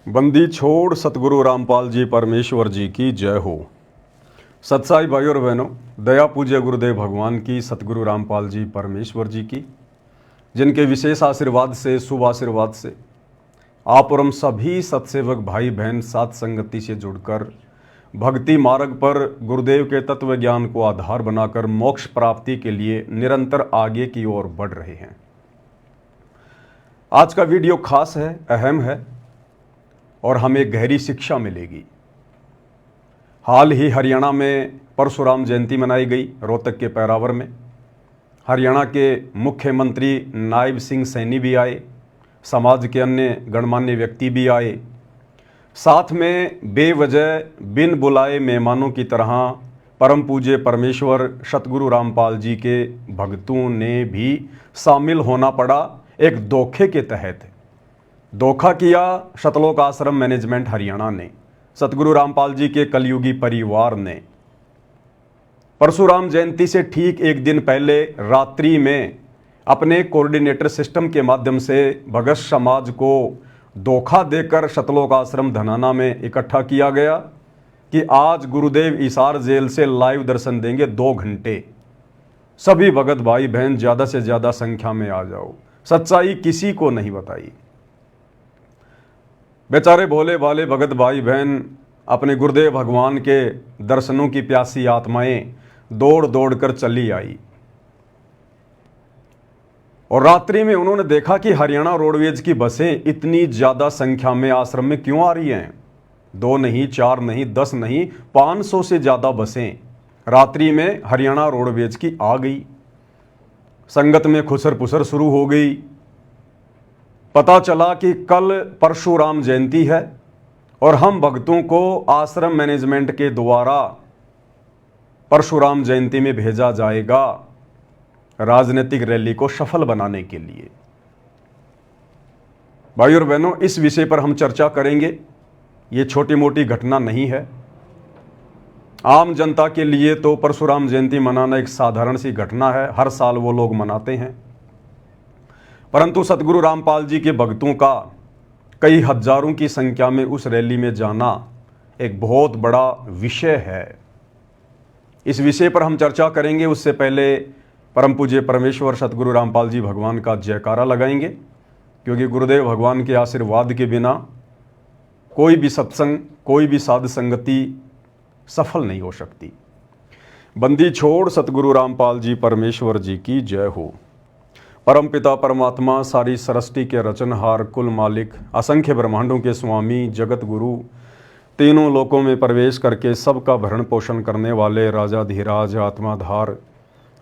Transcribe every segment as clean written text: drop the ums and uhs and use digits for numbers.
बंदी छोड़ सतगुरु रामपाल जी परमेश्वर जी की जय हो। सत्साई भाई और बहनों, दया पूज्य गुरुदेव भगवान की, सतगुरु रामपाल जी परमेश्वर जी की, जिनके विशेष आशीर्वाद से, शुभ आशीर्वाद से आप और हम सभी सत्सेवक भाई बहन साथ संगति से जुड़कर भक्ति मार्ग पर गुरुदेव के तत्व ज्ञान को आधार बनाकर मोक्ष प्राप्ति के लिए निरंतर आगे की ओर बढ़ रहे हैं। आज का वीडियो खास है, अहम है और हमें गहरी शिक्षा मिलेगी। हाल ही हरियाणा में परशुराम जयंती मनाई गई, रोहतक के पैरावर में। हरियाणा के मुख्यमंत्री नायब सिंह सैनी भी आए, समाज के अन्य गणमान्य व्यक्ति भी आए। साथ में बेवजह बिन बुलाए मेहमानों की तरह परम पूज्य परमेश्वर सतगुरु रामपाल जी के भक्तों ने भी शामिल होना पड़ा। एक धोखे के तहत धोखा किया सतलोक आश्रम मैनेजमेंट हरियाणा ने, सतगुरु रामपाल जी के कलयुगी परिवार ने। परशुराम जयंती से ठीक एक दिन पहले रात्रि में अपने कोऑर्डिनेटर सिस्टम के माध्यम से भगत समाज को धोखा देकर सतलोक आश्रम धनाना में इकट्ठा किया गया कि आज गुरुदेव हिसार जेल से लाइव दर्शन देंगे 2 घंटे। सभी भगत भाई बहन ज़्यादा से ज़्यादा संख्या में आ जाओ। सच्चाई किसी को नहीं बताई। बेचारे भोले भाले भगत भाई बहन अपने गुरुदेव भगवान के दर्शनों की प्यासी आत्माएं दौड़ दौड़ कर चली आई और रात्रि में उन्होंने देखा कि हरियाणा रोडवेज की बसें इतनी ज़्यादा संख्या में आश्रम में क्यों आ रही हैं। 2 नहीं, 4 नहीं, 10 नहीं, 500 से ज़्यादा बसें रात्रि में हरियाणा रोडवेज की आ गई। संगत में खुसर पुसर शुरू हो गई। पता चला कि कल परशुराम जयंती है और हम भक्तों को आश्रम मैनेजमेंट के द्वारा परशुराम जयंती में भेजा जाएगा राजनीतिक रैली को सफल बनाने के लिए। भाई और बहनों, इस विषय पर हम चर्चा करेंगे। ये छोटी मोटी घटना नहीं है। आम जनता के लिए तो परशुराम जयंती मनाना एक साधारण सी घटना है, हर साल वो लोग मनाते हैं। परंतु सतगुरु रामपाल जी के भक्तों का कई हजारों की संख्या में उस रैली में जाना एक बहुत बड़ा विषय है। इस विषय पर हम चर्चा करेंगे। उससे पहले परम पूज्य परमेश्वर सतगुरु रामपाल जी भगवान का जयकारा लगाएंगे, क्योंकि गुरुदेव भगवान के आशीर्वाद के बिना कोई भी सत्संग, कोई भी साध संगति सफल नहीं हो सकती। बंदी छोड़ सतगुरु रामपाल जी परमेश्वर जी की जय हो। परम पिता परमात्मा, सारी सृष्टि के रचनहार, कुल मालिक, असंख्य ब्रह्मांडों के स्वामी, जगत गुरु, तीनों लोकों में प्रवेश करके सबका भरण पोषण करने वाले राजा धीराज, आत्माधार,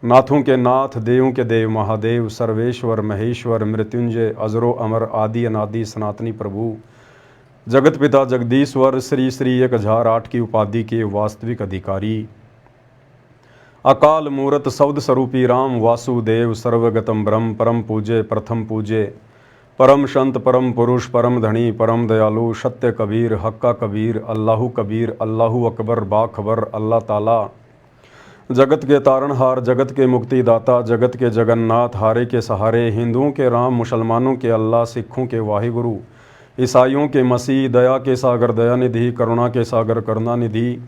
नाथों के नाथ, देवों के देव, महादेव, सर्वेश्वर, महेश्वर, मृत्युंजय, अजरो अमर, आदि अनादि सनातनी प्रभु, जगत पिता जगदीश्वर, श्री श्री 1008 की उपाधि के वास्तविक अधिकारी, अकाल मूरत शब्द स्वरूपी राम वासुदेव, सर्वगतम ब्रह्म, परम पूज्य, प्रथम पूज्य, परम संत, परम पुरुष, परम धनी, परम दयालु, सत्य कबीर, हक्का कबीर, अल्लाहू अकबर, बाखबर, अल्लाह ताला, जगत के तारणहार, जगत के मुक्तिदाता, जगत के जगन्नाथ, हारे के सहारे, हिंदुओं के राम, मुसलमानों के अल्लाह, सिखों के वाहिगुरु, ईसाइयों के मसीह, दया के सागर दयानिधि, करुणा के सागर करुणानिधि,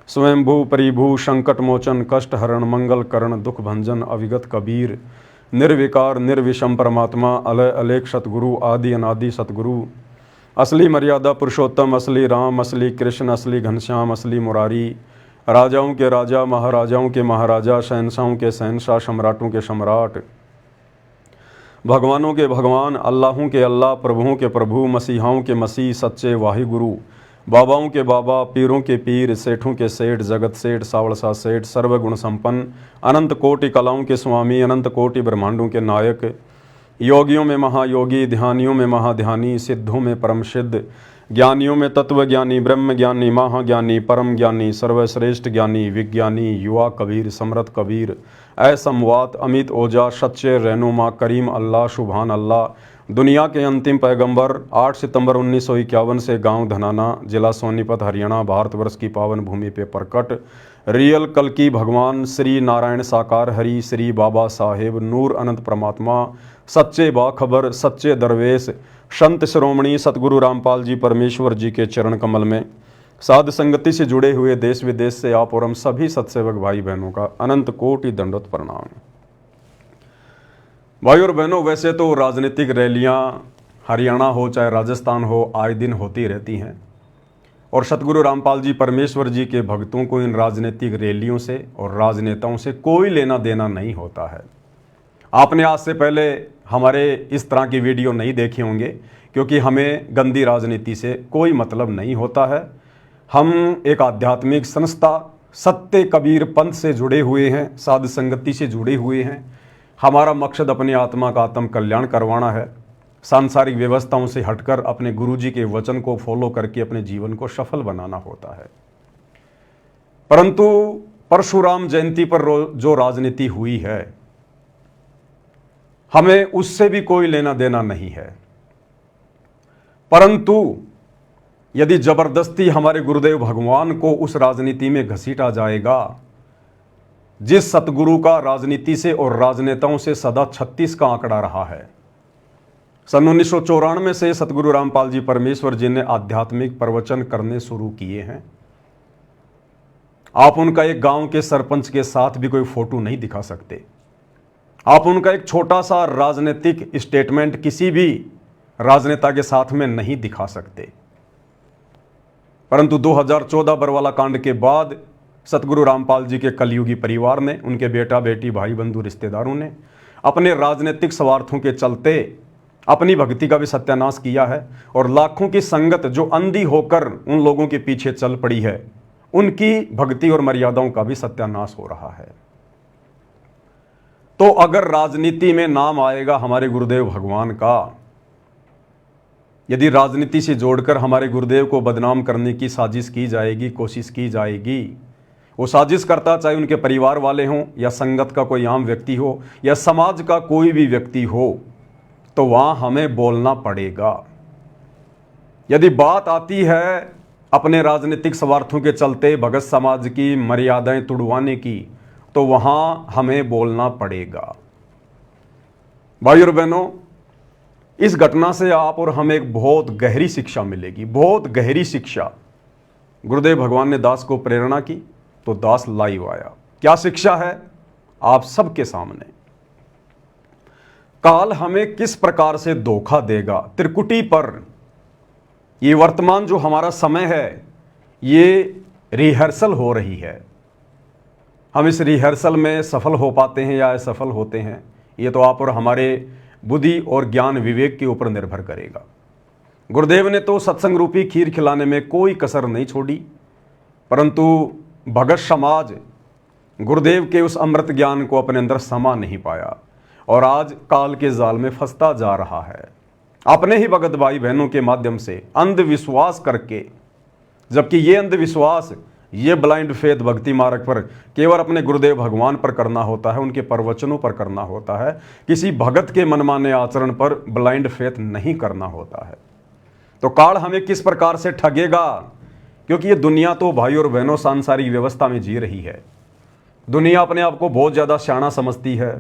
स्वयंभू परिभू, संकट मोचन, कष्ट हरण, मंगल करण, दुख भंजन, अविगत कबीर, निर्विकार निर्विषम परमात्मा, अलय अलेख सतगुरु, आदि अनादि सतगुरु, असली मर्यादा पुरुषोत्तम, असली राम, असली कृष्ण, असली घनश्याम, असली मुरारी, राजाओं के राजा, महाराजाओं के महाराजा, शहंशाहों के शहंशाह, सम्राटों के सम्राट, भगवानों के भगवान, अल्लाहों के अल्लाह, प्रभुओं के प्रभु, मसीहाओं के मसीह, सच्चे वाहिगुरु, बाबाओं के बाबा, पीरों के पीर, सेठों के सेठ, जगत सेठ, सावड़सा सेठ, सर्वगुण संपन्न, अनंत कोटि कलाओं के स्वामी, अनंत कोटि ब्रह्मांडों के नायक, योगियों में महायोगी, ध्यानियों में महाध्यानी, सिद्धों में परम सिद्ध, ज्ञानियों में तत्वज्ञानी, ब्रह्म ज्ञानी, महाज्ञानी, परम ज्ञानी, सर्वश्रेष्ठ ज्ञानी, विज्ञानी, युवा कबीर, समृत कबीर, असमवात, अमित ओजा, सच्चे रहनुमा, करीम अल्लाह, सुभान अल्लाह, दुनिया के अंतिम पैगंबर, 8 सितंबर 1951 से गांव धनाना, जिला सोनीपत, हरियाणा, भारतवर्ष की पावन भूमि पे प्रकट रियल कल्कि भगवान श्री नारायण साकार हरि, श्री बाबा साहेब, नूर अनंत परमात्मा, सच्चे बाखबर, सच्चे दरवेश, संत शिरोमणि सतगुरु रामपाल जी परमेश्वर जी के चरण कमल में साध संगति से जुड़े हुए देश विदेश से आप और हम सभी सत्सेवक भाई बहनों का अनंत कोटि दंडवत प्रणाम। भाई और बहनों, वैसे तो राजनीतिक रैलियां हरियाणा हो चाहे राजस्थान हो आए दिन होती रहती हैं और सतगुरु रामपाल जी परमेश्वर जी के भक्तों को इन राजनीतिक रैलियों से और राजनेताओं से कोई लेना देना नहीं होता है। आपने आज से पहले हमारे इस तरह की वीडियो नहीं देखे होंगे, क्योंकि हमें गंदी राजनीति से कोई मतलब नहीं होता है। हम एक आध्यात्मिक संस्था सत्य कबीर पंथ से जुड़े हुए हैं, साध संगति से जुड़े हुए हैं। हमारा मकसद अपनी आत्मा का आत्म कल्याण करवाना है, सांसारिक व्यवस्थाओं से हटकर अपने गुरुजी के वचन को फॉलो करके अपने जीवन को सफल बनाना होता है। परंतु परशुराम जयंती पर जो राजनीति हुई है, हमें उससे भी कोई लेना देना नहीं है। परंतु यदि जबरदस्ती हमारे गुरुदेव भगवान को उस राजनीति में घसीटा जाएगा, जिस सतगुरु का राजनीति से और राजनेताओं से सदा 36 का आंकड़ा रहा है। सन 1994 से सतगुरु रामपाल जी परमेश्वर जी ने आध्यात्मिक प्रवचन करने शुरू किए हैं। आप उनका एक गांव के सरपंच के साथ भी कोई फोटो नहीं दिखा सकते। आप उनका एक छोटा सा राजनीतिक स्टेटमेंट किसी भी राजनेता के साथ में नहीं दिखा सकते। परंतु 2014 बरवाला कांड के बाद सतगुरु रामपाल जी के कलयुगी परिवार ने, उनके बेटा बेटी भाई बंधु रिश्तेदारों ने अपने राजनीतिक स्वार्थों के चलते अपनी भक्ति का भी सत्यानाश किया है और लाखों की संगत जो अंधी होकर उन लोगों के पीछे चल पड़ी है, उनकी भक्ति और मर्यादाओं का भी सत्यानाश हो रहा है। तो अगर राजनीति में नाम आएगा हमारे गुरुदेव भगवान का, यदि राजनीति से जोड़कर हमारे गुरुदेव को बदनाम करने की साजिश की जाएगी, कोशिश की जाएगी, वो साजिश करता चाहे उनके परिवार वाले हों या संगत का कोई आम व्यक्ति हो या समाज का कोई भी व्यक्ति हो, तो वहां हमें बोलना पड़ेगा। यदि बात आती है अपने राजनीतिक स्वार्थों के चलते भगत समाज की मर्यादाएं तुड़वाने की, तो वहां हमें बोलना पड़ेगा। भाई और बहनों, इस घटना से आप और हमें एक बहुत गहरी शिक्षा मिलेगी, बहुत गहरी शिक्षा। गुरुदेव भगवान ने दास को प्रेरणा की तो दास लाइव आया। क्या शिक्षा है आप सबके सामने। काल हमें किस प्रकार से धोखा देगा त्रिकुटी पर। ये वर्तमान जो हमारा समय है, ये रिहर्सल हो रही है। हम इस रिहर्सल में सफल हो पाते हैं या असफल होते हैं, ये तो आप और हमारे बुद्धि और ज्ञान विवेक के ऊपर निर्भर करेगा। गुरुदेव ने तो सत्संग रूपी खीर खिलाने में कोई कसर नहीं छोड़ी, परंतु भगत समाज गुरुदेव के उस अमृत ज्ञान को अपने अंदर समा नहीं पाया और आज काल के जाल में फंसता जा रहा है। अपने ही भगत भाई बहनों के माध्यम से अंधविश्वास करके, जबकि ये अंधविश्वास, ये ब्लाइंड फेथ भक्ति मार्ग पर केवल अपने गुरुदेव भगवान पर करना होता है, उनके प्रवचनों पर करना होता है। किसी भगत के मनमाने आचरण पर ब्लाइंड फेथ नहीं करना होता है। तो काल हमें किस प्रकार से ठगेगा, क्योंकि ये दुनिया तो भाई और बहनों सांसारिक व्यवस्था में जी रही है। दुनिया अपने आप को बहुत ज़्यादा सियाना समझती है,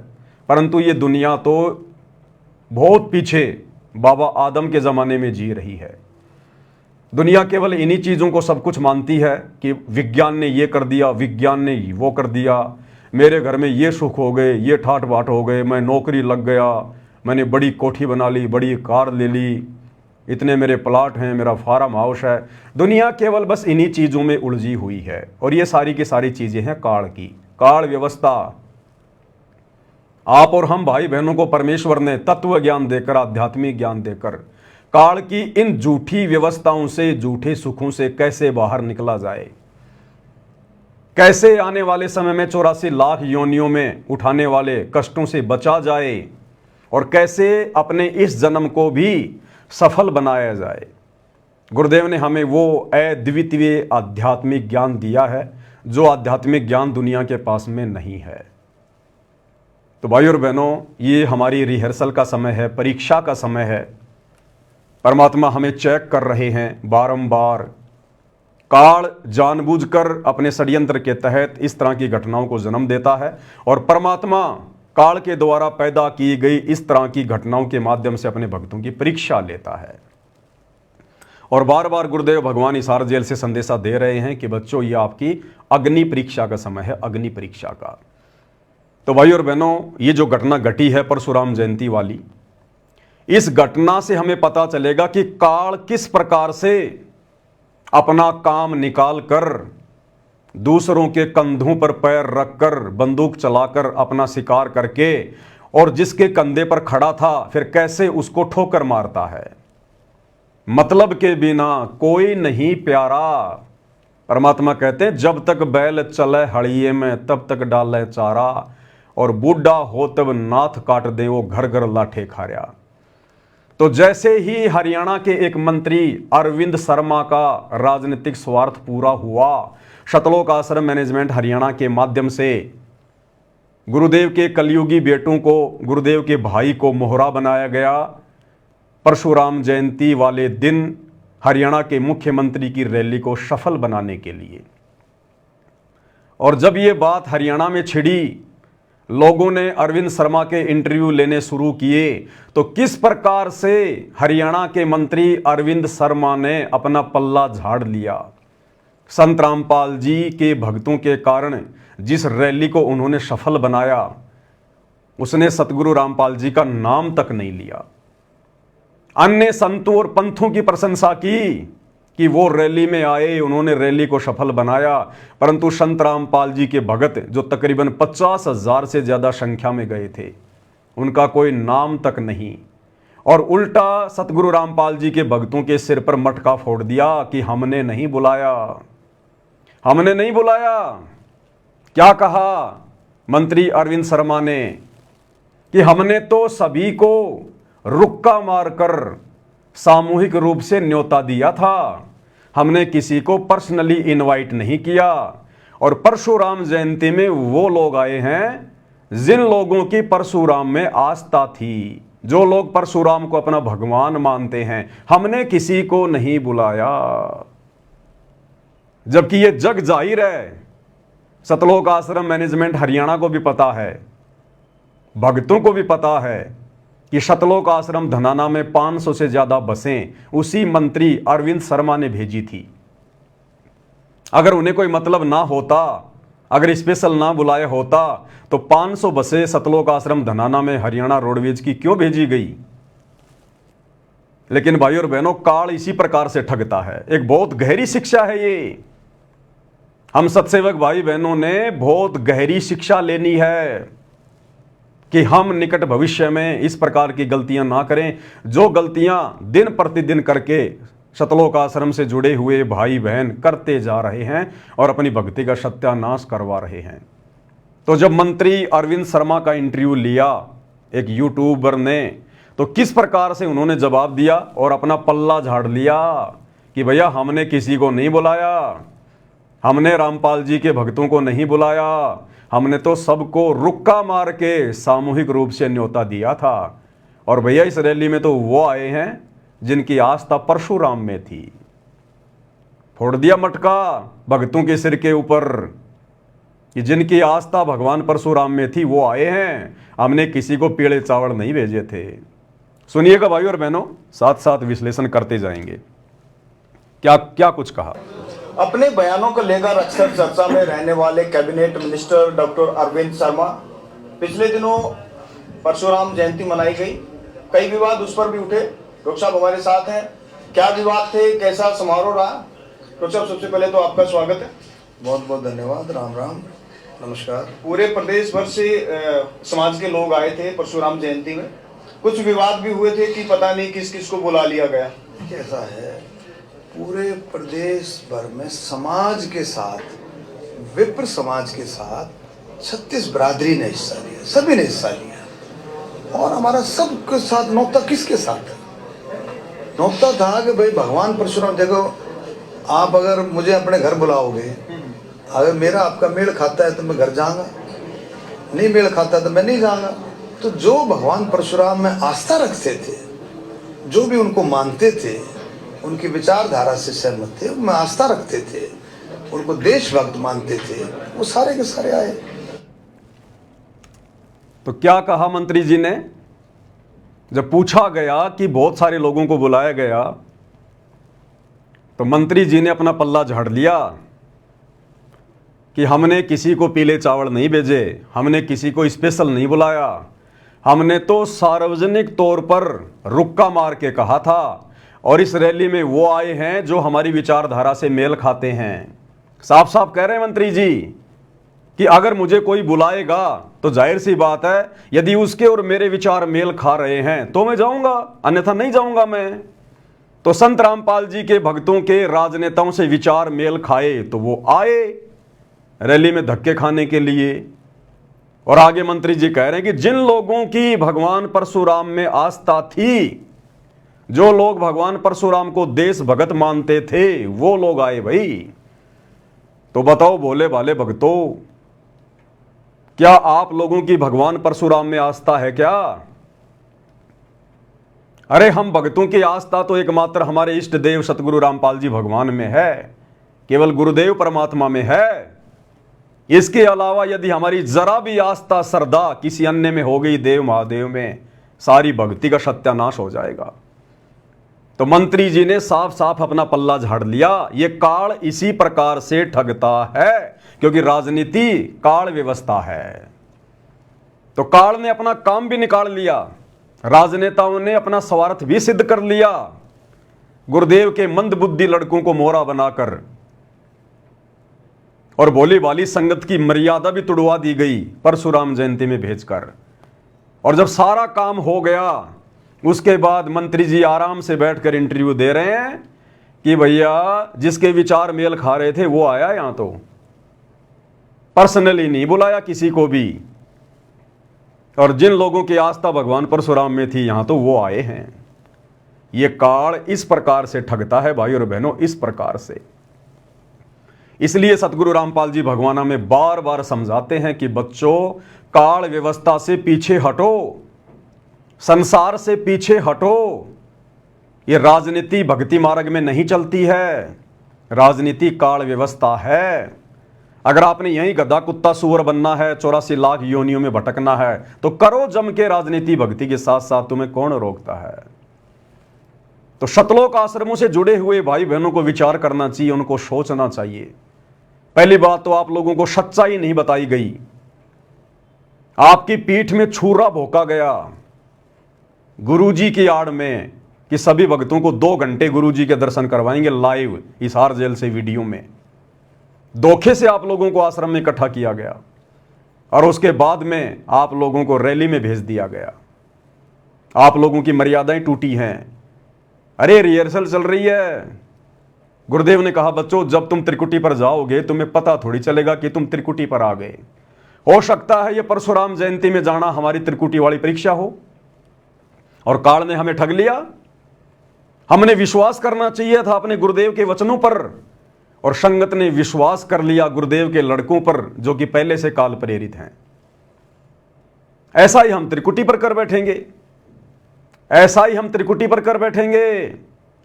परंतु ये दुनिया तो बहुत पीछे बाबा आदम के ज़माने में जी रही है। दुनिया केवल इन्हीं चीज़ों को सब कुछ मानती है कि विज्ञान ने ये कर दिया, विज्ञान ने वो कर दिया, मेरे घर में ये सुख हो गए, ये ठाट बाट हो गए, मैं नौकरी लग गया, मैंने बड़ी कोठी बना ली, बड़ी कार ले ली, इतने मेरे प्लाट हैं, मेरा फार्म हाउस है। दुनिया केवल बस इन्हीं चीज़ों में उलझी हुई है और ये सारी की सारी चीज़ें हैं काल की, काल व्यवस्था। आप और हम भाई बहनों को परमेश्वर ने तत्व ज्ञान देकर, आध्यात्मिक ज्ञान देकर काल की इन झूठी व्यवस्थाओं से, झूठे सुखों से कैसे बाहर निकला जाए, कैसे आने वाले समय में 84 लाख योनियों में उठाने वाले कष्टों से बचा जाए और कैसे अपने इस जन्म को भी सफल बनाया जाए। गुरुदेव ने हमें वो अद्वितीय आध्यात्मिक ज्ञान दिया है जो आध्यात्मिक ज्ञान दुनिया के पास में नहीं है। तो भाई और बहनों, ये हमारी रिहर्सल का समय है, परीक्षा का समय है। परमात्मा हमें चेक कर रहे हैं बारंबार। काल जानबूझकर अपने षड्यंत्र के तहत इस तरह की घटनाओं को जन्म देता है और परमात्मा काल के द्वारा पैदा की गई इस तरह की घटनाओं के माध्यम से अपने भक्तों की परीक्षा लेता है। और बार बार गुरुदेव भगवान हिसार जेल से संदेशा दे रहे हैं कि बच्चों, ये आपकी अग्नि परीक्षा का समय है, अग्नि परीक्षा का। तो भाई और बहनों, ये जो घटना घटी है परशुराम जयंती वाली, इस घटना से हमें पता चलेगा कि काल किस प्रकार से अपना काम निकाल कर दूसरों के कंधों पर पैर रखकर बंदूक चलाकर अपना शिकार करके और जिसके कंधे पर खड़ा था फिर कैसे उसको ठोकर मारता है। मतलब के बिना कोई नहीं प्यारा। परमात्मा कहते हैं, जब तक बैल चले हड़िए में तब तक डाले चारा, और बूढ़ा हो तब नाथ काट दे वो घर घर लाठे खाया। तो जैसे ही हरियाणा के एक मंत्री अरविंद शर्मा का राजनीतिक स्वार्थ पूरा हुआ, शतलोक आश्रम मैनेजमेंट हरियाणा के माध्यम से गुरुदेव के कलयुगी बेटों को, गुरुदेव के भाई को मोहरा बनाया गया। परशुराम जयंती वाले दिन हरियाणा के मुख्यमंत्री की रैली को सफल बनाने के लिए। और जब ये बात हरियाणा में छिड़ी, लोगों ने अरविंद शर्मा के इंटरव्यू लेने शुरू किए, तो किस प्रकार से हरियाणा के मंत्री अरविंद शर्मा ने अपना पल्ला झाड़ लिया। संत रामपाल जी के भक्तों के कारण जिस रैली को उन्होंने सफल बनाया, उसने सतगुरु रामपाल जी का नाम तक नहीं लिया। अन्य संतों और पंथों की प्रशंसा की कि वो रैली में आए, उन्होंने रैली को सफल बनाया, परंतु संत रामपाल जी के भगत जो तकरीबन 50,000 से ज़्यादा संख्या में गए थे, उनका कोई नाम तक नहीं। और उल्टा सतगुरु रामपाल जी के भक्तों के सिर पर मटका फोड़ दिया कि हमने नहीं बुलाया, हमने नहीं बुलाया। क्या कहा मंत्री अरविंद शर्मा ने कि हमने तो सभी को रुक्का मारकर सामूहिक रूप से न्योता दिया था, हमने किसी को पर्सनली इनवाइट नहीं किया। और परशुराम जयंती में वो लोग आए हैं जिन लोगों की परशुराम में आस्था थी, जो लोग परशुराम को अपना भगवान मानते हैं, हमने किसी को नहीं बुलाया। जबकि ये जग जाहिर है, सतलोक आश्रम मैनेजमेंट हरियाणा को भी पता है, भक्तों को भी पता है कि सतलोक आश्रम धनाना में 500 से ज्यादा बसें उसी मंत्री अरविंद शर्मा ने भेजी थी। अगर उन्हें कोई मतलब ना होता, अगर स्पेशल ना बुलाया होता, तो 500 बसें सतलोक आश्रम धनाना में हरियाणा रोडवेज की क्यों भेजी गई। लेकिन भाई और बहनों, काल इसी प्रकार से ठगता है। एक बहुत गहरी शिक्षा है ये। हम सत्सेवक भाई बहनों ने बहुत गहरी शिक्षा लेनी है कि हम निकट भविष्य में इस प्रकार की गलतियां ना करें, जो गलतियां दिन प्रतिदिन करके सतलोक आश्रम से जुड़े हुए भाई बहन करते जा रहे हैं और अपनी भक्ति का सत्यानाश करवा रहे हैं। तो जब मंत्री अरविंद शर्मा का इंटरव्यू लिया एक यूट्यूबर ने, तो किस प्रकार से उन्होंने जवाब दिया और अपना पल्ला झाड़ लिया कि भैया हमने किसी को नहीं बुलाया, हमने रामपाल जी के भक्तों को नहीं बुलाया, हमने तो सबको रुक्का मार के सामूहिक रूप से न्योता दिया था। और भैया इस रैली में तो वो आए हैं जिनकी आस्था परशुराम में थी। फोड़ दिया मटका भक्तों के सिर के ऊपर कि जिनकी आस्था भगवान परशुराम में थी वो आए हैं, हमने किसी को पीले चावल नहीं भेजे थे। सुनिएगा भाई और बहनों, साथ साथ विश्लेषण करते जाएंगे। क्या क्या कुछ कहा। अपने बयानों को लेकर अक्सर चर्चा में रहने वाले cabinet minister doctor Arvind Sharma, पिछले दिनों परशुराम जयंती मनाई गई, कई विवाद उस पर भी उठे। डॉक्टर साहब हमारे साथ हैं, क्या विवाद थे, कैसा समारोह रहा? डॉक्टर साहब सबसे पहले तो आपका स्वागत है। बहुत बहुत धन्यवाद। राम राम, नमस्कार। पूरे प्रदेश भर से समाज के लोग आए थे परशुराम जयंती में, कुछ विवाद भी हुए थे कि पता नहीं किस किस को बुला लिया गया। कैसा है, पूरे प्रदेश भर में समाज के साथ, विप्र समाज के साथ 36 बरादरी ने हिस्सा लिया, सभी ने हिस्सा लिया। और हमारा सबके साथ नौता किसके साथ है? नौता था कि भाई भगवान परशुराम, देखो आप अगर मुझे अपने घर बुलाओगे, अगर मेरा आपका मेल खाता है तो मैं घर जाऊंगा, नहीं मेल खाता तो मैं नहीं जाऊंगा। तो जो भगवान परशुराम में आस्था रखते थे, जो भी उनको मानते थे, उनकी विचारधारा से सहमत थे, उनमें आस्था रखते थे, उनको देशभक्त मानते थे, वो सारे के सारे आए। तो क्या कहा मंत्री जी ने? जब पूछा गया कि बहुत सारे लोगों को बुलाया गया, तो मंत्री जी ने अपना पल्ला झाड़ लिया कि हमने किसी को पीले चावल नहीं भेजे, हमने किसी को स्पेशल नहीं बुलाया, हमने तो सार्वजनिक तौर पर रुक्का मार के कहा था, और इस रैली में वो आए हैं जो हमारी विचारधारा से मेल खाते हैं। साफ साफ कह रहे हैं मंत्री जी कि अगर मुझे कोई बुलाएगा तो जाहिर सी बात है, यदि उसके और मेरे विचार मेल खा रहे हैं तो मैं जाऊंगा, अन्यथा नहीं जाऊंगा मैं। तो संत रामपाल जी के भक्तों के राजनेताओं से विचार मेल खाए तो वो आए रैली में धक्के खाने के लिए। और आगे मंत्री जी कह रहे हैं कि जिन लोगों की भगवान परशुराम में आस्था थी, जो लोग भगवान परशुराम को देश भगत मानते थे, वो लोग आए भाई। तो बताओ भोले भाले भक्तों, क्या आप लोगों की भगवान परशुराम में आस्था है क्या? अरे हम भक्तों की आस्था तो एकमात्र हमारे इष्ट देव सतगुरु रामपाल जी भगवान में है, केवल गुरुदेव परमात्मा में है। इसके अलावा यदि हमारी जरा भी आस्था श्रद्धा किसी अन्य में हो गई, देव महादेव में, सारी भक्ति का सत्यानाश हो जाएगा। तो मंत्री जी ने साफ साफ अपना पल्ला झाड़ लिया। ये काल इसी प्रकार से ठगता है, क्योंकि राजनीति काल व्यवस्था है। तो काल ने अपना काम भी निकाल लिया, राजनेताओं ने अपना स्वार्थ भी सिद्ध कर लिया, गुरुदेव के मंदबुद्धि लड़कों को मोहरा बनाकर, और भोली भाली संगत की मर्यादा भी तुड़वा दी गई परशुराम जयंती में भेजकर। और जब सारा काम हो गया, उसके बाद मंत्री जी आराम से बैठकर इंटरव्यू दे रहे हैं कि भैया जिसके विचार मेल खा रहे थे वो आया, यहां तो पर्सनली नहीं बुलाया किसी को भी, और जिन लोगों की आस्था भगवान परशुराम में थी यहां तो वो आए हैं। ये काल इस प्रकार से ठगता है भाई और बहनों, इस प्रकार से। इसलिए सतगुरु रामपाल जी भगवाना में बार बार समझाते हैं कि बच्चों, काल व्यवस्था से पीछे हटो, संसार से पीछे हटो। ये राजनीति भक्ति मार्ग में नहीं चलती है, राजनीति काल व्यवस्था है। अगर आपने यही गधा कुत्ता सुअर बनना है, 84 लाख योनियों में भटकना है, तो करो जम के राजनीति भक्ति के साथ साथ, तुम्हें कौन रोकता है। तो शतलोक आश्रमों से जुड़े हुए भाई बहनों को विचार करना चाहिए, उनको सोचना चाहिए। पहली बात तो आप लोगों को सच्चाई नहीं बताई गई, आपकी पीठ में छुरा भोंका गया गुरुजी की आड़ में कि सभी भक्तों को 2 घंटे गुरुजी के दर्शन करवाएंगे लाइव हिसार जेल से वीडियो में। धोखे से आप लोगों को आश्रम में इकट्ठा किया गया, और उसके बाद में आप लोगों को रैली में भेज दिया गया। आप लोगों की मर्यादाएं टूटी हैं। अरे रिहर्सल चल रही है। गुरुदेव ने कहा बच्चों, जब तुम त्रिकुटी पर जाओगे तुम्हें पता थोड़ी चलेगा कि तुम त्रिकुटी पर आ गए। हो सकता है ये परशुराम जयंती में जाना हमारी त्रिकुटी वाली परीक्षा हो, और काल ने हमें ठग लिया। हमने विश्वास करना चाहिए था अपने गुरुदेव के वचनों पर, और संगत ने विश्वास कर लिया गुरुदेव के लड़कों पर जो कि पहले से काल प्रेरित हैं। ऐसा ही हम त्रिकुटी पर कर बैठेंगे, ऐसा ही हम त्रिकुटी पर कर बैठेंगे।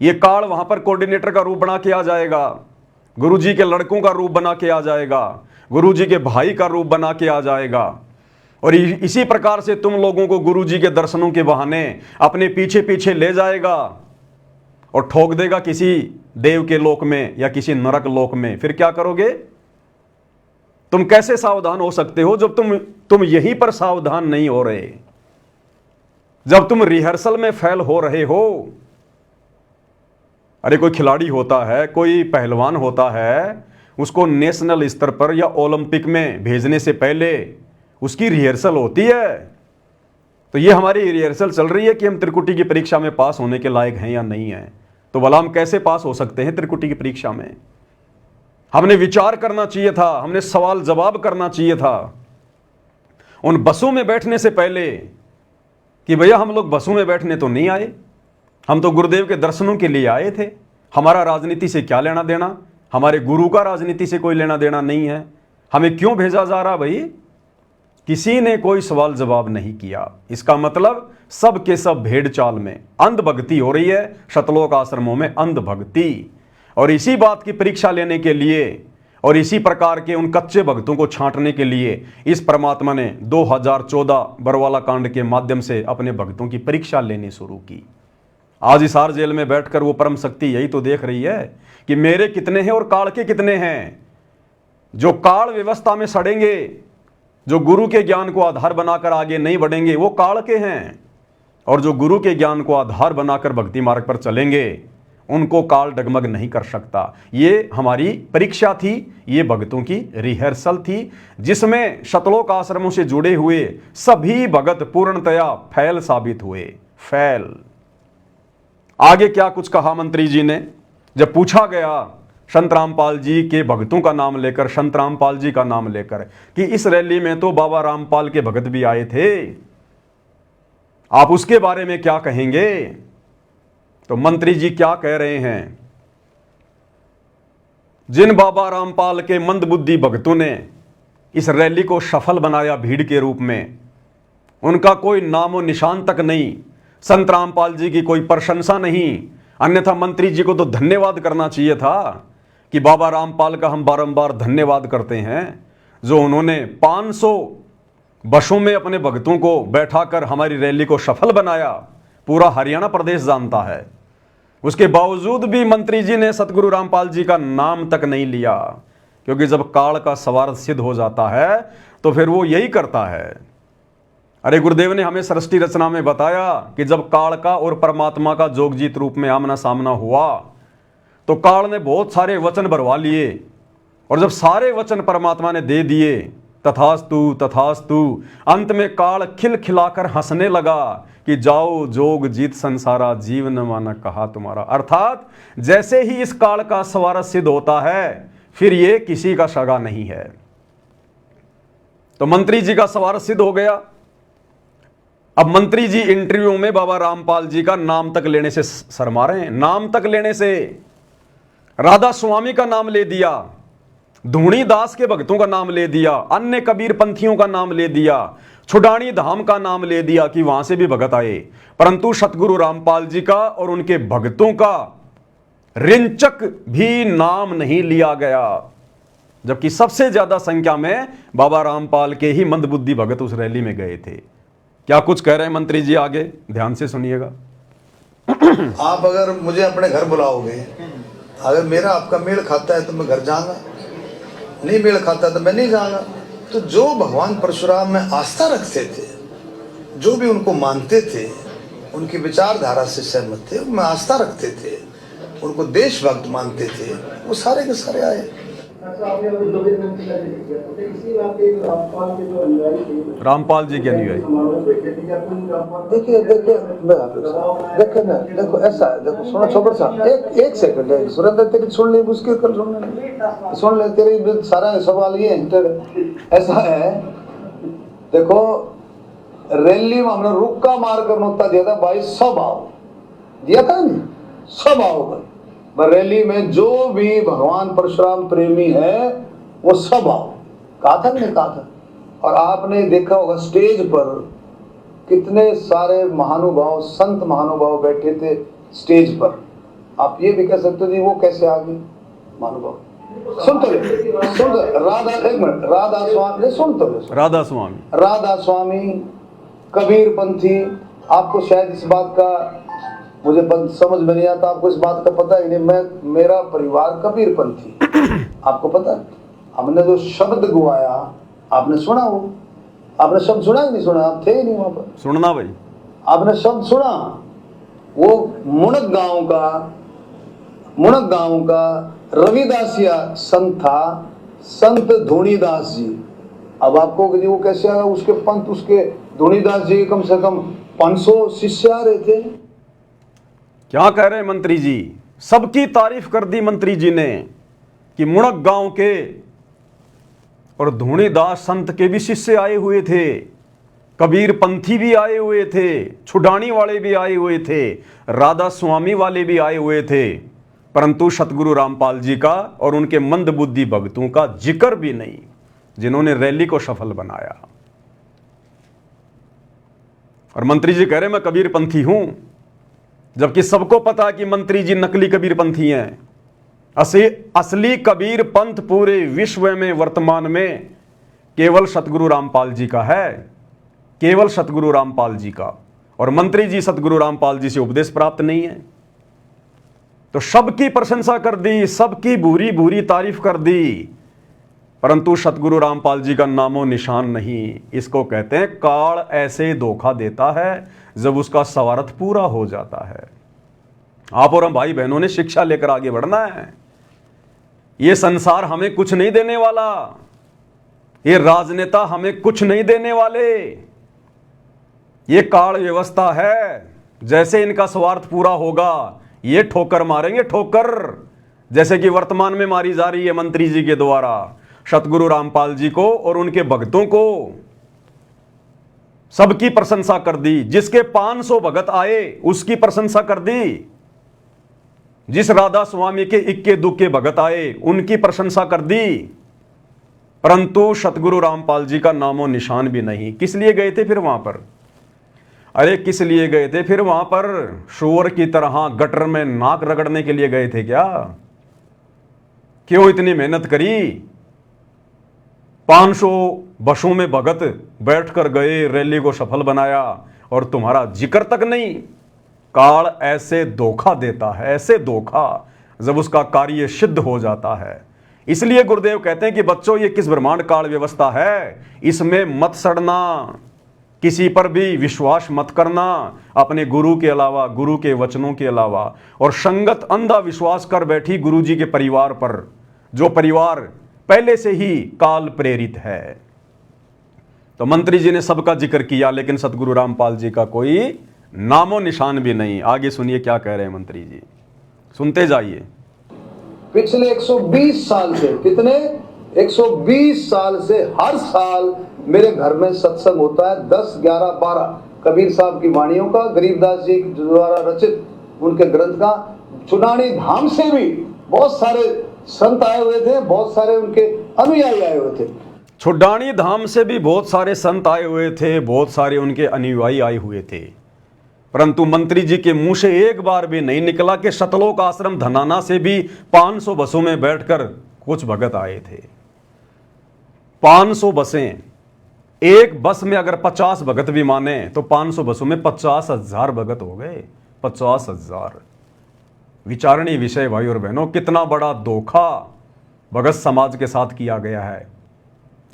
ये काल वहां पर कोऑर्डिनेटर का रूप बना के आ जाएगा, गुरुजी के लड़कों का रूप बना के आ जाएगा, गुरुजी के भाई का रूप बना के आ जाएगा, और इसी प्रकार से तुम लोगों को गुरुजी के दर्शनों के बहाने अपने पीछे पीछे ले जाएगा और ठोक देगा किसी देव के लोक में या किसी नरक लोक में। फिर क्या करोगे? तुम कैसे सावधान हो सकते हो जब तुम यहीं पर सावधान नहीं हो रहे, जब तुम रिहर्सल में फेल हो रहे हो। अरे कोई खिलाड़ी होता है, कोई पहलवान होता है, उसको नेशनल स्तर पर या ओलंपिक में भेजने से पहले उसकी रिहर्सल होती है। तो ये हमारी रिहर्सल चल रही है कि हम त्रिकुटी की परीक्षा में पास होने के लायक हैं या नहीं हैं। तो भला हम कैसे पास हो सकते हैं त्रिकुटी की परीक्षा में? हमने विचार करना चाहिए था, हमने सवाल जवाब करना चाहिए था उन बसों में बैठने से पहले कि भैया हम लोग बसों में बैठने तो नहीं आए, हम तो गुरुदेव के दर्शनों के लिए आए थे। हमारा राजनीति से क्या लेना देना, हमारे गुरु का राजनीति से कोई लेना देना नहीं है। हमें क्यों भेजा जा रहा भाई? किसी ने कोई सवाल जवाब नहीं किया। इसका मतलब सब के सब भेड़ चाल में अंध भक्ति हो रही है, शतलोक आश्रमों में अंध भक्ति। और इसी बात की परीक्षा लेने के लिए और इसी प्रकार के उन कच्चे भक्तों को छांटने के लिए इस परमात्मा ने 2014 बरवाला कांड के माध्यम से अपने भक्तों की परीक्षा लेनी शुरू की। आज हिसार जेल में बैठकर वो परम शक्ति यही तो देख रही है कि मेरे कितने हैं और काल के कितने हैं। जो काल व्यवस्था में सड़ेंगे, जो गुरु के ज्ञान को आधार बनाकर आगे नहीं बढ़ेंगे, वो काल के हैं, और जो गुरु के ज्ञान को आधार बनाकर भक्ति मार्ग पर चलेंगे उनको काल डगमग नहीं कर सकता। ये हमारी परीक्षा थी, ये भक्तों की रिहर्सल थी, जिसमें शतलोक आश्रमों से जुड़े हुए सभी भगत पूर्णतया फैल साबित हुए। फैल। आगे क्या कुछ कहा मंत्री जी ने, जब पूछा गया संत रामपाल जी के भक्तों का नाम लेकर, संत रामपाल जी का नाम लेकर, कि इस रैली में तो बाबा रामपाल के भगत भी आए थे, आप उसके बारे में क्या कहेंगे? तो मंत्री जी क्या कह रहे हैं, जिन बाबा रामपाल के मंदबुद्धि भक्तों ने इस रैली को सफल बनाया भीड़ के रूप में, उनका कोई नामो निशान तक नहीं, संत रामपाल जी की कोई प्रशंसा नहीं। अन्यथा मंत्री जी को तो धन्यवाद करना चाहिए था कि बाबा रामपाल का हम बारंबार धन्यवाद करते हैं, जो उन्होंने 500 बसों में अपने भक्तों को बैठाकर हमारी रैली को सफल बनाया। पूरा हरियाणा प्रदेश जानता है। उसके बावजूद भी मंत्री जी ने सतगुरु रामपाल जी का नाम तक नहीं लिया, क्योंकि जब काल का सवार सिद्ध हो जाता है तो फिर वो यही करता है। अरे गुरुदेव ने हमें सृष्टि रचना में बताया कि जब काल का और परमात्मा का जोगजीत रूप में आमना सामना हुआ तो काल ने बहुत सारे वचन भरवा लिए, और जब सारे वचन परमात्मा ने दे दिए, तथास्तु तथास्तु, अंत में काल खिलखिलाकर हंसने लगा कि जाओ जोग जीत संसारा, जीवन माना कहा तुम्हारा। अर्थात जैसे ही इस काल का सवार सिद्ध होता है फिर ये किसी का सगा नहीं है। तो मंत्री जी का सवार सिद्ध हो गया। अब मंत्री जी इंटरव्यू में बाबा रामपाल जी का नाम तक लेने से शर्मा रहे हैं। नाम तक लेने से राधा स्वामी का नाम ले दिया, धूणी दास के भक्तों का नाम ले दिया, अन्य कबीर पंथियों का नाम ले दिया, छुडानी धाम का नाम ले दिया कि वहां से भी भगत आए, परंतु सतगुरु रामपाल जी का और उनके भक्तों का रिंचक भी नाम नहीं लिया गया, जबकि सबसे ज्यादा संख्या में बाबा रामपाल के ही मंदबुद्धि भगत उस रैली में गए थे। क्या कुछ कह रहे हैं मंत्री जी, आगे ध्यान से सुनिएगा। आप अगर मुझे अपने घर बुलाओगे, अगर मेरा आपका मेल खाता है तो मैं घर जाऊंगा, नहीं मेल खाता तो मैं नहीं जाऊंगा। तो जो भगवान परशुराम में आस्था रखते थे, जो भी उनको मानते थे, उनकी विचारधारा से सहमत थे, उनमें आस्था रखते थे, उनको देशभक्त मानते थे, वो सारे के सारे आए। रामपाल जी के अनुयायी देखिए देखिए ना, देखो ऐसा है, देखो सुनो छोकर साहब, एक सेकंड है, सुरेंद्र तेरी सुन ले, उसके कल सुन ले, तेरी सारा सवाल ये ऐसा है। देखो रैली में हमने रुक्का मार कर नुकता दिया था, भाई सब आओ, दिया था नहीं, सब आओ भाई। रैली में जो भी भगवान परशुराम प्रेमी है वो सब आओ, कहा था मैंने, कहा था। और आपने देखा होगा स्टेज पर कितने सारे महानुभाव, संत महानुभाव बैठे थे स्टेज पर। आप ये भी कह सकते हो जी वो कैसे आ गए महानुभाव। सुन तो राधा, एक मिनट, राधा स्वामी, सुन तो राधा स्वामी, कबीर पंथी, आपको शायद इस बात का मुझे समझ में नहीं आता, आपको इस बात का पता ही नहीं, मेरा परिवार कबीर पंथी, आपको पता है। हमने जो शब्द गुआया आपने सुना, वो आपने शब्द सुना कि नहीं सुना, आप थे ही नहीं वहां पर, सुनना भाई, आपने शब्द सुना। वो मुणक गांव का रविदासिया संत था, संत धूणीदास जी। अब आपको वो कैसे आया, उसके पंथ, उसके धूणीदास जी कम से कम 500 शिष्य आ रहे थे। क्या कह रहे हैं मंत्री जी, सबकी तारीफ कर दी मंत्री जी ने कि मुणक गांव के और धूणीदास संत के भी शिष्य आए हुए थे, कबीर पंथी भी आए हुए थे, छुडानी वाले भी आए हुए थे, राधा स्वामी वाले भी आए हुए थे, परंतु सतगुरु रामपाल जी का और उनके मंदबुद्धि भक्तों का जिक्र भी नहीं, जिन्होंने रैली को सफल बनाया। और मंत्री जी कह रहे मैं कबीर पंथी हूं, जबकि सबको पता है कि मंत्री जी नकली कबीर पंथी हैं। असली कबीर पंथ पूरे विश्व में वर्तमान में केवल सतगुरु रामपाल जी का है, केवल सतगुरु रामपाल जी का। और मंत्री जी सतगुरु रामपाल जी से उपदेश प्राप्त नहीं है, तो सबकी प्रशंसा कर दी, सबकी बुरी बुरी तारीफ कर दी, परंतु सतगुरु रामपाल जी का नामो निशान नहीं। इसको कहते हैं काल ऐसे धोखा देता है जब उसका स्वार्थ पूरा हो जाता है। आप और हम भाई बहनों ने शिक्षा लेकर आगे बढ़ना है। ये संसार हमें कुछ नहीं देने वाला, ये राजनेता हमें कुछ नहीं देने वाले। ये काल व्यवस्था है, जैसे इनका स्वार्थ पूरा होगा ये ठोकर मारेंगे, ठोकर, जैसे कि वर्तमान में मारी जा रही है मंत्री जी के द्वारा सतगुरु रामपाल जी को और उनके भक्तों को। सबकी प्रशंसा कर दी, जिसके 500 भगत आए उसकी प्रशंसा कर दी, जिस राधा स्वामी के इक्के दुक्के भगत आए उनकी प्रशंसा कर दी, परंतु सतगुरु रामपाल जी का नामो निशान भी नहीं। किस लिए गए थे फिर वहां पर? अरे किस लिए गए थे फिर वहां पर? शुअर की तरह गटर में नाक रगड़ने के लिए गए थे क्या? क्यों इतनी मेहनत करी? 500 बसों में भगत बैठकर गए, रैली को सफल बनाया और तुम्हारा जिक्र तक नहीं। काल ऐसे धोखा देता है, ऐसे धोखा, जब उसका कार्य सिद्ध हो जाता है। इसलिए गुरुदेव कहते हैं कि बच्चों ये किस ब्रह्मांड काल व्यवस्था है, इसमें मत सड़ना, किसी पर भी विश्वास मत करना अपने गुरु के अलावा, गुरु के वचनों के अलावा। और संगत अंधा विश्वास कर बैठी गुरु जी के परिवार पर, जो परिवार पहले से ही काल प्रेरित है। तो मंत्री जी ने सबका जिक्र किया, लेकिन सतगुरु रामपाल जी का कोई नामो निशान भी नहीं। आगे सुनिए क्या कह रहे हैं मंत्री जी, सुनते जाइए। पिछले 120 साल से, कितने 120 साल से हर साल मेरे घर में सत्संग होता है। 10, 11, 12 कबीर साहब की वाणियों का, गरीबदास जी द्वारा रचित उनके ग्रंथ का। चुनानी धाम से भी बहुत सारे संत आए हुए थे, बहुत सारे उनके अनुयायी आए हुए थे। छुडानी धाम से भी बहुत सारे संत आए हुए थे, बहुत सारे उनके अनुयायी आए हुए थे, परंतु मंत्री जी के मुंह से एक बार भी नहीं निकला कि सतलोक आश्रम धनाना से भी 500 बसों में बैठकर कुछ भगत आए थे। 500 बसें, एक बस में अगर 50 भगत भी माने तो 500 बसों में 50,000 भगत हो गए। 50,000। विचारणीय विषय भाई और बहनों, कितना बड़ा धोखा भगत समाज के साथ किया गया है।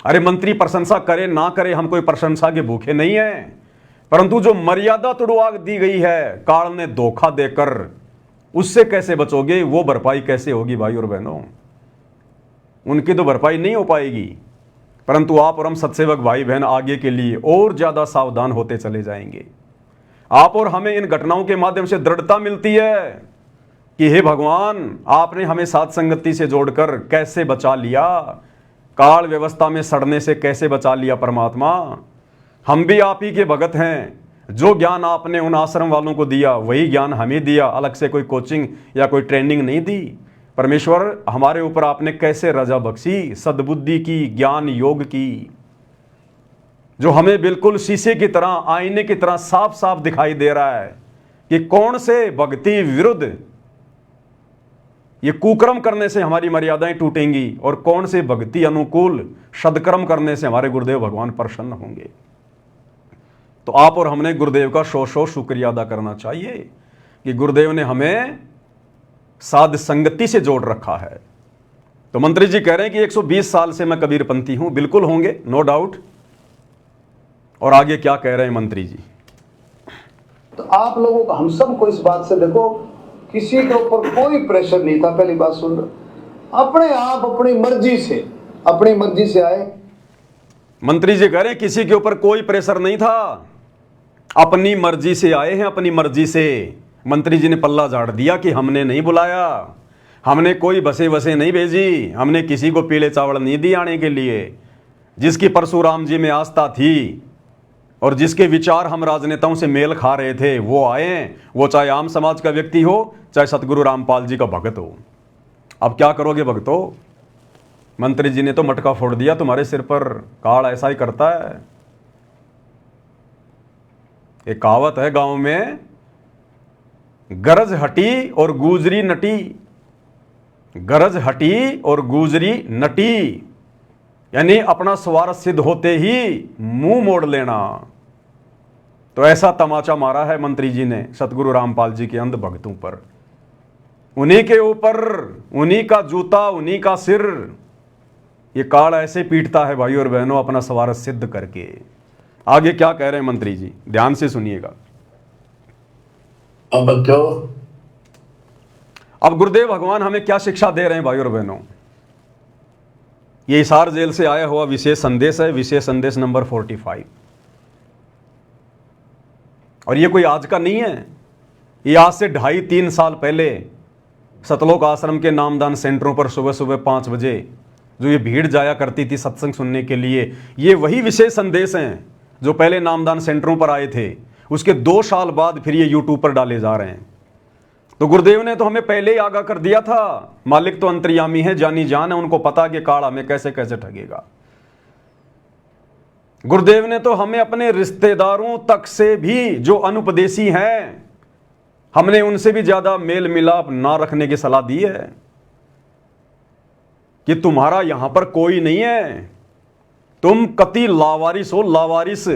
अरे मंत्री प्रशंसा करे ना करे, हम कोई प्रशंसा के भूखे नहीं हैं, परंतु जो मर्यादा तोड़वा दी गई है काल ने धोखा देकर, उससे कैसे बचोगे? वो भरपाई कैसे होगी भाई और बहनों? उनकी तो भरपाई नहीं हो पाएगी। परंतु आप और हम सत्सेवक भाई बहन आगे के लिए और ज्यादा सावधान होते चले जाएंगे। आप और हमें इन घटनाओं के माध्यम से दृढ़ता मिलती है कि हे भगवान, आपने हमें साथ संगति से जोड़कर कैसे बचा लिया, काल व्यवस्था में सड़ने से कैसे बचा लिया परमात्मा। हम भी आप ही के भगत हैं। जो ज्ञान आपने उन आश्रम वालों को दिया वही ज्ञान हमें दिया, अलग से कोई कोचिंग या कोई ट्रेनिंग नहीं दी। परमेश्वर, हमारे ऊपर आपने कैसे रजा बख्शी, सद्बुद्धि की, ज्ञान योग की, जो हमें बिल्कुल शीशे की तरह, आईने की तरह साफ साफ दिखाई दे रहा है कि कौन से भक्ति विरुद्ध ये कुकर्म करने से हमारी मर्यादाएं टूटेंगी और कौन से भक्ति अनुकूल सदकर्म करने से हमारे गुरुदेव भगवान प्रसन्न होंगे। तो आप और हमने गुरुदेव का सौ शुक्रिया अदा करना चाहिए कि गुरुदेव ने हमें साध संगति से जोड़ रखा है। तो मंत्री जी कह रहे हैं कि 120 साल से मैं कबीरपंथी हूं। बिल्कुल होंगे, नो डाउट। और आगे क्या कह रहे हैं मंत्री जी? तो आप लोगों को, हम सबको इस बात से, देखो किसी के ऊपर कोई प्रेशर नहीं था। पहली बात सुन लो, अपने आप अपनी मर्जी से आए। मंत्री जी कह रहे हैं किसी के ऊपर कोई प्रेशर नहीं था, अपनी मर्जी से आए हैं, अपनी मर्जी से। मंत्री जी ने पल्ला झाड़ दिया कि हमने नहीं बुलाया, हमने कोई बसे नहीं भेजी, हमने किसी को पीले चावल नहीं दिए आने के लिए। जिसकी परशुराम जी में आस्था थी और जिसके विचार हम राजनेताओं से मेल खा रहे थे वो आए, वो चाहे आम समाज का व्यक्ति हो, चाहे सतगुरु रामपाल जी का भगत हो। अब क्या करोगे भक्तों? मंत्री जी ने तो मटका फोड़ दिया तुम्हारे सिर पर। काल ऐसा ही करता है। एक कहावत है गांव में, गरज हटी और गुजरी नटी। गरज हटी और गुजरी नटी, यानी अपना स्वार्थ सिद्ध होते ही मुंह मोड़ लेना। तो ऐसा तमाचा मारा है मंत्री जी ने सतगुरु रामपाल जी के अंध भक्तों पर। उन्हीं के ऊपर उन्हीं का जूता, उन्हीं का सिर। ये काल ऐसे पीटता है भाइयों और बहनों, अपना स्वार्थ सिद्ध करके। आगे क्या कह रहे हैं मंत्री जी, ध्यान से सुनिएगा। अब क्यों? अब गुरुदेव भगवान हमें क्या शिक्षा दे रहे हैं भाइयों और बहनों। ये हिसार जेल से आया हुआ विशेष संदेश है, विशेष संदेश नंबर 45। और ये कोई आज का नहीं है, ये आज से 2.5-3 साल पहले सतलोक आश्रम के नामदान सेंटरों पर सुबह सुबह 5 बजे जो ये भीड़ जाया करती थी सत्संग सुनने के लिए, ये वही विशेष संदेश हैं जो पहले नामदान सेंटरों पर आए थे। उसके 2 साल बाद फिर ये यूट्यूब पर डाले जा रहे हैं। तो गुरुदेव ने तो हमें पहले ही आगाह कर दिया था, मालिक तो अंतर्यामी है, जानी जान है, उनको पता कि काल हमें कैसे कैसे ठगेगा। गुरुदेव ने तो हमें अपने रिश्तेदारों तक से भी जो अनुपदेशी हैं, हमने उनसे भी ज्यादा मेल मिलाप ना रखने की सलाह दी है कि तुम्हारा यहां पर कोई नहीं है, तुम कति लावारिस हो, लावारिस।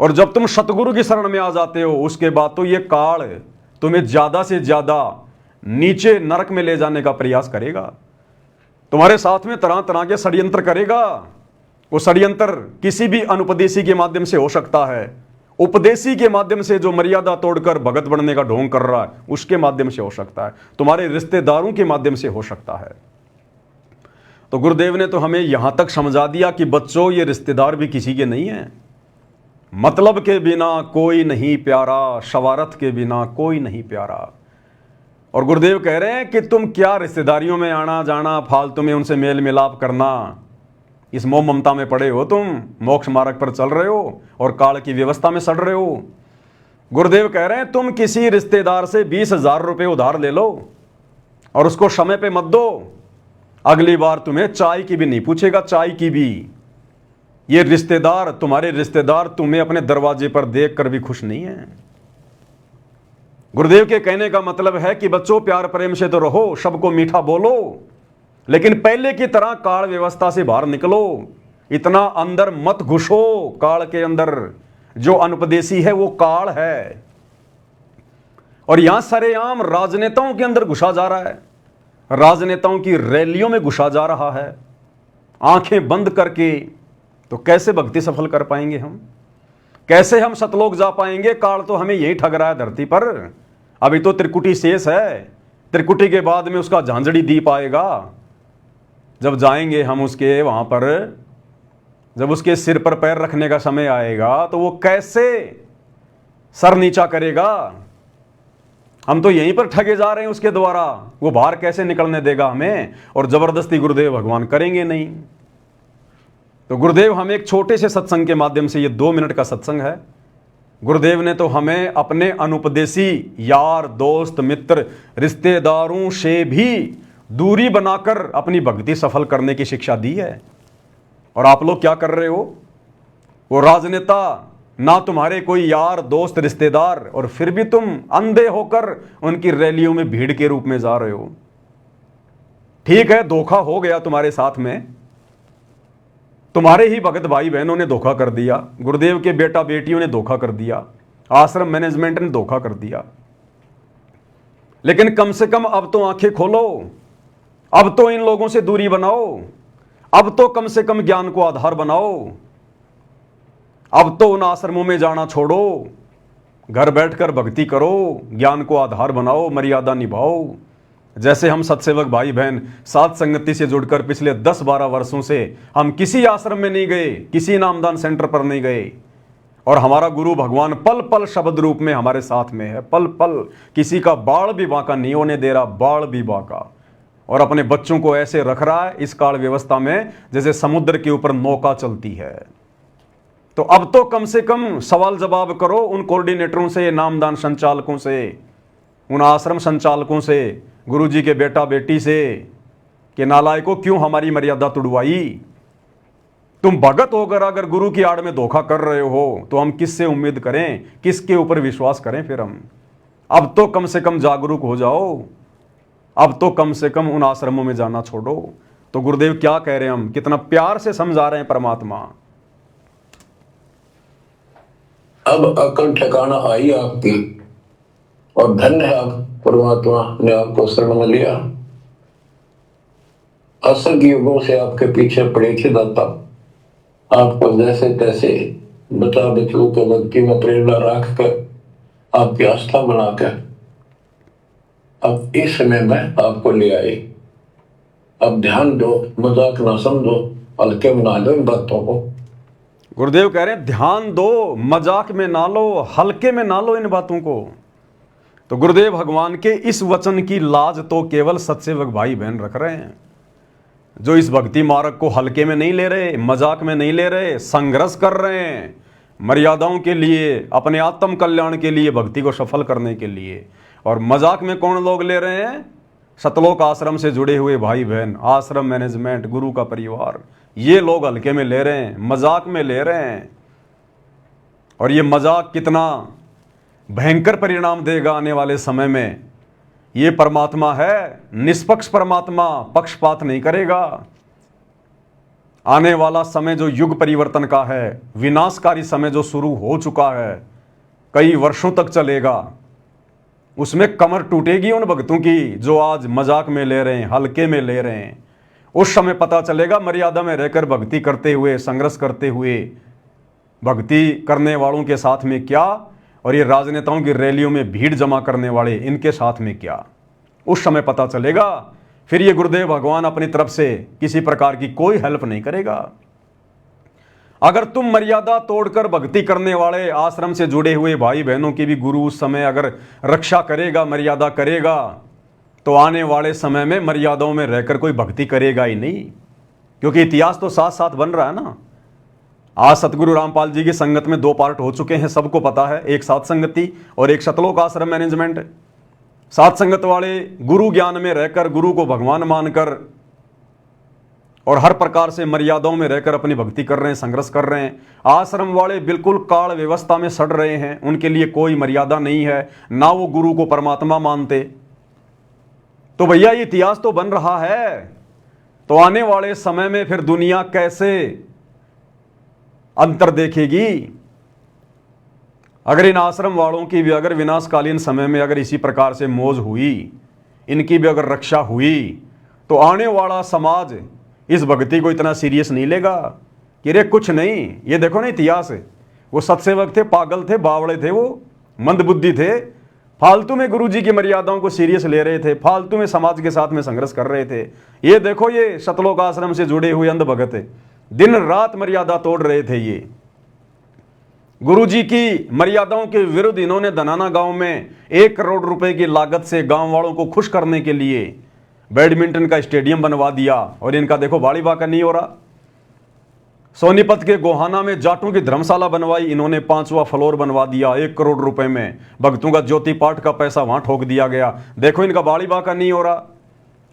और जब तुम सतगुरु की शरण में आ जाते हो उसके बाद तो ये काल तुम्हें ज्यादा से ज्यादा नीचे नरक में ले जाने का प्रयास करेगा। तुम्हारे साथ में तरह तरह के षड्यंत्र करेगा। वो षड्यंत्र किसी भी अनुपदेशी के माध्यम से हो सकता है, उपदेशी के माध्यम से जो मर्यादा तोड़कर भगत बनने का ढोंग कर रहा है उसके माध्यम से हो सकता है, तुम्हारे रिश्तेदारों के माध्यम से हो सकता है। तो गुरुदेव ने तो हमें यहां तक समझा दिया कि बच्चों ये रिश्तेदार भी किसी के नहीं है। मतलब के बिना कोई नहीं प्यारा, शवारत के बिना कोई नहीं प्यारा। और गुरुदेव कह रहे हैं कि तुम क्या रिश्तेदारियों में आना जाना, फालतू में उनसे मेल मिलाप करना, इस मोह ममता में पड़े हो, तुम मोक्ष मार्ग पर चल रहे हो और काल की व्यवस्था में सड़ रहे हो। गुरुदेव कह रहे हैं तुम किसी रिश्तेदार से 20,000 रुपये उधार ले लो और उसको समय पे मत दो, अगली बार तुम्हें चाय की भी नहीं पूछेगा, चाय की भी। ये रिश्तेदार, तुम्हारे रिश्तेदार तुम्हें अपने दरवाजे पर देख कर भी खुश नहीं है। गुरुदेव के कहने का मतलब है कि बच्चों प्यार प्रेम से तो रहो, सबको मीठा बोलो, लेकिन पहले की तरह काल व्यवस्था से बाहर निकलो, इतना अंदर मत घुसो। काल के अंदर जो अनुपदेशी है वो काल है। और यहां सरेआम राजनेताओं के अंदर घुसा जा रहा है, राजनेताओं की रैलियों में घुसा जा रहा है, आंखें बंद करके। तो कैसे भक्ति सफल कर पाएंगे हम, कैसे हम सतलोक जा पाएंगे? काल तो हमें यही ठग रहा है धरती पर। अभी तो त्रिकुटी शेष है, त्रिकुटी के बाद में उसका झांझड़ी दीप आएगा। जब जाएंगे हम उसके वहां पर, जब उसके सिर पर पैर रखने का समय आएगा तो वो कैसे सर नीचा करेगा? हम तो यहीं पर ठगे जा रहे हैं उसके द्वारा, वो बाहर कैसे निकलने देगा हमें? और जबरदस्ती गुरुदेव भगवान करेंगे नहीं। तो गुरुदेव हमें एक छोटे से सत्संग के माध्यम से, ये 2 मिनट का सत्संग है, गुरुदेव ने तो हमें अपने अनुपदेशी यार दोस्त मित्र रिश्तेदारों से भी दूरी बनाकर अपनी भक्ति सफल करने की शिक्षा दी है। और आप लोग क्या कर रहे हो? वो राजनेता ना तुम्हारे कोई यार दोस्त रिश्तेदार, और फिर भी तुम अंधे होकर उनकी रैलियों में भीड़ के रूप में जा रहे हो। ठीक है, धोखा हो गया तुम्हारे साथ में, तुम्हारे ही भगत भाई बहनों ने धोखा कर दिया, गुरुदेव के बेटा बेटियों ने धोखा कर दिया, आश्रम मैनेजमेंट ने धोखा कर दिया। लेकिन कम से कम अब तो आंखें खोलो, अब तो इन लोगों से दूरी बनाओ, अब तो कम से कम ज्ञान को आधार बनाओ, अब तो उन आश्रमों में जाना छोड़ो, घर बैठकर भक्ति करो, ज्ञान को आधार बनाओ, मर्यादा निभाओ। जैसे हम सत्सेवक भाई बहन साथ संगति से जुड़कर पिछले 10-12 वर्षों से हम किसी आश्रम में नहीं गए, किसी नामदान सेंटर पर नहीं गए, और हमारा गुरु भगवान पल पल शब्द रूप में हमारे साथ में है, पल पल किसी का बाल भी बांका नहीं होने दे रहा, बाल भी बांका, और अपने बच्चों को ऐसे रख रहा है इस काल व्यवस्था में जैसे समुद्र के ऊपर नौका चलती है। तो अब तो कम से कम सवाल जवाब करो उन कोऑर्डिनेटरों से, नामदान संचालकों से, उन आश्रम संचालकों से, गुरुजी के बेटा बेटी से, कि नालायकों क्यों हमारी मर्यादा तुड़वाई? तुम भगत होकर अगर गुरु की आड़ में धोखा कर रहे हो तो हम किससे उम्मीद करें, किसके ऊपर विश्वास करें? फिर हम अब तो कम से कम जागरूक हो जाओ। अब तो कम से कम उन आश्रमों में जाना छोड़ो। तो गुरुदेव क्या कह रहे हैं, हम कितना प्यार से समझा रहे हैं परमात्मा। अब अकल ठिकाना आई आपकी, और धन्य है आप, परमात्मा ने आपको शरण में लिया। असंग युगों से आपके पीछे पड़े थे दाता, आपको जैसे तैसे बता बचू के भक्ति में प्रेरणा रख कर, आपकी आस्था बनाकर अब इस समय में आपको ले आए। अब ध्यान दो, मजाक ना समझो, हल्के में ना लो इन बातों को। गुरुदेव कह रहे हैं ध्यान दो, मजाक में ना लो, हल्के में ना लो इन बातों को। तो गुरुदेव भगवान के इस वचन की लाज तो केवल सत्सेवक भाई बहन रख रहे हैं, जो इस भक्ति मार्ग को हल्के में नहीं ले रहे, मजाक में नहीं ले रहे, संघर्ष कर रहे हैं मर्यादाओं के लिए, अपने आत्म कल्याण के लिए, भक्ति को सफल करने के लिए। और मजाक में कौन लोग ले रहे हैं? सतलोक आश्रम से जुड़े हुए भाई बहन, आश्रम मैनेजमेंट, गुरु का परिवार, ये लोग हल्के में ले रहे हैं, मजाक में ले रहे हैं। और ये मजाक कितना भयंकर परिणाम देगा आने वाले समय में। ये परमात्मा है निष्पक्ष परमात्मा, पक्षपात नहीं करेगा। आने वाला समय जो युग परिवर्तन का है, विनाशकारी समय जो शुरू हो चुका है, कई वर्षों तक चलेगा, उसमें कमर टूटेगी उन भक्तों की जो आज मजाक में ले रहे हैं, हल्के में ले रहे हैं। उस समय पता चलेगा मर्यादा में रहकर भक्ति करते हुए, संघर्ष करते हुए, भक्ति करने वालों के साथ में क्या, और ये राजनेताओं की रैलियों में भीड़ जमा करने वाले इनके साथ में क्या, उस समय पता चलेगा। फिर ये गुरुदेव भगवान अपनी तरफ से किसी प्रकार की कोई हेल्प नहीं करेगा। अगर तुम मर्यादा तोड़कर भक्ति करने वाले आश्रम से जुड़े हुए भाई बहनों की भी गुरु उस समय अगर रक्षा करेगा, मर्यादा करेगा, तो आने वाले समय में मर्यादाओं में रहकर कोई भक्ति करेगा ही नहीं, क्योंकि इतिहास तो साथ साथ बन रहा है ना। आज सतगुरु रामपाल जी की संगत में 2 पार्ट हो चुके हैं, सबको पता है, एक सात संगति और एक सतलोक आश्रम मैनेजमेंट। सात संगत वाले गुरु ज्ञान में रहकर, गुरु को भगवान मानकर और हर प्रकार से मर्यादाओं में रहकर अपनी भक्ति कर रहे हैं, संघर्ष कर रहे हैं। आश्रम वाले बिल्कुल काल व्यवस्था में सड़ रहे हैं, उनके लिए कोई मर्यादा नहीं है, ना वो गुरु को परमात्मा मानते। तो भैया ये इतिहास तो बन रहा है, तो आने वाले समय में फिर दुनिया कैसे अंतर देखेगी? अगर इन आश्रम वालों की भी अगर विनाशकालीन समय में अगर इसी प्रकार से मौज हुई, इनकी भी अगर रक्षा हुई, तो आने वाला समाज इस भक्ति को इतना सीरियस नहीं लेगा कि रे कुछ नहीं। ये देखो ना इतिहास, वो सत्सेवक थे, पागल थे, बावड़े थे, वो मंदबुद्धि थे, फालतू में गुरु जी की मर्यादाओं को सीरियस ले रहे थे, फालतू में समाज के साथ में संघर्ष कर रहे थे। ये देखो ये सतलोक आश्रम से जुड़े हुए अंध भगत दिन रात मर्यादा तोड़ रहे थे। ये गुरु जी की मर्यादाओं के विरुद्ध इन्होंने धनाना गांव में 1 करोड़ रुपए की लागत से गांव वालों को खुश करने के लिए बैडमिंटन का स्टेडियम बनवा दिया, और इनका देखो बाड़ी बाका नहीं हो रहा। सोनीपत के गोहाना में जाटों की धर्मशाला बनवाई इन्होंने, 5वां फ्लोर बनवा दिया 1 करोड़ रुपए में। भक्तों का ज्योति पाठ का पैसा वहां ठोक दिया गया, देखो इनका बाड़ी बाका नहीं हो रहा।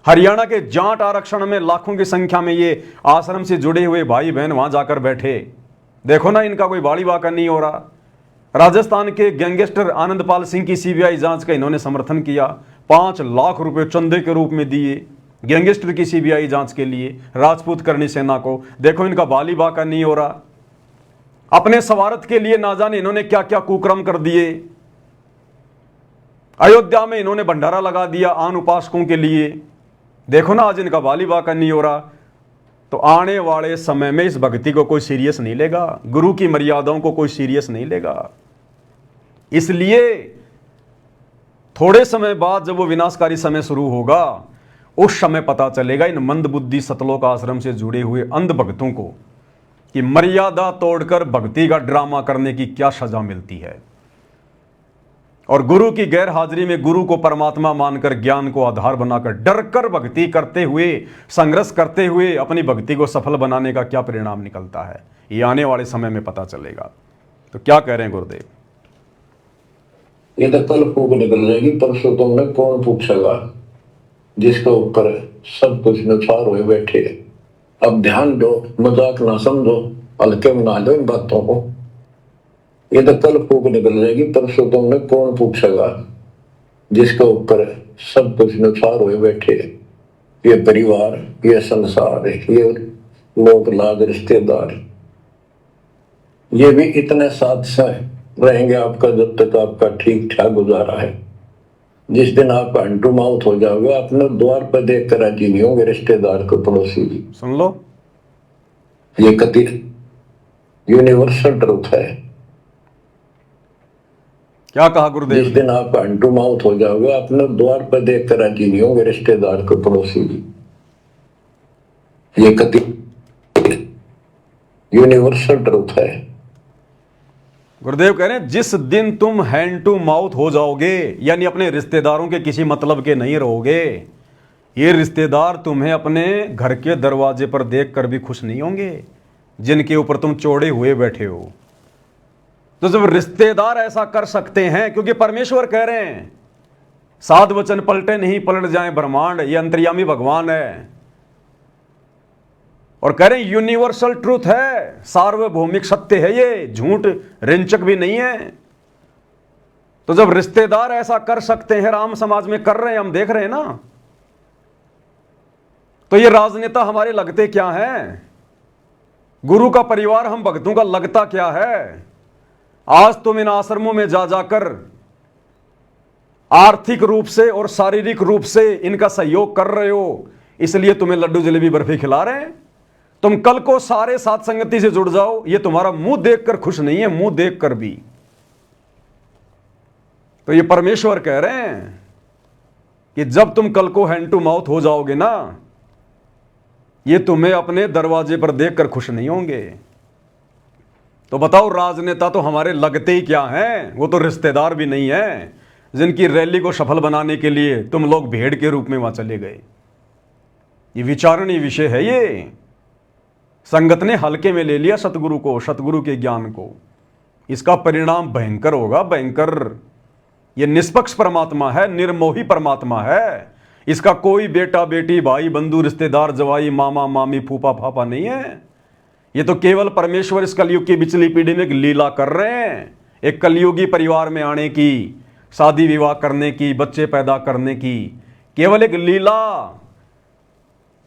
हरियाणा के जाट आरक्षण में लाखों की संख्या में ये आश्रम से जुड़े हुए भाई बहन वहां जाकर बैठे, देखो ना इनका कोई बाड़ी बाका नहीं हो रहा। राजस्थान के गैंगस्टर आनंदपाल सिंह की सीबीआई जांच का इन्होंने समर्थन किया, 5 लाख रुपए चंदे के रूप में दिए गैंगस्टर की सीबीआई जांच के लिए राजपूत करनी सेना को, देखो इनका बाली बाका नहीं हो रहा। अपने स्वार्थ के लिए ना जाने इन्होंने क्या क्या कुकर्म कर दिए। अयोध्या में इन्होंने भंडारा लगा दिया आन उपासकों के लिए, देखो ना आज इनका बाली बाका नहीं हो रहा। तो आने वाले समय में इस भक्ति को कोई सीरियस नहीं लेगा, गुरु की मर्यादाओं को कोई सीरियस नहीं लेगा। इसलिए थोड़े समय बाद जब वो विनाशकारी समय शुरू होगा, उस समय पता चलेगा इन मंदबुद्धि सतलोक आश्रम से जुड़े हुए अंध भक्तों को कि मर्यादा तोड़कर भक्ति का ड्रामा करने की क्या सजा मिलती है। और गुरु की गैर हाजिरी में गुरु को परमात्मा मानकर, ज्ञान को आधार बनाकर, डरकर भक्ति करते हुए, संघर्ष करते हुए अपनी भक्ति को सफल बनाने का क्या परिणाम निकलता है, ये आने वाले समय में पता चलेगा। तो क्या कह रहे हैं गुरुदेव? ये तो कल फूक निकल जाएगी, परसों तुमने कौन पूछेगा, जिसके ऊपर सब कुछ निछार हुए बैठे। अब ध्यान दो, मजाक ना समझो, हल्के में ना लो इन बातों को। ये तो कल फूक निकल जाएगी, परसों तुमने कौन पूछेगा, जिसके ऊपर सब कुछ नुकसान हुए बैठे। ये परिवार, ये संसार, ये लोग लाग रिश्तेदार, ये भी इतने साथ से रहेंगे आपका जब तक आपका ठीक ठाक गुजारा है। जिस दिन आप हैंड टू माउथ हो जाओगे, अपने द्वार पर देख कर राजी नहीं होंगे रिश्तेदार को, पड़ोसी भी। सुन लो, ये कति यूनिवर्सल ट्रुथ है। क्या कहा गुरुदेव? जिस दिन आप हैंड टू माउथ हो जाओगे, अपने द्वार पर देख कर राजी नहीं होंगे रिश्तेदार को, पड़ोसी भी। ये कति यूनिवर्सल ट्रुथ है। गुरुदेव कह रहे हैं जिस दिन तुम हैंड टू माउथ हो जाओगे, यानी अपने रिश्तेदारों के किसी मतलब के नहीं रहोगे, ये रिश्तेदार तुम्हें अपने घर के दरवाजे पर देखकर भी खुश नहीं होंगे जिनके ऊपर तुम चौड़े हुए बैठे हो। तो जब रिश्तेदार ऐसा कर सकते हैं, क्योंकि परमेश्वर कह रहे हैं साध वचन पलटे नहीं पलट जाए ब्रह्मांड, ये अंतर्यामी भगवान है और कह रहे हैं यूनिवर्सल ट्रूथ है, सार्वभौमिक सत्य है, ये झूठ रिंचक भी नहीं है। तो जब रिश्तेदार ऐसा कर सकते हैं, राम समाज में कर रहे हैं, हम देख रहे हैं ना, तो ये राजनेता हमारे लगते क्या हैं? गुरु का परिवार हम भक्तों का लगता क्या है? आज तुम इन आश्रमों में जा जाकर आर्थिक रूप से और शारीरिक रूप से इनका सहयोग कर रहे हो, इसलिए तुम्हें लड्डू जलेबी बर्फी खिला रहे हैं। तुम कल को सारे साथ संगति से जुड़ जाओ, ये तुम्हारा मुंह देखकर खुश नहीं है, मुंह देखकर भी। तो ये परमेश्वर कह रहे हैं कि जब तुम कल को हैंड टू माउथ हो जाओगे ना, ये तुम्हें अपने दरवाजे पर देखकर खुश नहीं होंगे। तो बताओ, राजनेता तो हमारे लगते ही क्या हैं? वो तो रिश्तेदार भी नहीं है, जिनकी रैली को सफल बनाने के लिए तुम लोग भेड़ के रूप में वहां चले गए। ये विचारणीय विषय है। ये संगत ने हल्के में ले लिया सतगुरु को, सतगुरु के ज्ञान को। इसका परिणाम भयंकर होगा, भयंकर। ये निष्पक्ष परमात्मा है, निर्मोही परमात्मा है। इसका कोई बेटा बेटी, भाई बंधु, रिश्तेदार, जवाई, मामा मामी, फूफा फाफा नहीं है। ये तो केवल परमेश्वर इस कलयुग की बिचली पीढ़ी में एक लीला कर रहे हैं, एक कलयुगी परिवार में आने की, शादी विवाह करने की, बच्चे पैदा करने की, केवल एक लीला।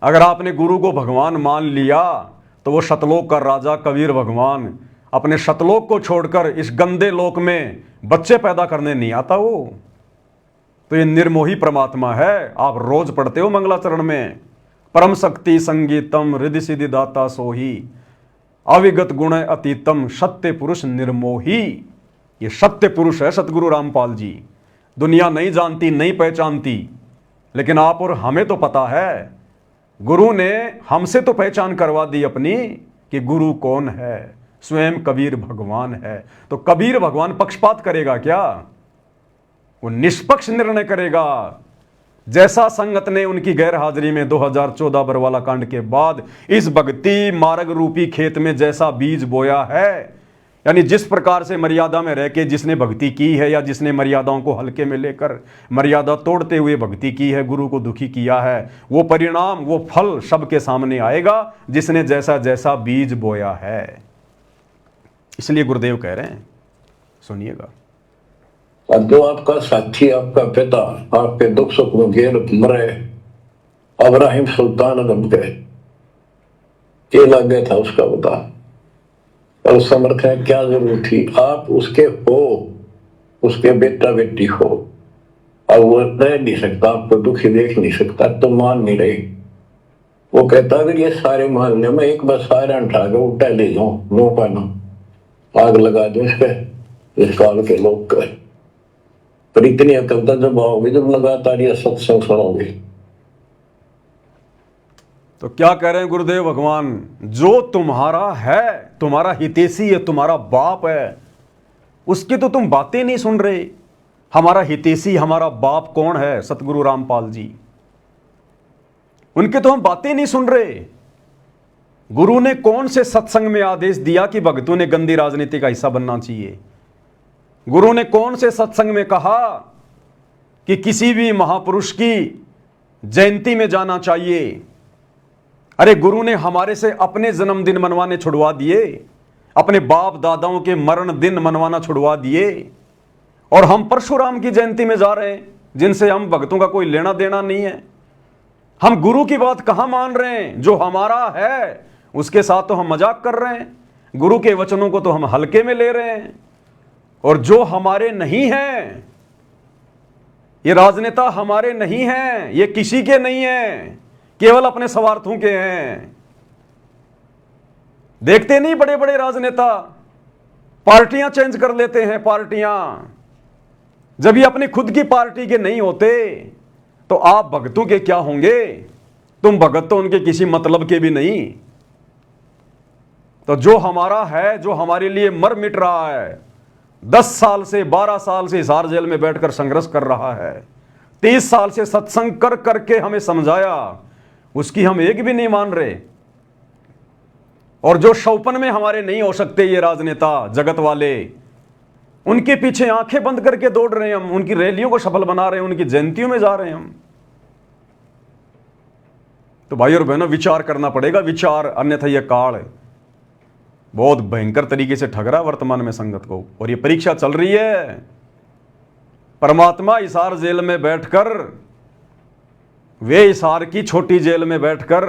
अगर आपने गुरु को भगवान मान लिया तो वो शतलोक का राजा कबीर भगवान अपने शतलोक को छोड़कर इस गंदे लोक में बच्चे पैदा करने नहीं आता वो। तो ये निर्मोही परमात्मा है। आप रोज पढ़ते हो मंगलाचरण में, परम शक्ति संगीतम रिद्धि सिद्धि दाता सोही, अविगत गुण अतीतम सत्य पुरुष निर्मोही। ये सत्य पुरुष है सतगुरु रामपाल जी। दुनिया नहीं जानती, नहीं पहचानती, लेकिन आप और हमें तो पता है। गुरु ने हमसे तो पहचान करवा दी अपनी कि गुरु कौन है, स्वयं कबीर भगवान है। तो कबीर भगवान पक्षपात करेगा क्या? वो निष्पक्ष निर्णय करेगा। जैसा संगत ने उनकी गैर हाजिरी में 2014 बरवाला कांड के बाद इस भक्ति मार्ग रूपी खेत में जैसा बीज बोया है, यानी जिस प्रकार से मर्यादा में रह के जिसने भक्ति की है, या जिसने मर्यादाओं को हल्के में लेकर मर्यादा तोड़ते हुए भक्ति की है, गुरु को दुखी किया है, वो परिणाम, वो फल सबके सामने आएगा जिसने जैसा जैसा बीज बोया है। इसलिए गुरुदेव कह रहे हैं, सुनिएगा। और जो आपका साथी, आपका पिता, आपके दुख सुख में घेर मरे, अब्राहिम सुल्तान अदम के ये लग गया था उसका बता, और समर्थ है क्या जरूरत थी? आप उसके हो, उसके बेटा बेटी हो, और वो रह नहीं सकता, आपको दुखी देख नहीं सकता, तो मान नहीं रही। वो कहता अगर ये सारे मोहल्ले में एक बार सारे उठा के उल्टा ले जाऊं, नो पाना आग लगा दो इस पे, इस काल के लोग का। पर इतनी अकलता जब आओगे, जब लगातार ये सत्संग सुनोगे। तो क्या कह रहे हैं गुरुदेव भगवान? जो तुम्हारा है, तुम्हारा हितैषी है, तुम्हारा बाप है, उसकी तो तुम बातें नहीं सुन रहे। हमारा हितैषी, हमारा बाप कौन है? सतगुरु रामपाल जी। उनके तो हम बातें नहीं सुन रहे। गुरु ने कौन से सत्संग में आदेश दिया कि भक्तों ने गंदी राजनीति का हिस्सा बनना चाहिए? गुरु ने कौन से सत्संग में कहा कि किसी भी महापुरुष की जयंती में जाना चाहिए? अरे गुरु ने हमारे से अपने जन्मदिन मनवाने छुड़वा दिए, अपने बाप दादाओं के मरण दिन मनवाना छुड़वा दिए, और हम परशुराम की जयंती में जा रहे हैं। जिनसे हम भक्तों का कोई लेना देना नहीं है। हम गुरु की बात कहां मान रहे हैं? जो हमारा है उसके साथ तो हम मजाक कर रहे हैं, गुरु के वचनों को तो हम हल्के में ले रहे हैं। और जो हमारे नहीं हैं, ये राजनेता हमारे नहीं हैं, ये किसी के नहीं हैं, केवल अपने स्वार्थों के हैं। देखते नहीं बड़े बड़े राजनेता पार्टियां चेंज कर लेते हैं, पार्टियां। जब ये अपनी खुद की पार्टी के नहीं होते तो आप भगतों के क्या होंगे? तुम भगत तो उनके किसी मतलब के भी नहीं। तो जो हमारा है, जो हमारे लिए मर मिट रहा है, 10 साल से 12 साल से हिसार जेल में बैठकर संघर्ष कर रहा है, 30 साल से सत्संग कर करके हमें समझाया, उसकी हम एक भी नहीं मान रहे। और जो शौपन में हमारे नहीं हो सकते ये राजनेता जगत वाले, उनके पीछे आंखें बंद करके दौड़ रहे हैं हम, उनकी रैलियों को सफल बना रहे हैं, उनकी जयंतियों में जा रहे हैं हम। तो भाई और बहनों, विचार करना पड़ेगा, विचार, अन्यथा यह काल बहुत भयंकर तरीके से ठग रहा है वर्तमान में संगत को। और ये परीक्षा चल रही है। परमात्मा हिसार जेल में बैठकर, वे हिसार की छोटी जेल में बैठकर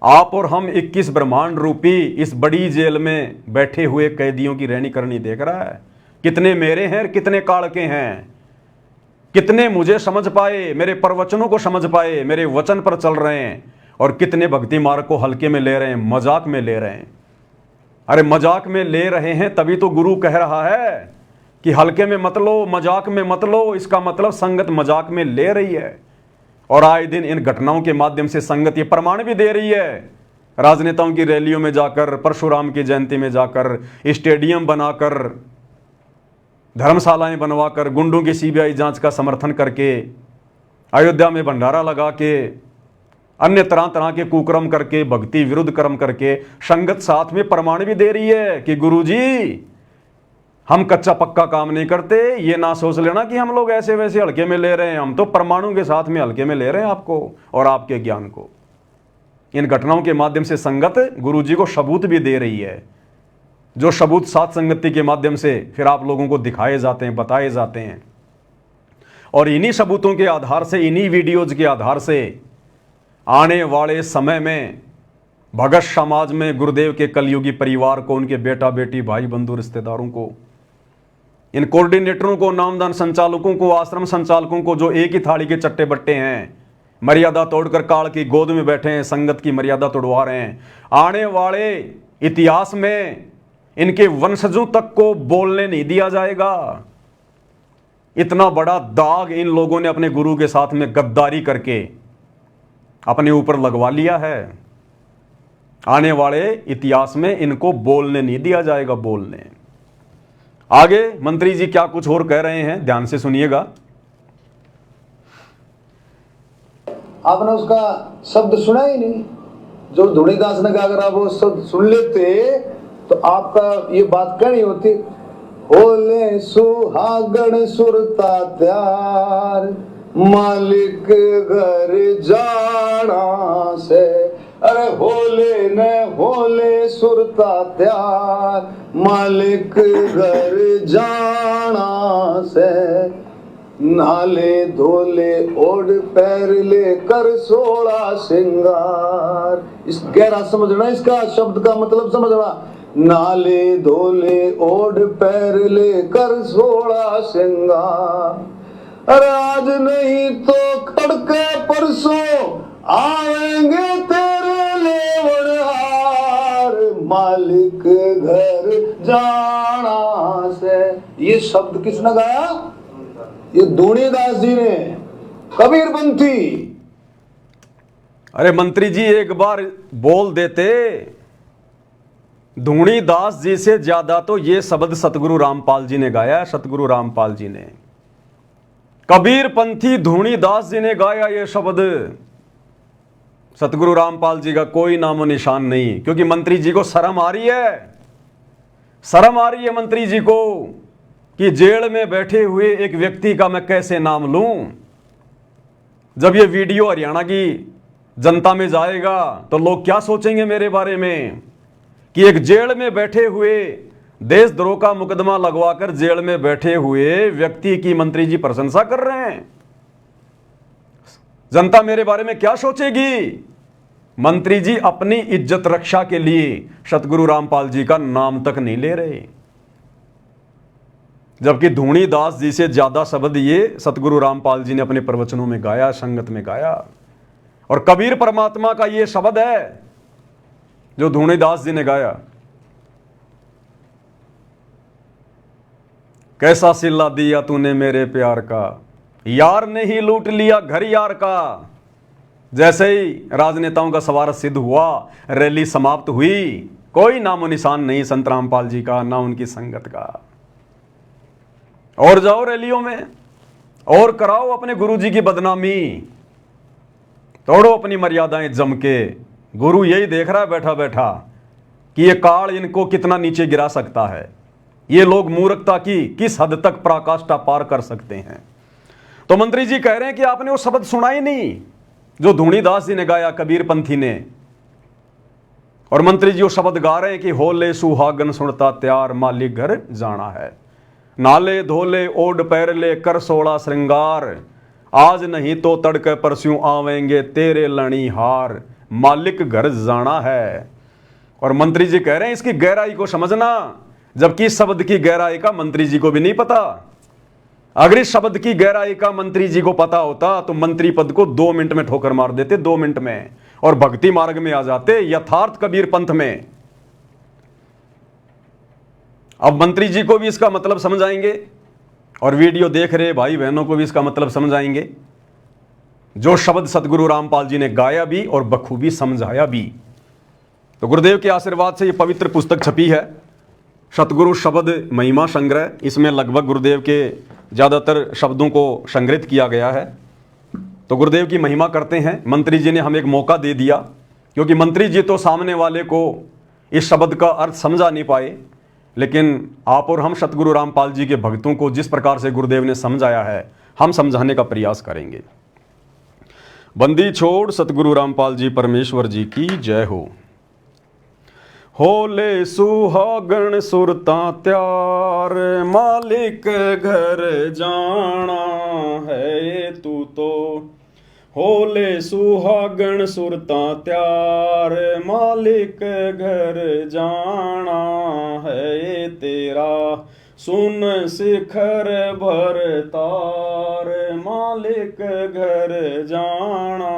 आप और हम 21 ब्रह्मांड रूपी इस बड़ी जेल में बैठे हुए कैदियों की रहनी करनी देख रहा है। कितने मेरे हैं, कितने काल के हैं, कितने मुझे समझ पाए, मेरे प्रवचनों को समझ पाए, मेरे वचन पर चल रहे हैं, और कितने भक्ति मार्ग को हल्के में ले रहे हैं, मजाक में ले रहे हैं। अरे मजाक में ले रहे हैं तभी तो गुरु कह रहा है कि हल्के में मत लो, मजाक में मत लो। इसका मतलब संगत मजाक में ले रही है। और आए दिन इन घटनाओं के माध्यम से संगत ये प्रमाण भी दे रही है। राजनेताओं की रैलियों में जाकर, परशुराम की जयंती में जाकर, स्टेडियम बनाकर, धर्मशालाएं बनवाकर, गुंडों की सीबीआई जांच का समर्थन करके, अयोध्या में भंडारा लगा के, अन्य तरह तरह के कुकर्म करके, भक्ति विरुद्ध कर्म करके, संगत साथ में प्रमाण भी दे रही है कि गुरुजी हम कच्चा पक्का काम नहीं करते। ये ना सोच लेना कि हम लोग ऐसे वैसे हल्के में ले रहे हैं, हम तो परमाणु के साथ में हल्के में ले रहे हैं आपको और आपके ज्ञान को। इन घटनाओं के माध्यम से संगत गुरुजी को सबूत भी दे रही है, जो सबूत सात संगति के माध्यम से फिर आप लोगों को दिखाए जाते हैं, बताए जाते हैं। और इन्हीं सबूतों के आधार से, इन्हीं वीडियोज के आधार से आने वाले समय में भगत समाज में गुरुदेव के कलयुगी परिवार को, उनके बेटा बेटी, भाई बंधु, रिश्तेदारों को, इन कोऑर्डिनेटरों को, नामदान संचालकों को, आश्रम संचालकों को, जो एक ही थाली के चट्टे बट्टे हैं, मर्यादा तोड़कर काल की गोद में बैठे हैं, संगत की मर्यादा तोड़वा रहे हैं, आने वाले इतिहास में इनके वंशजों तक को बोलने नहीं दिया जाएगा। इतना बड़ा दाग इन लोगों ने अपने गुरु के साथ में गद्दारी करके अपने ऊपर लगवा लिया है। आने वाले इतिहास में इनको बोलने नहीं दिया जाएगा। बोलने आगे मंत्री जी क्या कुछ और कह रहे हैं, ध्यान से सुनिएगा। आपने उसका शब्द सुना ही नहीं जो धुनीदास ने कहा। अगर आप वो शब्द सुन लेते तो आपका ये बात कहनी होती, होले सुहागण सुरता त्यार, मालिक घर जाना से। अरे होले न होले सुरता त्यार, मालिक घर जाना से। नाले धोले ओढ़ पैर ले कर 16 श्रृंगार। इस गहरा समझना, इसका शब्द का मतलब समझना। नाले धोले ओढ़ पैर ले कर 16 श्रृंगार। अरे आज नहीं तो कड़के परसों आएंगे तेरे लेवनहार, मालिक घर जाना से। ये शब्द किसने गाया? ये धुनीदास जी ने, कबीरपंथी। अरे मंत्री जी एक बार बोल देते। धुनीदास जी से ज्यादा तो ये शब्द सतगुरु रामपाल जी ने गाया। सतगुरु रामपाल जी ने, कबीरपंथी धुनीदास जी ने गाया ये शब्द। सतगुरु रामपाल जी का कोई नामो निशान नहीं, क्योंकि मंत्री जी को शर्म आ रही है। शर्म आ रही है मंत्री जी को कि जेल में बैठे हुए एक व्यक्ति का मैं कैसे नाम लूं। जब ये वीडियो हरियाणा की जनता में जाएगा तो लोग क्या सोचेंगे मेरे बारे में, कि एक जेल में बैठे हुए, देशद्रोह का मुकदमा लगवाकर जेल में बैठे हुए व्यक्ति की मंत्री जी प्रशंसा कर रहे हैं। जनता मेरे बारे में क्या सोचेगी? मंत्री जी अपनी इज्जत रक्षा के लिए सतगुरु रामपाल जी का नाम तक नहीं ले रहे, जबकि धूणी दास जी से ज्यादा शब्द ये सतगुरु रामपाल जी ने अपने प्रवचनों में गाया, संगत में गाया। और कबीर परमात्मा का ये शब्द है जो धूणी दास जी ने गाया, कैसा सिला दिया तूने मेरे प्यार का, यार ने ही लूट लिया घर यार का। जैसे ही राजनेताओं का सवार सिद्ध हुआ, रैली समाप्त हुई, कोई नामो निशान नहीं संत रामपाल जी का, ना उनकी संगत का। और जाओ रैलियों में और कराओ अपने गुरु जी की बदनामी, तोड़ो अपनी मर्यादाएं जम के। गुरु यही देख रहा है बैठा बैठा कि ये काल इनको कितना नीचे गिरा सकता है, ये लोग मूर्खता की किस हद तक पराकाष्ठा पार कर सकते हैं। तो मंत्री जी कह रहे हैं कि आपने वो शब्द सुना ही नहीं जो धूणी दास जी ने गाया, कबीर पंथी ने। और मंत्री जी वो शब्द गा रहे हैं कि होले सुहागन सुनता त्यार मालिक घर जाना है, नाले धोले ओड पैरले कर सोड़ा श्रृंगार, आज नहीं तो तड़के परस्यों आवेंगे तेरे लणी हार, मालिक घर जाना है। और मंत्री जी कह रहे हैं इसकी गहराई को समझना, जबकि इस शब्द की गहराई का मंत्री जी को भी नहीं पता। अगर इस शब्द की गहराई का मंत्री जी को पता होता तो मंत्री पद को 2 मिनट में ठोकर मार देते, 2 मिनट में, और भक्ति मार्ग में आ जाते, यथार्थ कबीर पंथ में। अब मंत्री जी को भी इसका मतलब समझाएंगे और वीडियो देख रहे भाई बहनों को भी इसका मतलब समझाएंगे, जो शब्द सतगुरु रामपाल जी ने गाया भी और बखूबी समझाया भी। तो गुरुदेव के आशीर्वाद से ये पवित्र पुस्तक छपी है, सतगुरु शब्द महिमा संग्रह। इसमें लगभग गुरुदेव के ज़्यादातर शब्दों को संग्रहित किया गया है। तो गुरुदेव की महिमा करते हैं। मंत्री जी ने हमें एक मौका दे दिया, क्योंकि मंत्री जी तो सामने वाले को इस शब्द का अर्थ समझा नहीं पाए, लेकिन आप और हम सतगुरु रामपाल जी के भक्तों को जिस प्रकार से गुरुदेव ने समझाया है, हम समझाने का प्रयास करेंगे। बंदी छोड़ सतगुरु रामपाल जी परमेश्वर जी की जय हो। होले सुहागण सुरता त्यार मालिक घर जाना है तू तो, होले सुहागण सुरता त्यार मालिक घर जाना है तेरा, सुन शिखर भर तार मालिक घर जाना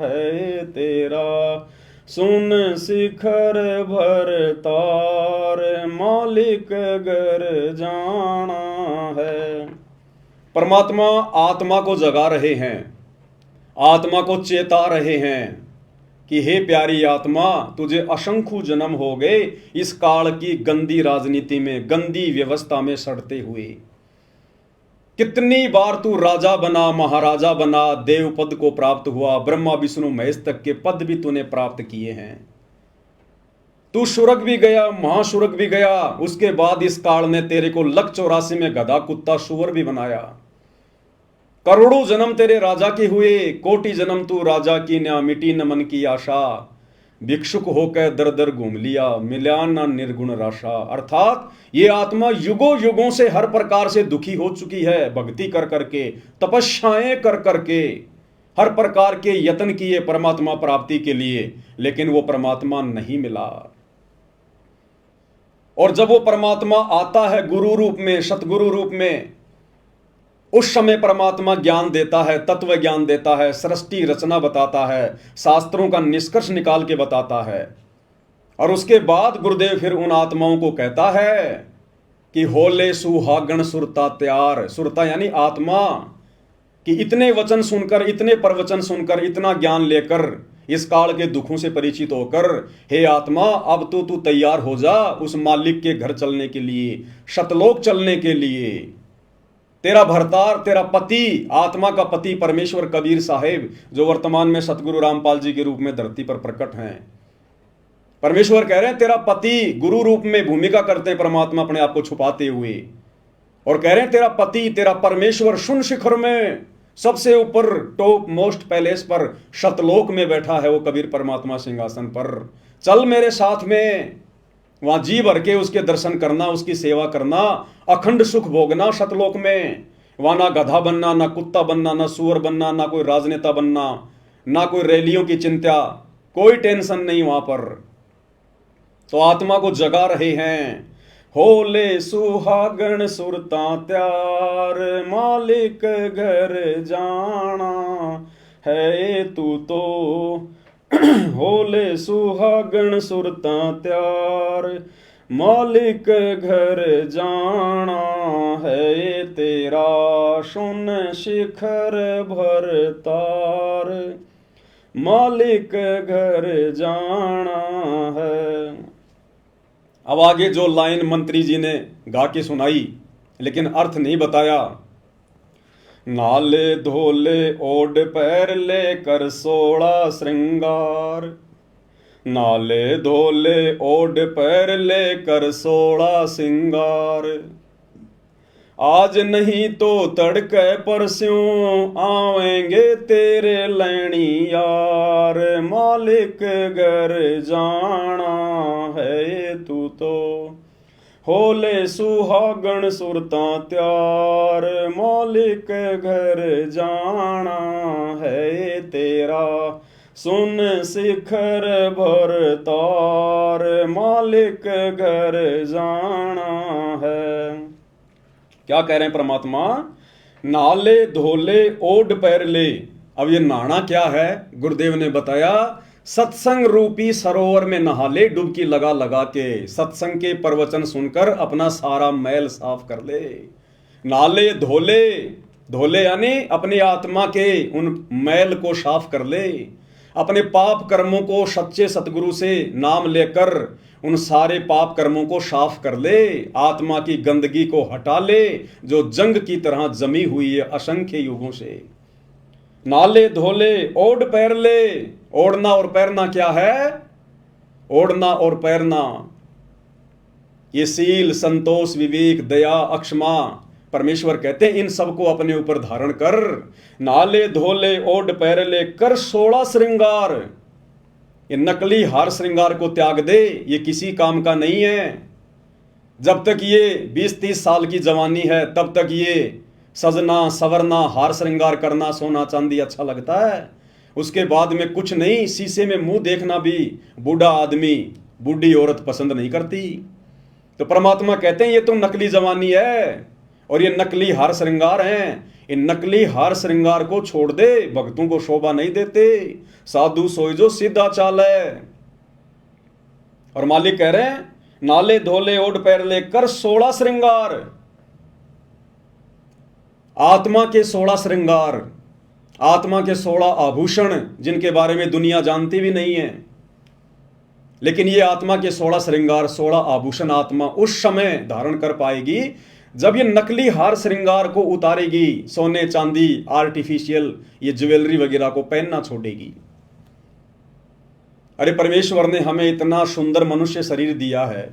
है तेरा, सुन शिखर भर तार मालिक घर जाना है। परमात्मा आत्मा को जगा रहे हैं, आत्मा को चेता रहे हैं कि हे प्यारी आत्मा, तुझे असंख्य जन्म हो गए इस काल की गंदी राजनीति में, गंदी व्यवस्था में सड़ते हुए। कितनी बार तू राजा बना, महाराजा बना, देव पद को प्राप्त हुआ, ब्रह्मा विष्णु महेश तक के पद भी तूने प्राप्त किए हैं। तू सुरग भी गया, महासुरग भी गया, उसके बाद इस काल ने तेरे को लक 84 में गधा कुत्ता सुअर भी बनाया। करोड़ों जन्म तेरे राजा के हुए, कोटि जन्म तू राजा की न मिटी न मन की आशा, भिक्षुक होकर दर दर घूम लिया, मिला न निर्गुण राशा। अर्थात ये आत्मा युगों युगों से हर प्रकार से दुखी हो चुकी है, भक्ति कर करके, तपस्याएं कर करके, हर प्रकार के यत्न किए परमात्मा प्राप्ति के लिए, लेकिन वो परमात्मा नहीं मिला। और जब वो परमात्मा आता है गुरु रूप में, सतगुरु रूप में, उस समय परमात्मा ज्ञान देता है, तत्व ज्ञान देता है, सृष्टि रचना बताता है, शास्त्रों का निष्कर्ष निकाल के बताता है। और उसके बाद गुरुदेव फिर उन आत्माओं को कहता है कि होले सुहागण सुरता त्यार, सुरता यानी आत्मा, कि इतने वचन सुनकर, इतने प्रवचन सुनकर, इतना ज्ञान लेकर, इस काल के दुखों से परिचित होकर, हे आत्मा अब तो तू तैयार हो जा उस मालिक के घर चलने के लिए, शतलोक चलने के लिए। तेरा भरतार, तेरा पति, आत्मा का पति परमेश्वर कबीर साहेब, जो वर्तमान में सतगुरु रामपाल जी के रूप में धरती पर प्रकट हैं, परमेश्वर कह रहे हैं तेरा पति गुरु रूप में भूमिका करते हैं परमात्मा अपने आप को छुपाते हुए, और कह रहे हैं तेरा पति, तेरा परमेश्वर शून्य शिखर में सबसे ऊपर टॉप मोस्ट पैलेस पर शतलोक में बैठा है वो कबीर परमात्मा सिंहासन पर। चल मेरे साथ में, वहां जी भर के उसके दर्शन करना, उसकी सेवा करना, अखंड सुख भोगना शतलोक में। वहां ना गधा बनना, ना कुत्ता बनना, ना सुअर बनना, ना कोई राजनेता बनना, ना कोई रैलियों की चिंता, कोई टेंशन नहीं वहां पर। तो आत्मा को जगा रहे हैं। होले सुहागण सुरता त्यार, मालिक घर जाना है तू तो। होले सुहागण सुरता त्यार, मालिक घर जाना है तेरा, सुन शिखर भर तार, मालिक घर जाना है। अब आगे जो लाइन मंत्री जी ने गा के सुनाई लेकिन अर्थ नहीं बताया। नाले धोले ओड पैर लेकर 16 श्रृंगार, नाले धोले ओड पैर लेकर 16 श्रृंगार, आज नहीं तो तड़के परस्यों आवेंगे तेरे लैणी यार, मालिक घर जाना है तू तो। होले सुहागण सुरता त्यार, मालिक घर जाना है तेरा, सुन शिखर भर तार, मालिक घर जाना है। क्या कह रहे हैं परमात्मा? नाले धोले ओड पैर ले। अब ये नहाना क्या है? गुरुदेव ने बताया, सत्संग रूपी सरोवर में नहा ले डुबकी लगा लगा के, सत्संग के प्रवचन सुनकर अपना सारा मैल साफ कर ले। नाले धोले, धोले यानी अपनी आत्मा के उन मैल को साफ कर ले, अपने पाप कर्मों को सच्चे सतगुरु से नाम लेकर उन सारे पाप कर्मों को साफ कर ले, आत्मा की गंदगी को हटा ले जो जंग की तरह जमी हुई है असंख्य युगों से। नाले धोले ओढ़ पैर ले। ओढ़ना और पैरना क्या है? ओढ़ना और पैरना ये सील, संतोष, विवेक, दया, अक्षमा, परमेश्वर कहते हैं इन सबको अपने ऊपर धारण कर। नाले धोले ओढ़ पैर ले कर 16 श्रृंगार, ये नकली हार श्रृंगार को त्याग दे, ये किसी काम का नहीं है। जब तक ये 20-30 साल की जवानी है तब तक ये सजना सवरना, हार श्रृंगार करना, सोना चांदी अच्छा लगता है। उसके बाद में कुछ नहीं, शीशे में मुंह देखना भी बूढ़ा आदमी, बूढ़ी औरत पसंद नहीं करती। तो परमात्मा कहते हैं ये तो नकली जवानी है और ये नकली हार श्रृंगार हैं। इन नकली हार श्रृंगार को छोड़ दे, भक्तों को शोभा नहीं देते। साधु सोई जो सीधा चाल है। और मालिक कह रहे हैं नाले धोले ओढ़ पैर लेकर 16 श्रृंगार, आत्मा के 16 श्रृंगार, आत्मा के 16 आभूषण जिनके बारे में दुनिया जानती भी नहीं है। लेकिन ये आत्मा के 16 श्रृंगार, 16 आभूषण आत्मा उस समय धारण कर पाएगी जब ये नकली हार श्रृंगार को उतारेगी, सोने चांदी आर्टिफिशियल ये ज्वेलरी वगैरह को पहनना छोड़ेगी। अरे परमेश्वर ने हमें इतना सुंदर मनुष्य शरीर दिया है,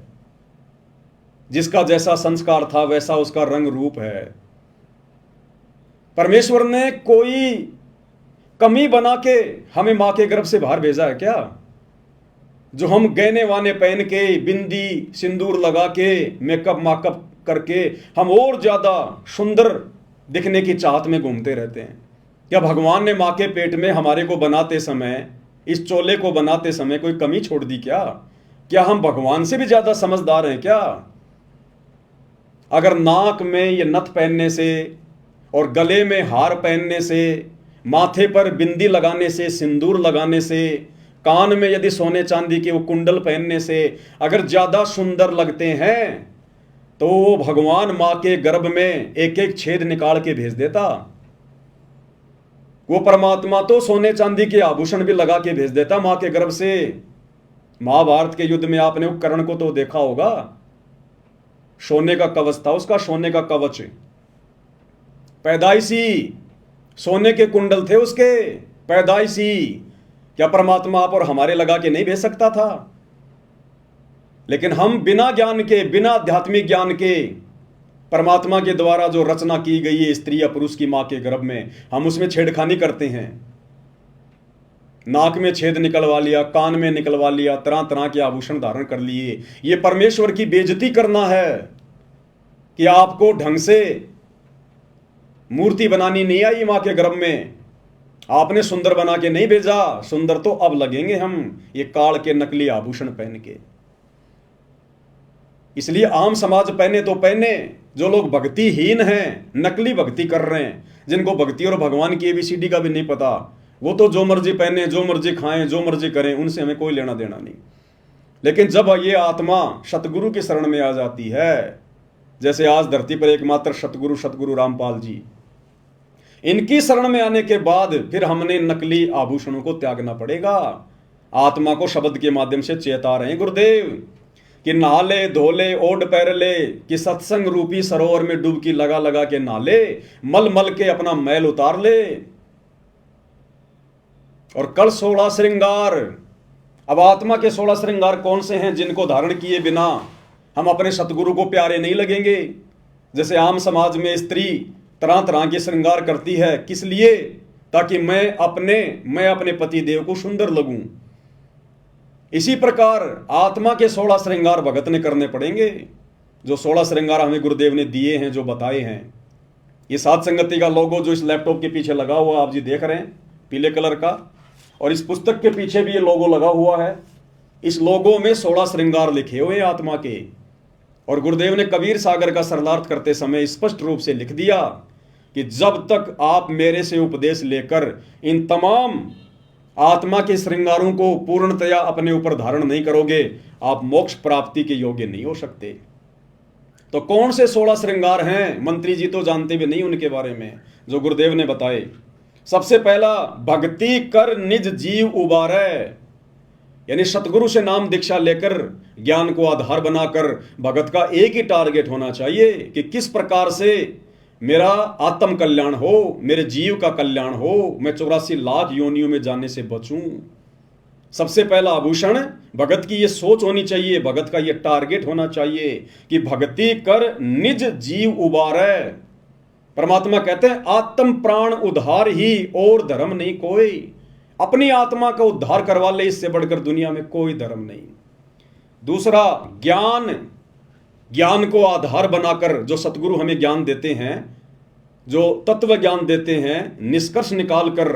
जिसका जैसा संस्कार था वैसा उसका रंग रूप है। परमेश्वर ने कोई कमी बना के हमें मां के गर्भ से बाहर भेजा है क्या? जो हम गहने वाने पहन के, बिंदी सिंदूर लगा के, मेकअप माकअप करके हम और ज्यादा सुंदर दिखने की चाहत में घूमते रहते हैं। क्या भगवान ने मां के पेट में हमारे को बनाते समय, इस चोले को बनाते समय कोई कमी छोड़ दी क्या? क्या हम भगवान से भी ज्यादा समझदार हैं क्या? अगर नाक में ये नथ पहनने से और गले में हार पहनने से, माथे पर बिंदी लगाने से, सिंदूर लगाने से, कान में यदि सोने चांदी के वो कुंडल पहनने से अगर ज्यादा सुंदर लगते हैं तो वो भगवान मां के गर्भ में एक एक छेद निकाल के भेज देता। वो परमात्मा तो सोने चांदी के आभूषण भी लगा के भेज देता मां के गर्भ से। महाभारत के युद्ध में आपने उपकरण को तो देखा होगा, सोने का कवच था उसका, सोने का कवच पैदाइशी, सोने के कुंडल थे उसके पैदाइशी। क्या परमात्मा आप और हमारे लगा के नहीं भेज सकता था? लेकिन हम बिना ज्ञान के, बिना आध्यात्मिक ज्ञान के, परमात्मा के द्वारा जो रचना की गई है स्त्री या पुरुष की मां के गर्भ में, हम उसमें छेड़खानी करते हैं। नाक में छेद निकलवा लिया, कान में निकलवा लिया, तरह तरह के आभूषण धारण कर लिए। ये परमेश्वर की बेइज्जती करना है कि आपको ढंग से मूर्ति बनानी नहीं आई मां के गर्भ में, आपने सुंदर बना के नहीं भेजा, सुंदर तो अब लगेंगे हम ये काल के नकली आभूषण पहन के। इसलिए आम समाज पहने तो पहने, जो लोग भक्तिहीन हैं, नकली भक्ति कर रहे हैं, जिनको भक्ति और भगवान की एबीसीडी का भी नहीं पता, वो तो जो मर्जी पहने, जो मर्जी खाएं, जो मर्जी करें, उनसे हमें कोई लेना देना नहीं। लेकिन जब ये आत्मा सतगुरु की शरण में आ जाती है, जैसे आज धरती पर एकमात्र सतगुरु रामपाल जी, इनकी शरण में आने के बाद फिर हमने नकली आभूषणों को त्यागना पड़ेगा। आत्मा को शब्द के माध्यम से चेता रहे गुरुदेव कि नहा ले, धो ले, ओढ़ पहन ले, कि सत्संग रूपी सरोवर में डुबकी लगा लगा के नहा ले, मल मल के अपना मैल उतार ले। और कल 16 श्रृंगार, अब आत्मा के 16 श्रृंगार कौन से हैं जिनको धारण किए बिना हम अपने सतगुरु को प्यारे नहीं लगेंगे। जैसे आम समाज में स्त्री तरह तरह के श्रृंगार करती है, किस लिए? ताकि मैं अपने पति देव को सुंदर लगूं। इसी प्रकार आत्मा के 16 श्रृंगार भगत ने करने पड़ेंगे, जो 16 श्रृंगार हमें गुरुदेव ने दिए हैं, जो बताए हैं। ये साध संगति का लोगो जो इस लैपटॉप के पीछे लगा हुआ आप जी देख रहे हैं, पीले कलर का, और इस पुस्तक के पीछे भी ये लोगो लगा हुआ है। इस लोगो में 16 श्रृंगार लिखे हुए हैं आत्मा के। और गुरुदेव ने कबीर सागर का सरलार्थ करते समय स्पष्ट रूप से लिख दिया कि जब तक आप मेरे से उपदेश लेकर इन तमाम आत्मा के श्रृंगारों को पूर्णतया अपने ऊपर धारण नहीं करोगे, आप मोक्ष प्राप्ति के योग्य नहीं हो सकते। तो कौन से 16 श्रृंगार हैं? मंत्री जी तो जानते भी नहीं उनके बारे में, जो गुरुदेव ने बताए। सबसे पहला, भक्ति कर निज जीव उबारे, यानी सतगुरु से नाम दीक्षा लेकर ज्ञान को आधार बनाकर भगत का एक ही टारगेट होना चाहिए कि किस प्रकार से मेरा आत्म कल्याण हो, मेरे जीव का कल्याण हो, मैं 84 लाख योनियों में जाने से बचूं। सबसे पहला आभूषण भगत की ये सोच होनी चाहिए, भगत का ये टारगेट होना चाहिए कि भक्ति कर निज जीव उबारे। परमात्मा कहते हैं आत्म प्राण उद्धार ही और धर्म नहीं कोई। अपनी आत्मा का उद्धार करवा ले, इससे बढ़कर दुनिया में कोई धर्म नहीं। दूसरा, ज्ञान को आधार बनाकर जो सतगुरु हमें ज्ञान देते हैं, जो तत्व ज्ञान देते हैं, निष्कर्ष निकालकर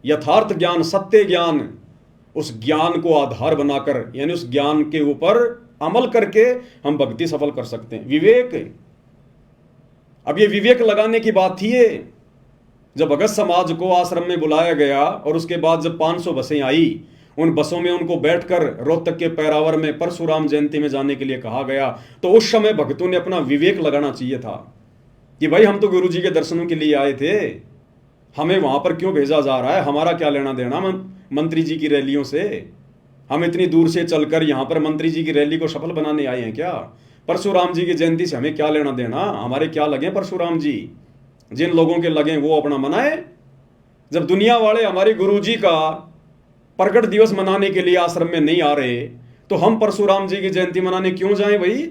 यथार्थ ज्ञान, सत्य ज्ञान, उस ज्ञान को आधार बनाकर, यानी उस ज्ञान के ऊपर अमल करके हम भक्ति सफल कर सकते हैं। विवेक, अब ये विवेक लगाने की बात थी ये। जब भगत समाज को आश्रम में बुलाया गया और उसके बाद जब 500 बसें आई, उन बसों में उनको बैठकर रोहतक के पैरावर में परशुराम जयंती में जाने के लिए कहा गया, तो उस समय भक्तों ने अपना विवेक लगाना चाहिए था कि भाई हम तो गुरु जी के दर्शनों के लिए आए थे, हमें वहां पर क्यों भेजा जा रहा है, हमारा क्या लेना देना मंत्री जी की रैलियों से। हम इतनी दूर से चलकर यहाँ पर मंत्री जी की रैली को सफल बनाने आए हैं क्या? परशुराम जी की जयंती से हमें क्या लेना देना, हमारे क्या लगे परशुराम जी, जिन लोगों के लगे वो अपना मनाए। जब दुनिया वाले हमारे गुरु जी का प्रकट दिवस मनाने के लिए आश्रम में नहीं आ रहे, तो हम परशुराम जी की जयंती मनाने क्यों जाएं भाई?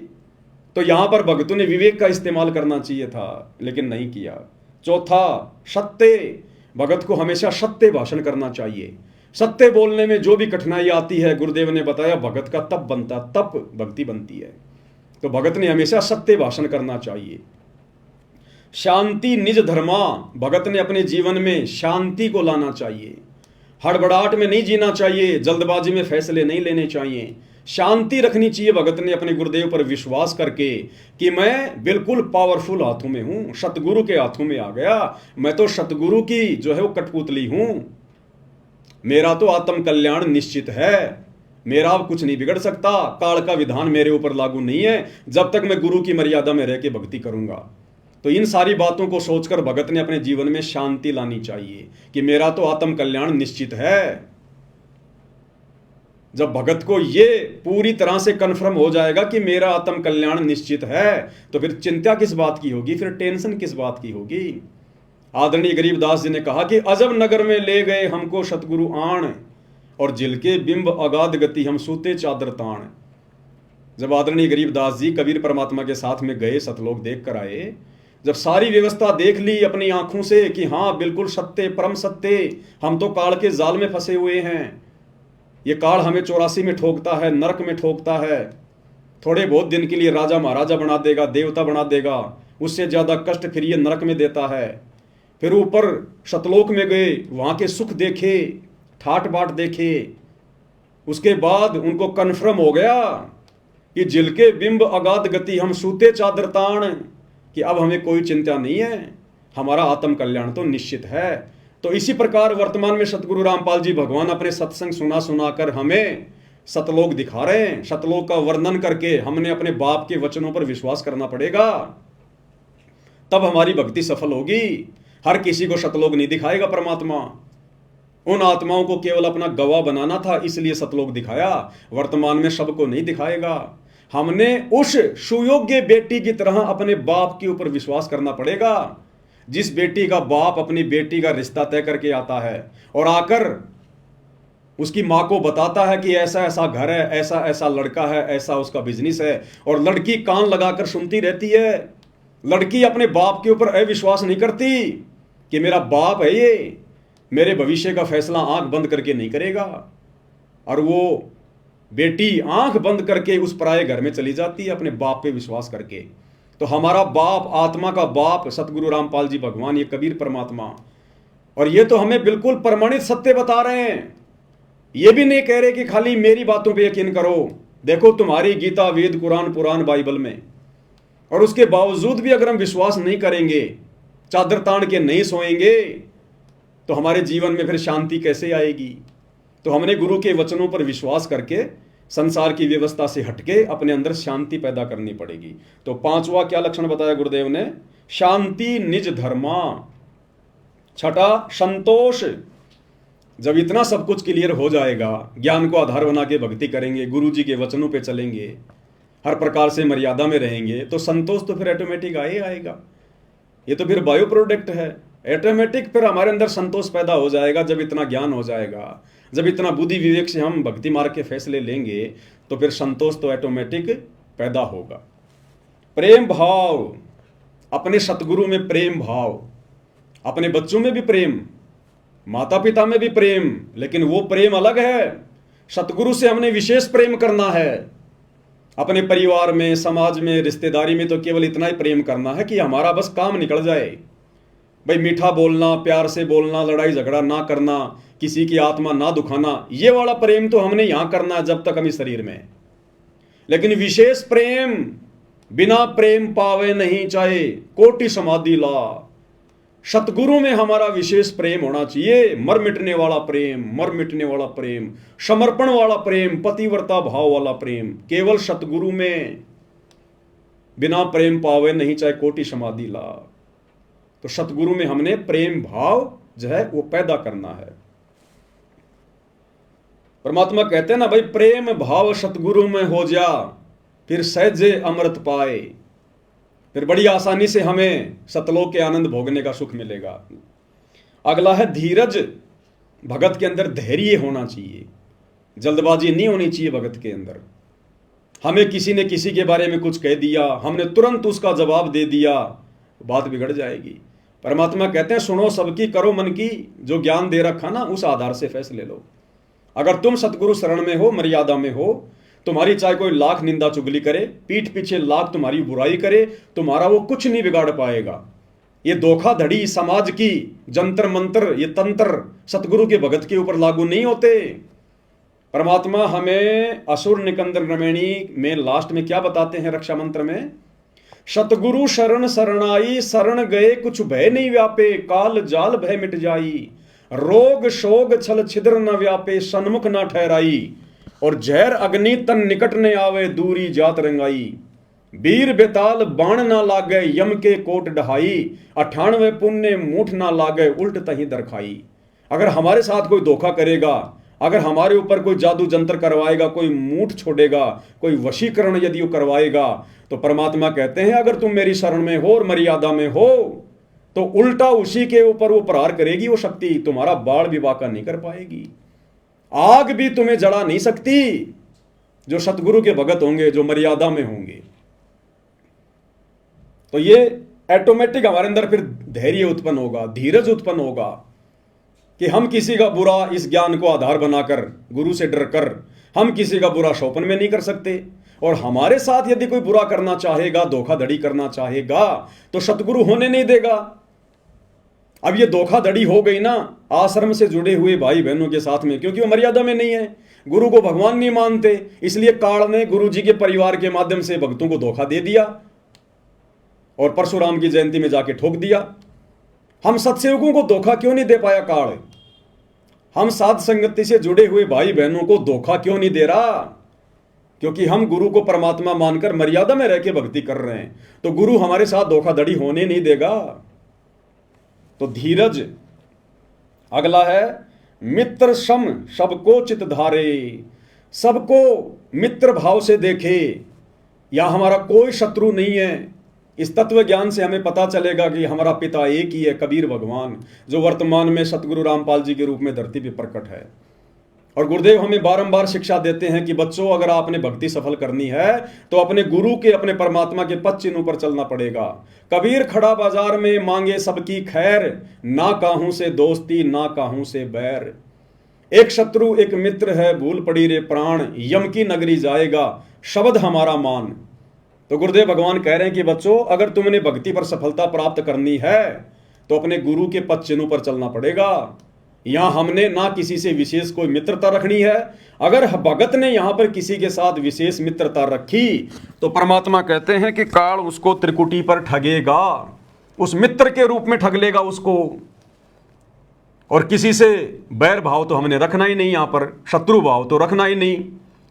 तो यहां पर भक्तों ने विवेक का इस्तेमाल करना चाहिए था, लेकिन नहीं किया। चौथा, सत्य, भगत को हमेशा सत्य भाषण करना चाहिए। सत्य बोलने में जो भी कठिनाई आती है, गुरुदेव ने बताया, भगत का तप बनता, तप भक्ति बनती है। तो भगत ने हमेशा सत्य भाषण करना चाहिए। शांति निज धर्मा, भगत ने अपने जीवन में शांति को लाना चाहिए। हड़बड़ाहट में नहीं जीना चाहिए, जल्दबाजी में फैसले नहीं लेने चाहिए, शांति रखनी चाहिए। भगत ने अपने गुरुदेव पर विश्वास करके कि मैं बिल्कुल पावरफुल हाथों में हूं, सतगुरु के हाथों में आ गया, मैं तो सतगुरु की जो है वो कठपुतली हूं, मेरा तो आत्म कल्याण निश्चित है, मेरा अब कुछ नहीं बिगड़ सकता, काल का विधान मेरे ऊपर लागू नहीं है जब तक मैं गुरु की मर्यादा में रह के भक्ति करूंगा। तो इन सारी बातों को सोचकर भगत ने अपने जीवन में शांति लानी चाहिए कि मेरा तो आत्म कल्याण निश्चित है। जब भगत को ये पूरी तरह से कन्फर्म हो जाएगा कि मेरा आत्म कल्याण निश्चित है, तो फिर चिंता किस बात की होगी, फिर टेंशन किस बात की होगी। आदरणीय गरीबदास जी ने कहा कि अजब नगर में ले गए हमको सतगुरु आण, और जिलके बिंब अगाध गति हम सूते चादर ताण। जब आदरणीय गरीबदास जी कबीर परमात्मा के साथ में गए, सतलोक देख कर आए, जब सारी व्यवस्था देख ली अपनी आंखों से कि हाँ बिल्कुल सत्य, परम सत्य, हम तो काल के जाल में फंसे हुए हैं, ये काल हमें 84 में ठोकता है, नरक में ठोकता है, थोड़े बहुत दिन के लिए राजा महाराजा बना देगा, देवता बना देगा, उससे ज़्यादा कष्ट फिर ये नरक में देता है। फिर ऊपर शतलोक में गए, वहाँ के सुख देखे, ठाट बाट देखे। उसके बाद उनको कन्फर्म हो गया कि जिलके बिंब अगाध गति, हम सूते चादर ताण, कि अब हमें कोई चिंता नहीं है, हमारा आत्म कल्याण तो निश्चित है। तो इसी प्रकार वर्तमान में सतगुरु रामपाल जी भगवान अपने सत्संग सुना सुनाकर हमें सतलोक दिखा रहे हैं। सतलोक का वर्णन करके हमने अपने बाप के वचनों पर विश्वास करना पड़ेगा, तब हमारी भक्ति सफल होगी। हर किसी को सतलोक नहीं दिखाएगा परमात्मा। उन आत्माओं को केवल अपना गवाह बनाना था, इसलिए सतलोक दिखाया। वर्तमान में सबको नहीं दिखाएगा। हमने उस सुयोग्य बेटी की तरह अपने बाप के ऊपर विश्वास करना पड़ेगा। जिस बेटी का बाप अपनी बेटी का रिश्ता तय करके आता है और आकर उसकी माँ को बताता है कि ऐसा ऐसा घर है, ऐसा ऐसा लड़का है, ऐसा उसका बिजनेस है, और लड़की कान लगाकर सुनती रहती है। लड़की अपने बाप के ऊपर अविश्वास नहीं करती कि मेरा बाप है ये, मेरे भविष्य का फैसला आंख बंद करके नहीं करेगा। और वो बेटी आंख बंद करके उस पराये घर में चली जाती है अपने बाप पे विश्वास करके। तो हमारा बाप, आत्मा का बाप सतगुरु रामपाल जी भगवान, ये कबीर परमात्मा, और ये तो हमें बिल्कुल प्रमाणित सत्य बता रहे हैं। ये भी नहीं कह रहे कि खाली मेरी बातों पे यकीन करो। देखो तुम्हारी गीता, वेद, कुरान, पुराण, बाइबल में, और उसके बावजूद भी अगर हम विश्वास नहीं करेंगे, चादर तान के नहीं सोएंगे, तो हमारे जीवन में फिर शांति कैसे आएगी। तो हमने गुरु के वचनों पर विश्वास करके संसार की व्यवस्था से हटके अपने अंदर शांति पैदा करनी पड़ेगी। तो पांचवा क्या लक्षण बताया गुरुदेव ने? शांति निज धर्मा। छठा संतोष। जब इतना सब कुछ क्लियर हो जाएगा, ज्ञान को आधार बना के भक्ति करेंगे, गुरु जी के वचनों पे चलेंगे, हर प्रकार से मर्यादा में रहेंगे, तो संतोष तो फिर ऑटोमेटिक आएगा। ये तो फिर बायो प्रोडक्ट है, ऑटोमेटिक फिर हमारे अंदर संतोष पैदा हो जाएगा। जब इतना ज्ञान हो जाएगा, जब इतना बुद्धि विवेक से हम भक्ति मार्ग के फैसले लेंगे, तो फिर संतोष तो ऑटोमेटिक पैदा होगा। प्रेम भाव, अपने सतगुरु में प्रेम भाव, अपने बच्चों में भी प्रेम, माता पिता में भी प्रेम, लेकिन वो प्रेम अलग है। सतगुरु से हमने विशेष प्रेम करना है। अपने परिवार में, समाज में, रिश्तेदारी में तो केवल इतना ही प्रेम करना है कि हमारा बस काम निकल जाए। भाई मीठा बोलना, प्यार से बोलना, लड़ाई झगड़ा ना करना, किसी की आत्मा ना दुखाना, ये वाला प्रेम तो हमने यहां करना है जब तक हम इस शरीर में। लेकिन विशेष प्रेम, बिना प्रेम पावे नहीं चाहे कोटि समाधि ला। सतगुरु में हमारा विशेष प्रेम होना चाहिए। मर मिटने वाला प्रेम, मर मिटने वाला प्रेम, समर्पण वाला प्रेम, पतिव्रता भाव वाला प्रेम, केवल सतगुरु में। बिना प्रेम पावे नहीं चाहे कोटि समाधि ला। तो सतगुरु में हमने प्रेम भाव जो है वो पैदा करना है। परमात्मा कहते हैं ना भाई, प्रेम भाव सतगुरु में हो जा, फिर सहजे अमृत पाए। फिर बड़ी आसानी से हमें सतलोक के आनंद भोगने का सुख मिलेगा। अगला है धीरज। भगत के अंदर धैर्य होना चाहिए, जल्दबाजी नहीं होनी चाहिए भगत के अंदर। हमें किसी ने किसी के बारे में कुछ कह दिया, हमने तुरंत उसका जवाब दे दिया, बात बिगड़ जाएगी। परमात्मा कहते हैं सुनो सबकी, करो मन की, जो ज्ञान दे रखा ना उस आधार से फैसले लो। अगर तुम सतगुरु शरण में हो, मर्यादा में हो, तुम्हारी चाहे कोई लाख निंदा चुगली करे, पीठ पीछे लाख तुम्हारी बुराई करे, तुम्हारा वो कुछ नहीं बिगाड़ पाएगा। ये धोखाधड़ी समाज की, जंतर मंत्र, ये तंत्र सतगुरु के भगत के ऊपर लागू नहीं होते। परमात्मा हमें असुर निकंदन रमणी में लास्ट में क्या बताते हैं रक्षा मंत्र में? सतगुरु शरण शरणाई, शरण गए कुछ भय नहीं व्यापे, काल जाल भय मिट जाई, रोग शोग छल छिद्र न व्यापे, सन्मुख न ठहराई, और जहर अग्नि तन निकट ने आवे, दूरी जात रंगाई, वीर बेताल बाण ना लागे, यम के कोट ढहाई, 98 पुण्य मूठ ना लागे, उल्ट तही दरखाई। अगर हमारे साथ कोई धोखा करेगा, अगर हमारे ऊपर कोई जादू जंत्र करवाएगा, कोई मूठ छोड़ेगा, कोई वशीकरण यदि वो करवाएगा, तो परमात्मा कहते हैं अगर तुम मेरी शरण में हो और मर्यादा में हो, तो उल्टा उसी के ऊपर वो प्रहार करेगी। वो शक्ति तुम्हारा बाढ़ भी वाका नहीं कर पाएगी, आग भी तुम्हें जला नहीं सकती। जो सतगुरु के भगत होंगे, जो मर्यादा में होंगे, तो ये ऑटोमेटिक हमारे अंदर फिर धैर्य उत्पन्न होगा, धीरज उत्पन्न होगा कि हम किसी का बुरा, इस ज्ञान को आधार बनाकर, गुरु से डरकर हम किसी का बुरा शोपन में नहीं कर सकते। और हमारे साथ यदि कोई बुरा करना चाहेगा, धोखाधड़ी करना चाहेगा, तो सतगुरु होने नहीं देगा। अब ये धोखाधड़ी हो गई ना आश्रम से जुड़े हुए भाई बहनों के साथ में, क्योंकि वो मर्यादा में नहीं है, गुरु को भगवान नहीं मानते, इसलिए काल ने गुरु जी के परिवार के माध्यम से भक्तों को धोखा दे दिया और परशुराम की जयंती में जाके ठोक दिया। हम सत्सेवकों को धोखा क्यों नहीं दे पाया काल? हम साध संगति से जुड़े हुए भाई बहनों को धोखा क्यों नहीं दे रहा? क्योंकि हम गुरु को परमात्मा मानकर मर्यादा में रह के भक्ति कर रहे हैं, तो गुरु हमारे साथ धोखाधड़ी होने नहीं देगा। तो धीरज। अगला है मित्र सम सबको चित धारे, सबको मित्र भाव से देखे, या हमारा कोई शत्रु नहीं है। इस तत्व ज्ञान से हमें पता चलेगा कि हमारा पिता एक ही है, कबीर भगवान, जो वर्तमान में सतगुरु रामपाल जी के रूप में धरती पर प्रकट है। और गुरुदेव हमें बारंबार शिक्षा देते हैं कि बच्चों, अगर आपने भक्ति सफल करनी है तो अपने गुरु के, अपने परमात्मा के पद चिन्हों पर चलना पड़ेगा। कबीर खड़ा बाजार में मांगे सबकी खैर, ना काहू से दोस्ती ना काहू से बैर। एक शत्रु एक मित्र है, भूल पड़ी रे प्राण, यम की नगरी जाएगा शब्द हमारा मान। तो गुरुदेव भगवान कह रहे हैं कि बच्चों, अगर तुमने भक्ति पर सफलता प्राप्त करनी है तो अपने गुरु के पद चिन्हों पर चलना पड़ेगा। यहां हमने ना किसी से विशेष कोई मित्रता रखनी है। अगर भगत ने यहां पर किसी के साथ विशेष मित्रता रखी तो परमात्मा कहते हैं कि काल उसको त्रिकुटी पर ठगेगा, उस मित्र के रूप में ठग लेगा उसको। और किसी से बैर भाव तो हमने रखना ही नहीं, यहां पर शत्रु भाव तो रखना ही नहीं।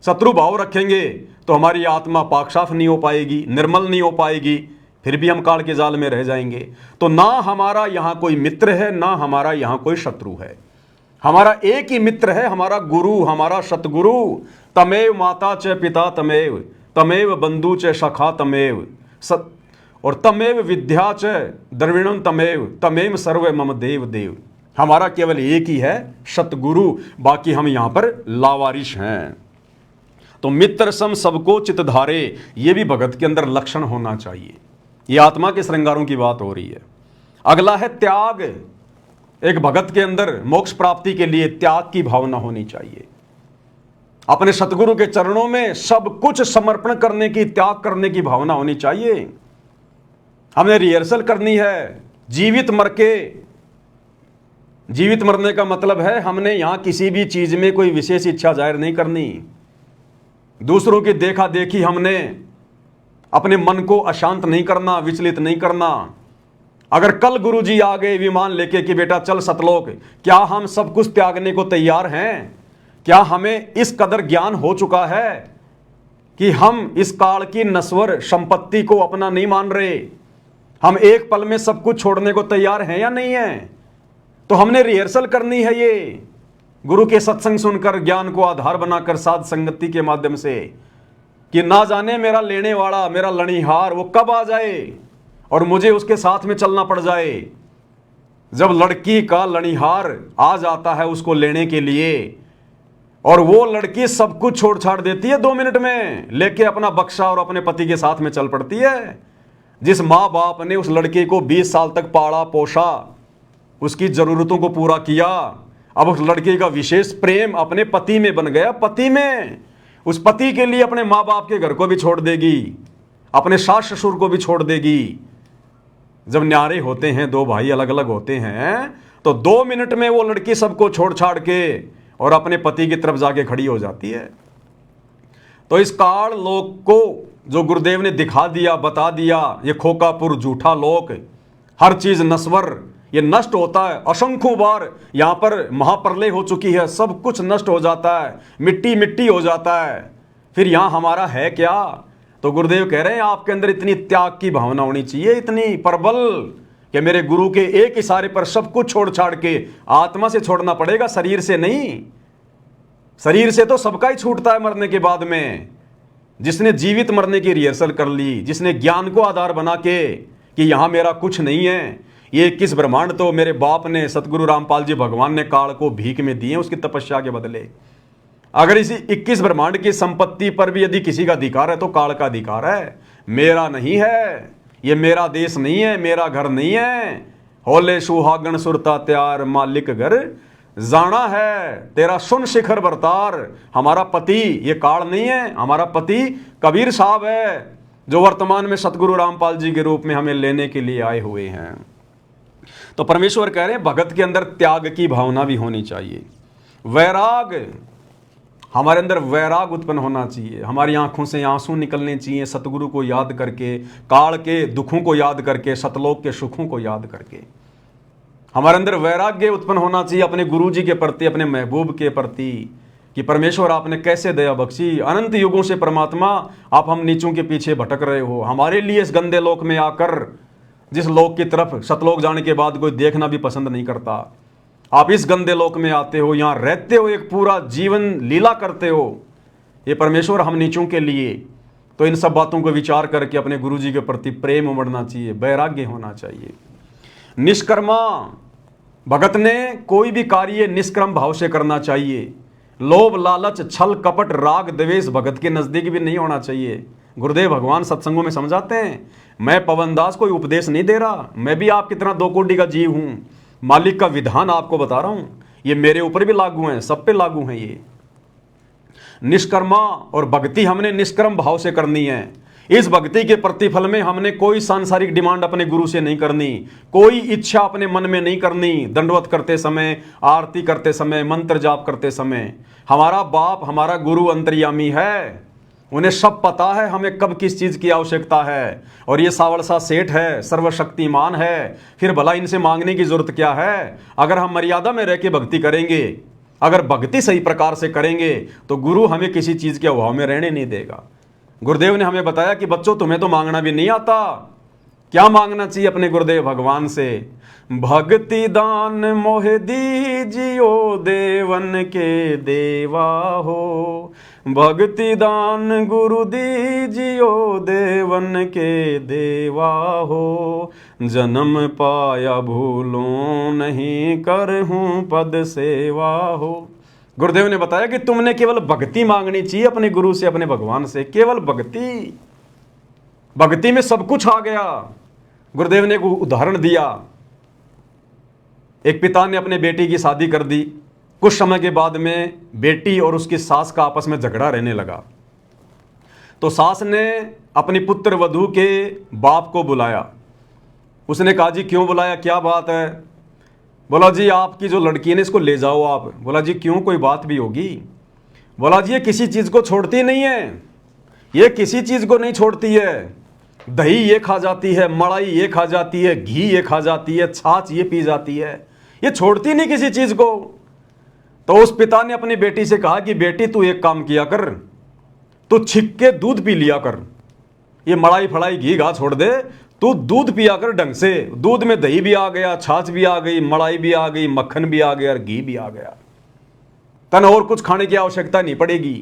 शत्रु भाव रखेंगे तो हमारी आत्मा पाक साफ नहीं हो पाएगी, निर्मल नहीं हो पाएगी, फिर भी हम काल के जाल में रह जाएंगे। तो ना हमारा यहां कोई मित्र है, ना हमारा यहां कोई शत्रु है। हमारा एक ही मित्र है, हमारा गुरु, हमारा सतगुरु। तमेव माता च पिता तमेव, तमेव बंधु च सखा तमेव, और तमेव विद्या च द्रविणम तमेव, तमेव सर्व मम देव देव। हमारा केवल एक ही है, सतगुरु, बाकी हम यहां पर लावारिश हैं। तो मित्र सम सबको चित धारे, ये भी भगत के अंदर लक्षण होना चाहिए। ये आत्मा के श्रृंगारों की बात हो रही है। अगला है त्याग। एक भगत के अंदर मोक्ष प्राप्ति के लिए त्याग की भावना होनी चाहिए। अपने सतगुरु के चरणों में सब कुछ समर्पण करने की, त्याग करने की भावना होनी चाहिए। हमने रिहर्सल करनी है जीवित मर के। जीवित मरने का मतलब है हमने यहां किसी भी चीज में कोई विशेष इच्छा जाहिर नहीं करनी। दूसरों की देखा देखी हमने अपने मन को अशांत नहीं करना, विचलित नहीं करना। अगर कल गुरुजी आ गए विमान लेके कि बेटा चल सतलोक, क्या हम सब कुछ त्यागने को तैयार हैं? क्या हमें इस कदर ज्ञान हो चुका है कि हम इस काल की नश्वर संपत्ति को अपना नहीं मान रहे? हम एक पल में सब कुछ छोड़ने को तैयार हैं या नहीं है? तो हमने रिहर्सल करनी है ये, गुरु के सत्संग सुनकर, ज्ञान को आधार बनाकर, साध संगति के माध्यम से, कि ना जाने मेरा लेने वाला, मेरा लड़ीहार वो कब आ जाए और मुझे उसके साथ में चलना पड़ जाए। जब लड़की का लड़ीहार आ जाता है उसको लेने के लिए, और वो लड़की सब कुछ छोड़ छाड़ देती है 2 मिनट में, लेके अपना बक्सा और अपने पति के साथ में चल पड़ती है। जिस माँ बाप ने उस लड़के को 20 साल तक पाला पोषा, उसकी जरूरतों को पूरा किया, अब उस लड़के का विशेष प्रेम अपने पति में बन गया। पति में, उस पति के लिए अपने माँ बाप के घर को भी छोड़ देगी, अपने सास ससुर को भी छोड़ देगी। जब न्यारे होते हैं, 2 भाई अलग अलग होते हैं, तो 2 मिनट में वो लड़की सबको छोड़ छाड़ के और अपने पति की तरफ जाके खड़ी हो जाती है। तो इस काल लोक को जो गुरुदेव ने दिखा दिया, बता दिया, ये खोकापुर झूठा लोक, हर चीज नश्वर, ये नष्ट होता है। असंख्यों बार यहां पर महाप्रलय हो चुकी है, सब कुछ नष्ट हो जाता है, मिट्टी मिट्टी हो जाता है। फिर यहां हमारा है क्या? तो गुरुदेव कह रहे हैं आपके अंदर इतनी त्याग की भावना होनी चाहिए, इतनी प्रबल, कि मेरे गुरु के एक इशारे पर सब कुछ छोड़ छाड़ के, आत्मा से छोड़ना पड़ेगा, शरीर से नहीं। शरीर से तो सबका ही छूटता है मरने के बाद में। जिसने जीवित मरने की रिहर्सल कर ली, जिसने ज्ञान को आधार बना के कि यहां मेरा कुछ नहीं है, ये 21 ब्रह्मांड तो मेरे बाप ने, सतगुरु रामपाल जी भगवान ने काल को भीख में दिए उसकी तपस्या के बदले। अगर इसी 21 ब्रह्मांड की संपत्ति पर भी यदि किसी का अधिकार है तो काल का अधिकार है, मेरा नहीं है। ये मेरा देश नहीं है, मेरा घर नहीं है। होले सुहागन सुरता त्यार, मालिक घर जाना है तेरा सुन शिखर बरतार। हमारा पति ये काल नहीं है, हमारा पति कबीर साहब है, जो वर्तमान में सतगुरु रामपाल जी के रूप में हमें लेने के लिए आए हुए हैं। तो परमेश्वर कह रहे हैं भगत के अंदर त्याग की भावना भी होनी चाहिए, वैराग, हमारे अंदर वैराग उत्पन्न होना चाहिए, हमारी आंखों से आंसू निकलने चाहिए सतगुरु को याद करके, काल के दुखों को याद करके, सतलोक के सुखों को याद करके। हमारे अंदर वैराग्य उत्पन्न होना चाहिए अपने गुरु जी के प्रति, अपने महबूब के प्रति, कि परमेश्वर आपने कैसे दया बख्शी, अनंत युगों से परमात्मा आप हम नीचों के पीछे भटक रहे हो, हमारे लिए इस गंदे लोक में आकर, जिस लोक की तरफ सतलोक जाने के बाद कोई देखना भी पसंद नहीं करता, आप इस गंदे लोक में आते हो, यहाँ रहते हो, एक पूरा जीवन लीला करते हो, ये परमेश्वर हम नीचों के लिए। तो इन सब बातों को विचार करके अपने गुरु जी के प्रति प्रेम उमड़ना चाहिए, वैराग्य होना चाहिए। निष्कर्मा, भगत ने कोई भी कार्य निष्क्रम भाव से करना चाहिए। लोभ, लालच, छल, कपट, राग, द्वेष भगत के नजदीक भी नहीं होना चाहिए। गुरुदेव भगवान सत्संगों में समझाते हैं, मैं पवन दास कोई उपदेश नहीं दे रहा, मैं भी आपकी तरह दो कोटि का जीव हूं, मालिक का विधान आपको बता रहा हूं, ये मेरे ऊपर भी लागू है, सब पे लागू है। ये निष्कर्मा और भक्ति हमने निष्कर्म भाव से करनी है। इस भक्ति के प्रतिफल में हमने कोई सांसारिक डिमांड अपने गुरु से नहीं करनी, कोई इच्छा अपने मन में नहीं करनी। दंडवत करते समय, आरती करते समय, मंत्र जाप करते समय, हमारा बाप, हमारा गुरु अंतर्यामी है, उन्हें सब पता है हमें कब किस चीज की आवश्यकता है। और ये सावड़ सा सेठ है, सर्वशक्तिमान है, फिर भला इनसे मांगने की जरूरत क्या है। अगर हम मर्यादा में रह के भक्ति करेंगे, अगर भक्ति सही प्रकार से करेंगे, तो गुरु हमें किसी चीज के अभाव में रहने नहीं देगा। गुरुदेव ने हमें बताया कि बच्चों तुम्हें तो मांगना भी नहीं आता, क्या मांगना चाहिए अपने गुरुदेव भगवान से? भक्ति दान मोह दीजियो देवन के देवा हो, भक्ति दान गुरु दीजियो देवन के देवा हो, जन्म पाया भूलों नहीं करहूं पद सेवा हो। गुरुदेव ने बताया कि तुमने केवल भक्ति मांगनी चाहिए अपने गुरु से, अपने भगवान से, केवल भक्ति। भक्ति में सब कुछ आ गया। गुरुदेव ने एक उदाहरण दिया, एक पिता ने अपने बेटी की शादी कर दी, कुछ समय के बाद में बेटी और उसकी सास का आपस में झगड़ा रहने लगा। तो सास ने अपनी पुत्र वधू के बाप को बुलाया। उसने कहा जी क्यों बुलाया, क्या बात है? बोला जी आपकी जो लड़की है ना इसको ले जाओ आप। बोला जी क्यों, कोई बात भी होगी? बोला जी ये किसी चीज को छोड़ती नहीं है, ये किसी चीज को नहीं छोड़ती है। दही ये खा जाती है, मलाई ये खा जाती है, घी ये खा जाती है, छाछ ये पी जाती है, ये छोड़ती नहीं किसी चीज को। तो उस पिता ने अपनी बेटी से कहा कि बेटी तू एक काम किया कर, तू छिक के दूध पी लिया कर, ये मलाई फलाई घी घा छोड़ दे, तू दूध पिया कर ढंग से। दूध में दही भी आ गया, छाछ भी आ गई, मलाई भी आ गई, मक्खन भी आ गया और घी भी आ गया, तन और कुछ खाने की आवश्यकता नहीं पड़ेगी।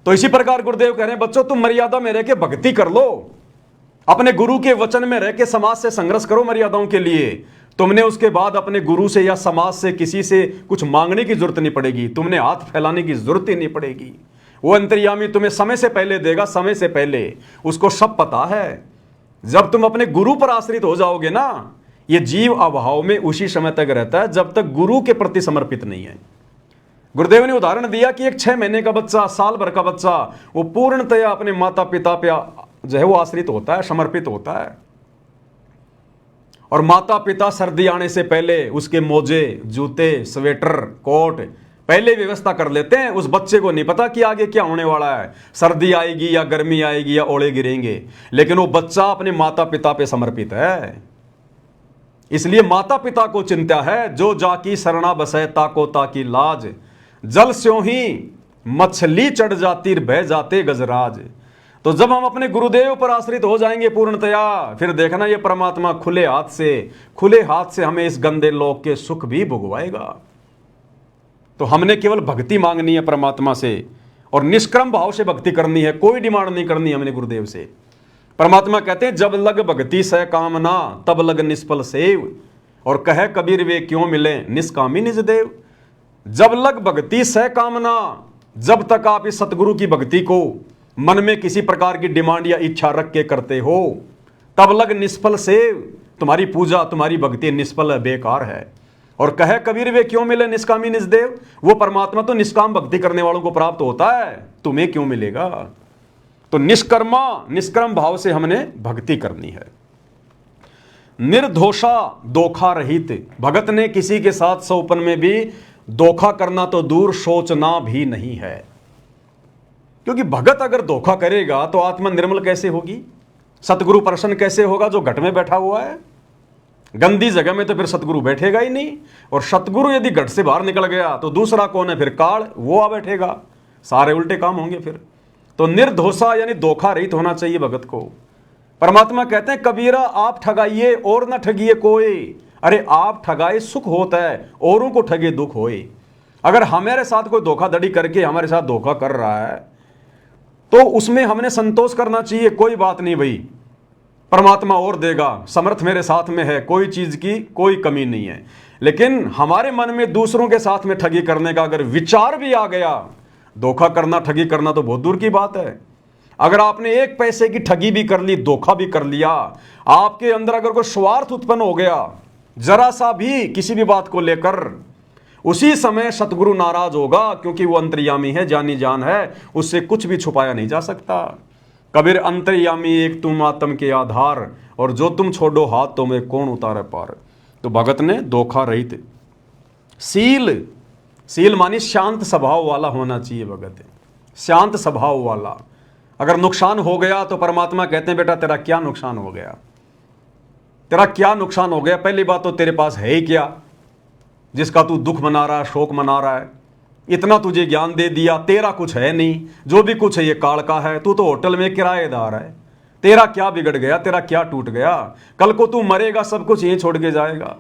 तो इसी प्रकार गुरुदेव कह रहे हैं बच्चों तुम मर्यादा में रह के भक्ति कर लो, अपने गुरु के वचन में रह के समाज से संघर्ष करो मर्यादाओं के लिए। तुमने उसके बाद अपने गुरु से या समाज से किसी से कुछ मांगने की जरूरत नहीं पड़ेगी, तुमने हाथ फैलाने की जरूरत ही नहीं पड़ेगी। वो अंतर्यामी तुम्हें समय से पहले देगा, समय से पहले, उसको सब पता है। जब तुम अपने गुरु पर आश्रित हो जाओगे ना, ये जीव अभाव में उसी समय तक रहता है जब तक गुरु के प्रति समर्पित नहीं है। गुरुदेव ने उदाहरण दिया कि एक 6 महीने का बच्चा, साल भर का बच्चा, वो पूर्णतया अपने माता पिता पे जो है वो आश्रित होता है, समर्पित होता है। और माता पिता सर्दी आने से पहले उसके मोजे, जूते, स्वेटर, कोट पहले व्यवस्था कर लेते हैं। उस बच्चे को नहीं पता कि आगे क्या होने वाला है, सर्दी आएगी या गर्मी आएगी या ओले गिरेंगे, लेकिन वो बच्चा अपने माता पिता पे समर्पित है। इसलिए माता पिता को चिंता है, जो जाकी शरणा बसै ताको ताकी लाज, जल स्यों ही मछली चढ़ जाती बह जाते गजराज। तो जब हम अपने गुरुदेव पर आश्रित हो जाएंगे पूर्णतया, फिर देखना ये परमात्मा खुले हाथ से हमें इस गंदे लोक के सुख भी भुगवाएगा। तो हमने केवल भक्ति मांगनी है परमात्मा से, और निष्क्रम भाव से भक्ति करनी है, कोई डिमांड नहीं करनी हमने गुरुदेव से। परमात्मा कहते हैं जब लग भक्ति सह कामना तब लग निष्फल सेव, और कहे कबीर वे क्यों मिले निष्कामी निज देव। जब लग भक्ति सह कामना, जब तक आप इस सतगुरु की भक्ति को मन में किसी प्रकार की डिमांड या इच्छा रख के करते हो, तब लग निष्फल सेव, तुम्हारी पूजा तुम्हारी भक्ति निष्फल है, बेकार है। और कहे कबीर वे क्यों मिले निष्कामी निजदेव, वो परमात्मा तो निष्काम भक्ति करने वालों को प्राप्त होता है, तुम्हें क्यों मिलेगा। तो निष्क्रम भाव से हमने भक्ति करनी है। निर्दोषा धोखा रहित, भगत ने किसी के साथ सौपन में भी धोखा करना तो दूर सोचना भी नहीं है, क्योंकि भगत अगर धोखा करेगा तो आत्मा निर्मल कैसे होगी, सतगुरु प्रसन्न कैसे होगा जो घट में बैठा हुआ है। गंदी जगह में तो फिर सतगुरु बैठेगा ही नहीं, और सतगुरु यदि घट से बाहर निकल गया तो दूसरा कौन है फिर, काल, वो आ बैठेगा, सारे उल्टे काम होंगे फिर। तो निर्दोषा यानी धोखा रहित होना चाहिए भगत को। परमात्मा कहते हैं कबीरा आप ठगाइए और न ठगिए कोई, अरे आप ठगाए सुख होता है, औरों को ठगे दुख होए। अगर हमारे साथ कोई धोखाधड़ी करके हमारे साथ धोखा कर रहा है तो उसमें हमने संतोष करना चाहिए, कोई बात नहीं भाई, परमात्मा और देगा, समर्थ मेरे साथ में है, कोई चीज की कोई कमी नहीं है। लेकिन हमारे मन में दूसरों के साथ में ठगी करने का अगर विचार भी आ गया, धोखा करना ठगी करना तो बहुत दूर की बात है। अगर आपने एक पैसे की ठगी भी कर ली, धोखा भी कर लिया, आपके अंदर अगर कोई स्वार्थ उत्पन्न हो गया जरा सा भी किसी भी बात को लेकर, उसी समय सतगुरु नाराज होगा, क्योंकि वो अंतर्यामी है, जानी जान है, उससे कुछ भी छुपाया नहीं जा सकता। कबीर अंतर्यामी एक तुम आत्म के आधार, और जो तुम छोड़ो हाथ तो में कौन उतारे पार। तो भगत ने धोखा रहित सील, सील मानी शांत स्वभाव वाला होना चाहिए भगत, शांत स्वभाव वाला। अगर नुकसान हो गया तो परमात्मा कहते हैं बेटा तेरा क्या नुकसान हो गया, तेरा क्या नुकसान हो गया। पहली बात तो तेरे पास है ही क्या जिसका तू दुख मना रहा है, शोक मना रहा है। इतना तुझे ज्ञान दे दिया, तेरा कुछ है नहीं, जो भी कुछ है ये काल का है, तू तो होटल में किराएदार है। तेरा क्या बिगड़ गया, तेरा क्या टूट गया, कल को तू मरेगा सब कुछ यहीं छोड़ के जाएगा।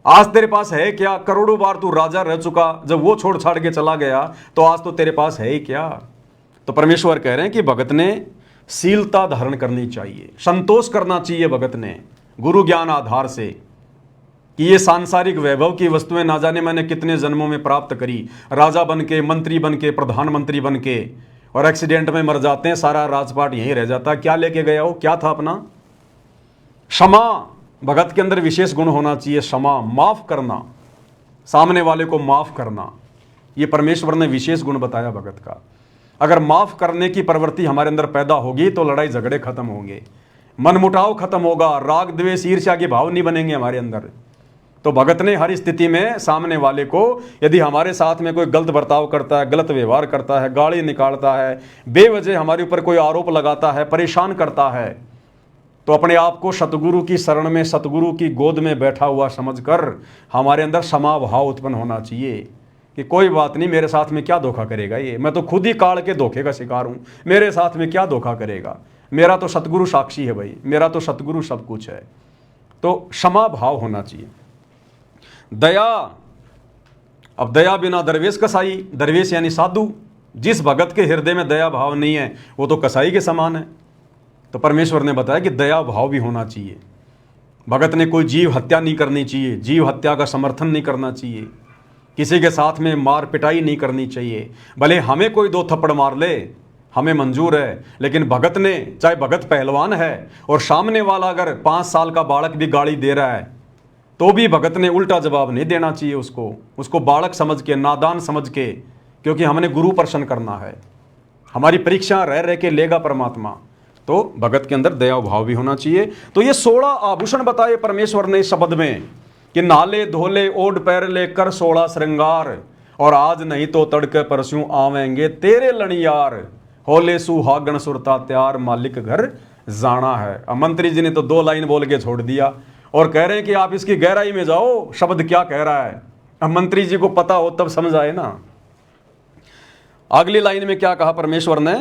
आज तेरे पास है क्या, करोड़ों बार तू राजा रह चुका, जब वो छोड़ छाड़ के चला गया तो आज तो तेरे पास है ही क्या। तो परमेश्वर कह रहे हैं कि भगत ने शीलता धारण करनी चाहिए, संतोष करना चाहिए भगत ने गुरु ज्ञान आधार से, कि ये सांसारिक वैभव की वस्तुएं ना जाने मैंने कितने जन्मों में प्राप्त करी, राजा बन के, मंत्री बन के, प्रधानमंत्री बन के, और एक्सीडेंट में मर जाते हैं, सारा राजपाट यहीं रह जाता। क्या लेके गया हो, क्या था अपना। क्षमा, भगत के अंदर विशेष गुण होना चाहिए, क्षमा, माफ करना, सामने वाले को माफ करना, ये परमेश्वर ने विशेष गुण बताया भगत का। अगर माफ करने की प्रवृत्ति हमारे अंदर पैदा होगी तो लड़ाई झगड़े खत्म होंगे, मनमुटाव खत्म होगा, राग द्वेष ईर्ष्या के भाव नहीं बनेंगे हमारे अंदर। तो भगत ने हर स्थिति में सामने वाले को, यदि हमारे साथ में कोई गलत बर्ताव करता है, गलत व्यवहार करता है, गाली निकालता है, बेवजह हमारे ऊपर कोई आरोप लगाता है, परेशान करता है, तो अपने आप को सतगुरु की शरण में, सतगुरु की गोद में बैठा हुआ समझकर हमारे अंदर क्षमा भाव उत्पन्न होना चाहिए कि कोई बात नहीं, मेरे साथ में क्या धोखा करेगा ये, मैं तो खुद ही काल के धोखे का शिकार हूं, मेरे साथ में क्या धोखा करेगा, मेरा तो सतगुरु साक्षी है भाई, मेरा तो सतगुरु सब कुछ है। तो क्षमा भाव होना चाहिए। दया, अब दया बिना दरवेश कसाई, दरवेश यानी साधु, जिस भगत के हृदय में दया भाव नहीं है वो तो कसाई के समान है। तो परमेश्वर ने बताया कि दया भाव भी होना चाहिए। भगत ने कोई जीव हत्या नहीं करनी चाहिए, जीव हत्या का समर्थन नहीं करना चाहिए, किसी के साथ में मार पिटाई नहीं करनी चाहिए। भले हमें कोई दो थप्पड़ मार ले हमें मंजूर है, लेकिन भगत ने, चाहे भगत पहलवान है और सामने वाला अगर 5 साल का बालक भी गाली दे रहा है तो भी भगत ने उल्टा जवाब नहीं देना चाहिए उसको बालक समझ के, नादान समझ के, क्योंकि हमने गुरु प्रसन्न करना है, हमारी परीक्षा रह रह के लेगा परमात्मा। तो भगत के अंदर दया भाव भी होना चाहिए। तो ये 16 आभूषण बताए परमेश्वर ने शब्द में कि नाले धोले ओढ़ पैर ले कर 16 श्रृंगार, और आज नहीं तो तड़के परस्यों आवेंगे तेरे लणियार, होले सुहागण सुरता त्यार मालिक घर जाना है। अब मंत्री जी ने तो 2 लाइन बोल के छोड़ दिया और कह रहे हैं कि आप इसकी गहराई में जाओ, शब्द क्या कह रहा है। अब मंत्री जी को पता हो तब समझ आए ना। अगली लाइन में क्या कहा परमेश्वर ने,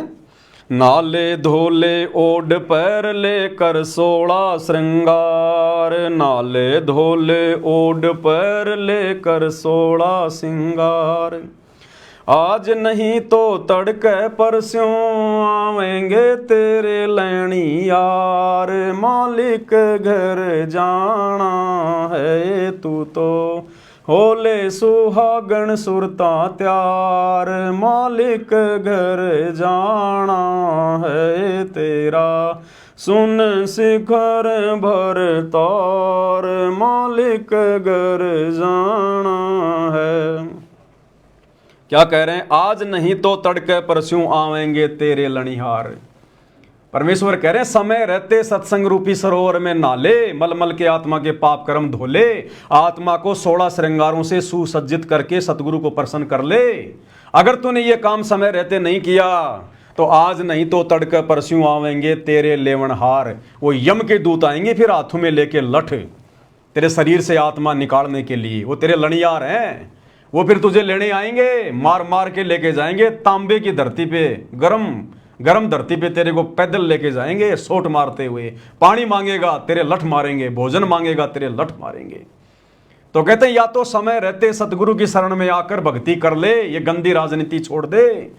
नाले धोले ओढ़ पैर लेकर 16 श्रृंगार, नाले धोले ओढ़ पैर लेकर 16 श्रृंगार, आज नहीं तो तड़के परस्यों आवेंगे तेरे लैनी यार, मालिक घर जाना है तू तो होले सुहागण सुरता त्यार, मालिक घर जाना है तेरा सुन शिखर भर तार मालिक घर जाना है। क्या कह रहे हैं? आज नहीं तो तड़के परस्यों आवेंगे तेरे लणिहार। परमेश्वर कह रहे हैं समय रहते सत्संग रूपी सरोवर में नाले, मलमल के आत्मा के पाप कर्म धोले, आत्मा को 16 श्रृंगारों से सुसज्जित करके सतगुरु को प्रसन्न कर ले। अगर तूने ये काम समय रहते नहीं किया तो आज नहीं तो तड़के परस्यों आवेंगे तेरे लेवनहार। वो यम के दूत आएंगे फिर हाथों में लेके लठ तेरे शरीर से आत्मा निकालने के लिए। वो तेरे लणियार हैं, वो फिर तुझे लेने आएंगे, मार मार के लेके जाएंगे तांबे की धरती पे, गरम धरती पे तेरे को पैदल लेके जाएंगे सोट मारते हुए। पानी मांगेगा तेरे लठ मारेंगे, भोजन मांगेगा तेरे लठ मारेंगे। तो कहते हैं या तो समय रहते सतगुरु की शरण में आकर भक्ति कर ले, ये गंदी राजनीति छोड़ दे,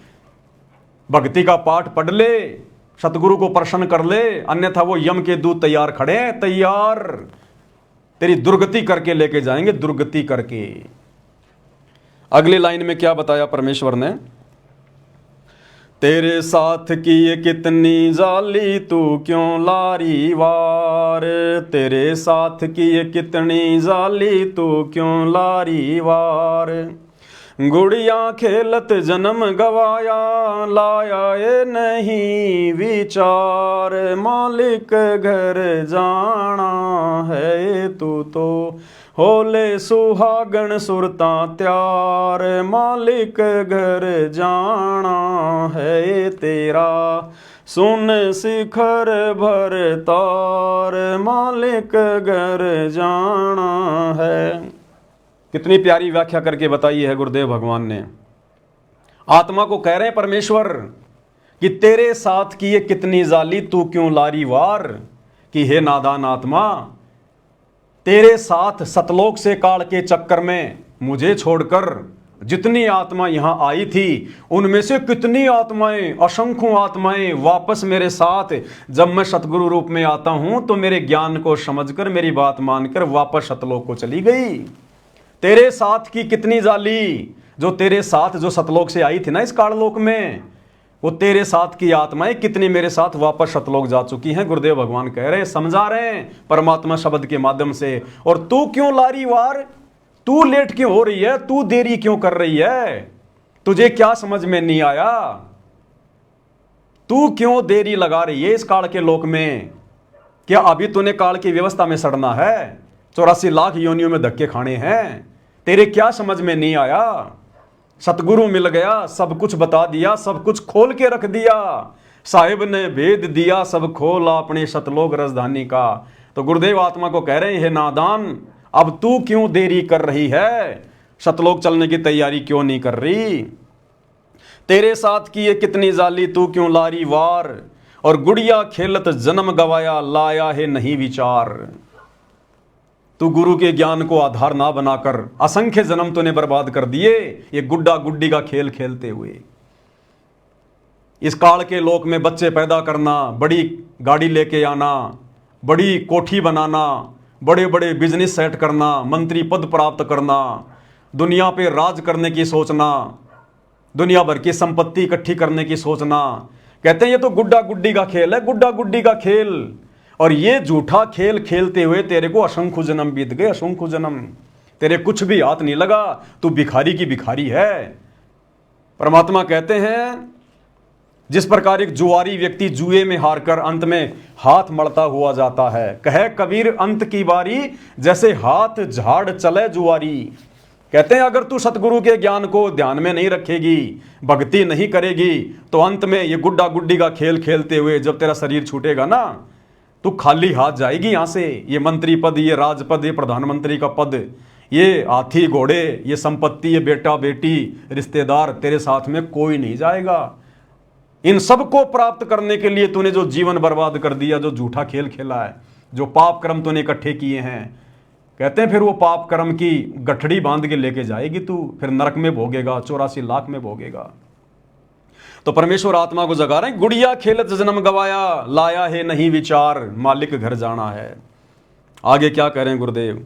भक्ति का पाठ पढ़ ले, सतगुरु को प्रसन्न कर ले, अन्यथा वो यम के दूत तैयार खड़े हैं, तैयार तेरी दुर्गति करके लेके जाएंगे, दुर्गति करके। अगली लाइन में क्या बताया परमेश्वर ने? तेरे साथ की ये कितनी जाली तू क्यों लारी वार, तेरे साथ की ये कितनी जाली तू क्यों लारी वार। गुड़िया खेलत जन्म गवाया लाया ये नहीं विचार, मालिक घर जाना है तू तो होले सुहागण सुरता त्यार, मालिक घर जाना है तेरा सुन शिखर भर तार, मालिक घर जाना है। कितनी प्यारी व्याख्या करके बताई है गुरुदेव भगवान ने। आत्मा को कह रहे हैं परमेश्वर कि तेरे साथ की ये कितनी जाली तू क्यों लारी वार, कि हे नादान आत्मा तेरे साथ सतलोक से काल के चक्कर में मुझे छोड़कर जितनी आत्मा यहां आई थी उनमें से कितनी आत्माएं, असंख्यों आत्माएं वापस मेरे साथ जब मैं सतगुरु रूप में आता हूं तो मेरे ज्ञान को समझकर मेरी बात मानकर वापस सतलोक को चली गई। तेरे साथ की कितनी जाली, जो तेरे साथ जो सतलोक से आई थी ना इस काललोक में, वो तेरे साथ की आत्माएं कितनी मेरे साथ वापस सतलोक जा चुकी हैं। गुरुदेव भगवान कह रहे हैं, समझा रहे हैं परमात्मा शब्द के माध्यम से। और तू क्यों लारी वार, तू लेट क्यों हो रही है, तू देरी क्यों कर रही है, तुझे क्या समझ में नहीं आया, तू क्यों देरी लगा रही है इस काल के लोक में? क्या अभी तूने काल की व्यवस्था में सड़ना है? 84 लाख योनियों में धक्के खाने हैं, तेरे क्या समझ में नहीं आया? सतगुरु मिल गया, सब कुछ बता दिया, सब कुछ खोल के रख दिया, साहिब ने भेद दिया सब खोला अपने सतलोक राजधानी का। तो गुरुदेव आत्मा को कह रहे हैं, हे नादान अब तू क्यों देरी कर रही है, सतलोक चलने की तैयारी क्यों नहीं कर रही? तेरे साथ की ये कितनी जाली तू क्यों लारी वार, और गुड़िया खेलत जन्म गवाया लाया है नहीं विचार। तू गुरु के ज्ञान को आधार ना बनाकर असंख्य जन्म तूने बर्बाद कर दिए ये गुड्डा गुड्डी का खेल खेलते हुए। इस काल के लोक में बच्चे पैदा करना, बड़ी गाड़ी लेके आना, बड़ी कोठी बनाना, बड़े बड़े बिजनेस सेट करना, मंत्री पद प्राप्त करना, दुनिया पे राज करने की सोचना, दुनिया भर की संपत्ति इकट्ठी करने की सोचना। कहते हैं ये तो गुड्डा गुड्डी का खेल है, गुड्डा गुड्डी का खेल। और ये झूठा खेल खेलते हुए तेरे को असंख्य जन्म बीत गए, असंख्य जन्म, तेरे कुछ भी हाथ नहीं लगा, तू भिखारी की भिखारी है। परमात्मा कहते हैं जिस प्रकार एक जुआरी व्यक्ति जुए में हारकर अंत में हाथ मलता हुआ जाता है, कहे कबीर अंत की बारी जैसे हाथ झाड़ चले जुआरी। कहते हैं अगर तू सतगुरु के ज्ञान को ध्यान में नहीं रखेगी, भक्ति नहीं करेगी, तो अंत में ये गुड्डा गुड्डी का खेल खेलते हुए जब तेरा शरीर छूटेगा ना, तू खाली हाथ जाएगी यहां से। ये मंत्री पद, ये राजपद, ये प्रधानमंत्री का पद, ये हाथी घोड़े, ये संपत्ति, ये बेटा बेटी, रिश्तेदार, तेरे साथ में कोई नहीं जाएगा। इन सब को प्राप्त करने के लिए तूने जो जीवन बर्बाद कर दिया, जो झूठा खेल खेला है, जो पाप कर्म तूने इकट्ठे किए हैं, कहते हैं फिर वो पाप कर्म की गठड़ी बांध के लेके जाएगी तू, फिर नरक में भोगेगा, 84 लाख में भोगेगा। तो परमेश्वर आत्मा को जगा रहे हैं, गुड़िया खेलत जन्म गवाया लाया है नहीं विचार, मालिक घर जाना है। आगे क्या कह रहे हैं गुरुदेव?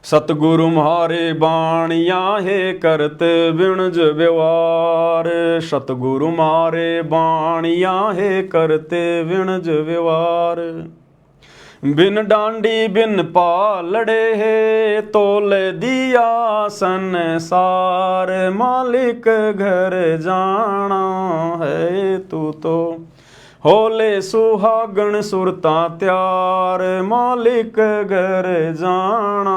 सतगुरु म्हारे बाणिया हे करते बिणज व्यवहार। सतगुरु म्हारे बाणिया हे करते बिणज व्यवहार। बिन डांडी बिन पालड़े है तोले दिया संसार। मालिक घर जाना है तू तो होले सुहागण सुरता त्यार। मालिक घर जाना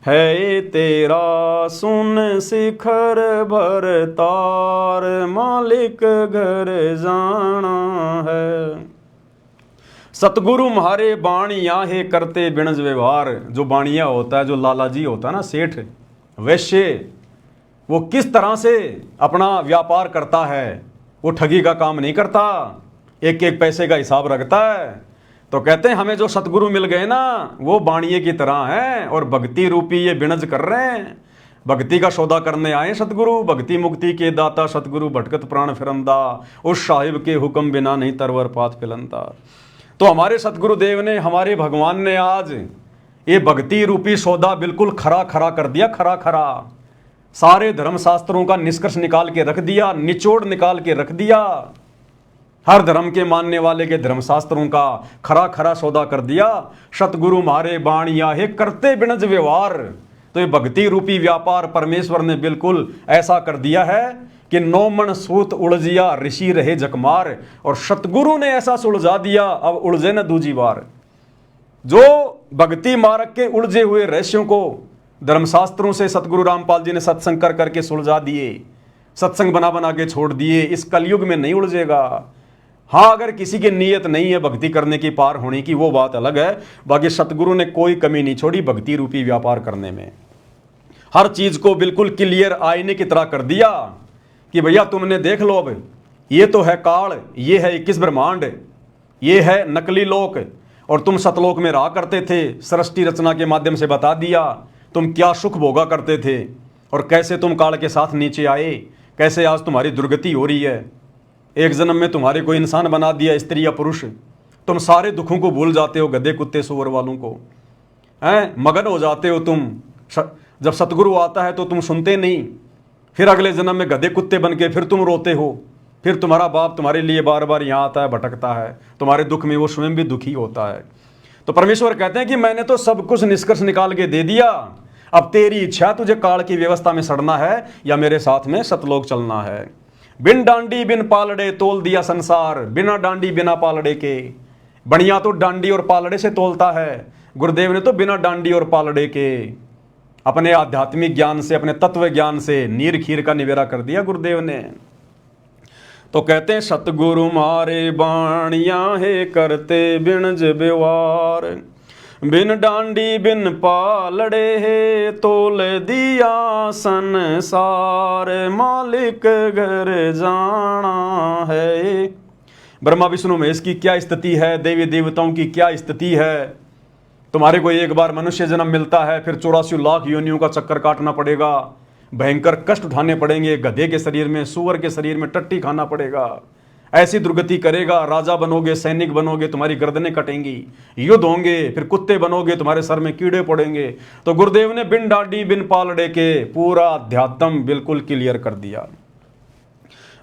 है तेरा सुन शिखर भर तार। मालिक घर जाना है। सतगुरु म्हारे बाणिया हे करते बिणज व्यवहार। जो बाणिया होता है, जो लालाजी होता है ना, सेठ वैश्य, वो किस तरह से अपना व्यापार करता है। वो ठगी का काम नहीं करता, एक एक पैसे का हिसाब रखता है। तो कहते हैं हमें जो सतगुरु मिल गए ना, वो बाणिये की तरह हैं और भक्ति रूपी ये बिणज कर रहे हैं। भक्ति का सौदा करने आए सतगुरु, भक्ति मुक्ति के दाता सतगुरु भटकत प्राण फिरंदा। उस साहिब के हुक्म बिना नहीं तरवर पात पिलंदा। तो हमारे सतगुरुदेव ने, हमारे भगवान ने आज ये भक्ति रूपी सौदा बिल्कुल खरा खरा कर दिया, खरा खरा। सारे धर्मशास्त्रों का निष्कर्ष निकाल के रख दिया, निचोड़ निकाल के रख दिया। हर धर्म के मानने वाले के धर्मशास्त्रों का खरा खरा सौदा कर दिया। सतगुरु म्हारे बाणिया हे करते बिणज व्यवहार। तो ये भक्ति रूपी व्यापार परमेश्वर ने बिल्कुल ऐसा कर दिया है कि 9 मन सूत उलझिया ऋषि रहे जकमार। और सतगुरु ने ऐसा सुलझा दिया, अब उलझे न दूजी बार। जो भक्ति मार्ग के उलझे हुए रहस्यों को धर्मशास्त्रों से सतगुरु रामपाल जी ने सत्संग कर करके सुलझा दिए, सत्संग बना बना के छोड़ दिए। इस कलयुग में नहीं उलझेगा। हाँ, अगर किसी की नीयत नहीं है भक्ति करने की, पार होने की, वो बात अलग है। बाकी सतगुरु ने कोई कमी नहीं छोड़ी भक्ति रूपी व्यापार करने में। हर चीज को बिल्कुल क्लियर आईने की तरह कर दिया कि भैया तुमने देख लो, अब ये तो है काल, ये है 21 ब्रह्मांड, ये है नकली लोक, और तुम सतलोक में रहा करते थे। सृष्टि रचना के माध्यम से बता दिया तुम क्या सुख भोगा करते थे और कैसे तुम काल के साथ नीचे आए, कैसे आज तुम्हारी दुर्गति हो रही है। एक जन्म में तुम्हारे को इंसान बना दिया, स्त्री या पुरुष। तुम सारे दुखों को भूल जाते हो, गधे कुत्ते सुअर वालों को, हैं, मगन हो जाते हो तुम। जब सतगुरु आता है तो तुम सुनते नहीं, फिर अगले जन्म में गधे कुत्ते बन के फिर तुम रोते हो। फिर तुम्हारा बाप तुम्हारे लिए बार बार यहाँ आता है, भटकता है, तुम्हारे दुख में वो स्वयं भी दुखी होता है। तो परमेश्वर कहते हैं कि मैंने तो सब कुछ निष्कर्ष निकाल के दे दिया, अब तेरी इच्छा, तुझे काल की व्यवस्था में सड़ना है या मेरे साथ में सतलोक चलना है। बिन डांडी बिन पालड़े तोल दिया संसार। बिना डांडी बिना पालड़े के। बढ़िया तो डांडी और पालड़े से तोलता है, गुरुदेव ने तो बिना डांडी और पालड़े के अपने आध्यात्मिक ज्ञान से, अपने तत्व ज्ञान से नीर खीर का निवेरा कर दिया गुरुदेव ने। तो कहते हैं सतगुरु म्हारे बाणिया हे करते बिणज व्यवहार। बिन डांडी बिन पालड़े हे तोल दिया संसार। मालिक घर जाना है। ब्रह्मा विष्णु महेश की क्या स्थिति है, देवी देवताओं की क्या स्थिति है। तुम्हारे को एक बार मनुष्य जन्म मिलता है, फिर 84 लाख योनियों का चक्कर काटना पड़ेगा, भयंकर कष्ट उठाने पड़ेंगे, गधे के शरीर में, सुअर के शरीर में टट्टी खाना पड़ेगा, ऐसी दुर्गति करेगा। राजा बनोगे, सैनिक बनोगे, तुम्हारी गर्दनें कटेंगी, युद्ध होंगे, फिर कुत्ते बनोगे, तुम्हारे सर में कीड़े पड़ेंगे। तो गुरुदेव ने बिन डांडी बिन पालड़े के पूरा अध्यात्म बिल्कुल क्लियर कर दिया।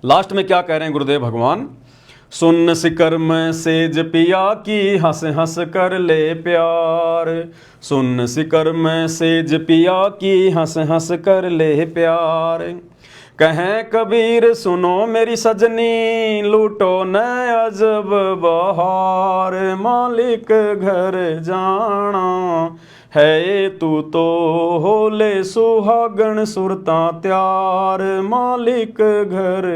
लास्ट में क्या कह रहे हैं गुरुदेव भगवान, सुन सिकर में सेज पिया की हंस हंस कर ले प्यार। सुन सिकर में सेज पिया की हंस हंस कर ले प्यार। कहें कबीर सुनो मेरी सजनी, लूटो न अजब बहार। मालिक घर जाना है तू तो होले सुहागण सुरता त्यार। मालिक घर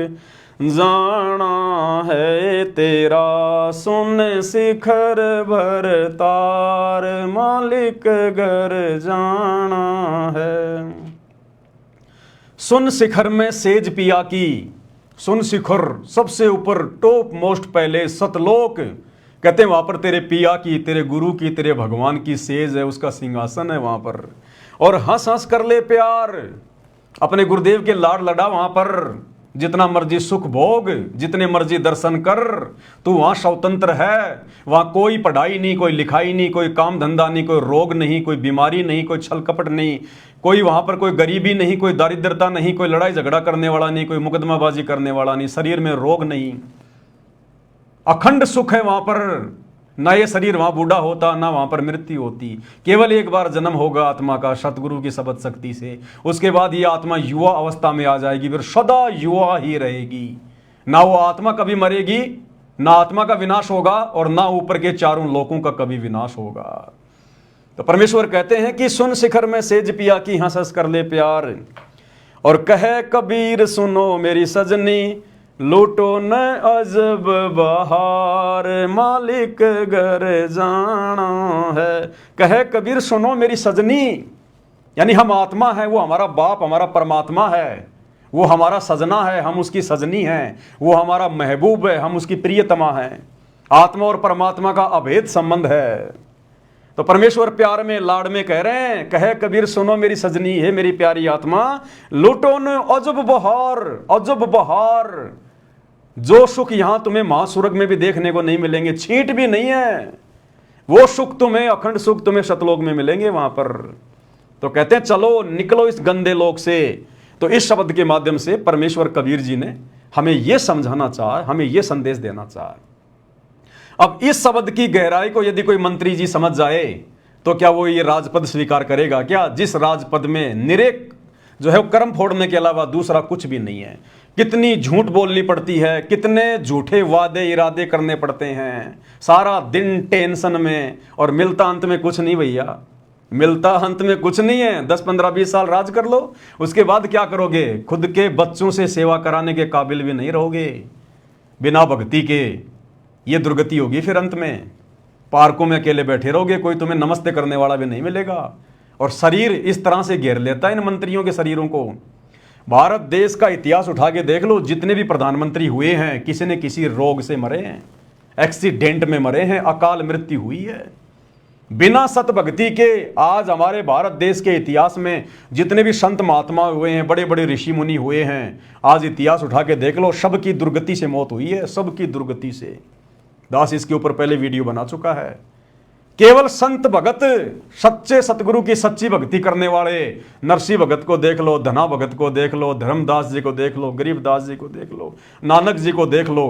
जाना है तेरा सुन शिखर भर तार। मालिक घर जाना है। सुन शिखर में सेज पिया की। सुन शिखर सबसे ऊपर, टॉप मोस्ट पहले सतलोक। कहते हैं वहां पर तेरे पिया की, तेरे गुरु की, तेरे भगवान की सेज है, उसका सिंहासन है वहां पर। और हंस हंस कर ले प्यार। अपने गुरुदेव के लाड़ लड़ा वहां पर, जितना मर्जी सुख भोग, जितने मर्जी दर्शन कर, तू वहां स्वतंत्र है। वहां कोई पढ़ाई नहीं, कोई लिखाई नहीं, कोई काम धंधा नहीं, कोई रोग नहीं, कोई बीमारी नहीं, कोई छल कपट नहीं, कोई वहां पर कोई गरीबी नहीं, कोई दारिद्रता नहीं, कोई लड़ाई झगड़ा करने वाला नहीं, कोई मुकदमाबाजी करने वाला नहीं, शरीर में रोग नहीं, अखंड सुख है वहां पर। ना ये शरीर वहां बूढ़ा होता, ना वहां पर मृत्यु होती। केवल एक बार जन्म होगा आत्मा का सतगुरु की शब्द शक्ति से, उसके बाद ये आत्मा युवा अवस्था में आ जाएगी, फिर सदा युवा ही रहेगी। ना वो आत्मा कभी मरेगी, ना आत्मा का विनाश होगा, और ना ऊपर के चारों लोकों का कभी विनाश होगा। तो परमेश्वर कहते हैं कि सुन शिखर में सेज पिया की हंस हंस कर ले प्यार, और कहे कबीर सुनो मेरी सजनी, लूटो न अजब बहार, मालिक घर जाना है। कहे कबीर सुनो मेरी सजनी, यानी हम आत्मा है, वो हमारा बाप, हमारा परमात्मा है, वो हमारा सजना है, हम उसकी सजनी हैं, वो हमारा महबूब है, हम उसकी प्रियतमा हैं। आत्मा और परमात्मा का अभेद संबंध है। तो परमेश्वर प्यार में, लाड़ में कह रहे हैं, कहे कबीर सुनो मेरी सजनी, है मेरी प्यारी आत्मा, लूटो न अजब बहार, अजब बहार। जो सुख यहां तुम्हें महास्वर्ग में भी देखने को नहीं मिलेंगे, छींट भी नहीं है, वो सुख तुम्हें, अखंड सुख तुम्हें सतलोक में मिलेंगे वहां पर। तो कहते हैं चलो निकलो इस गंदे लोक से। तो इस शब्द के माध्यम से परमेश्वर कबीर जी ने हमें यह समझाना चाहा, हमें यह संदेश देना चाहा। अब इस शब्द की गहराई को यदि कोई मंत्री जी समझ जाए तो क्या वो ये राजपद स्वीकार करेगा क्या, जिस राजपद में निरेक जो है वो कर्म फोड़ने के अलावा दूसरा कुछ भी नहीं है। कितनी झूठ बोलनी पड़ती है, कितने झूठे वादे इरादे करने पड़ते हैं, सारा दिन टेंशन में, और मिलता अंत में कुछ नहीं भैया, मिलता अंत में कुछ नहीं है। 10 15 20 साल राज कर लो, उसके बाद क्या करोगे, खुद के बच्चों से सेवा कराने के काबिल भी नहीं रहोगे बिना भक्ति के। ये दुर्गति होगी फिर अंत में, पार्कों में अकेले बैठे रहोगे, कोई तुम्हें नमस्ते करने वाला भी नहीं मिलेगा। और शरीर इस तरह से घेर लेता है इन मंत्रियों के शरीरों को। भारत देश का इतिहास उठा के देख लो, जितने भी प्रधानमंत्री हुए हैं किसी न किसी रोग से मरे हैं, एक्सीडेंट में मरे हैं, अकाल मृत्यु हुई है। बिना सत भक्ति के आज हमारे भारत देश के इतिहास में जितने भी संत महात्मा हुए हैं, बड़े बड़े ऋषि मुनि हुए हैं, आज इतिहास उठा के देख लो, सबकी दुर्गति से मौत हुई है, सबकी दुर्गति से। दास इसके ऊपर पहले वीडियो बना चुका है। केवल संत भगत, सच्चे सतगुरु की सच्ची भक्ति करने वाले, नरसिंह भगत को देख लो, धना भगत को देख लो, धर्मदास जी को देख लो, गरीबदास जी को देख लो, नानक जी को देख लो।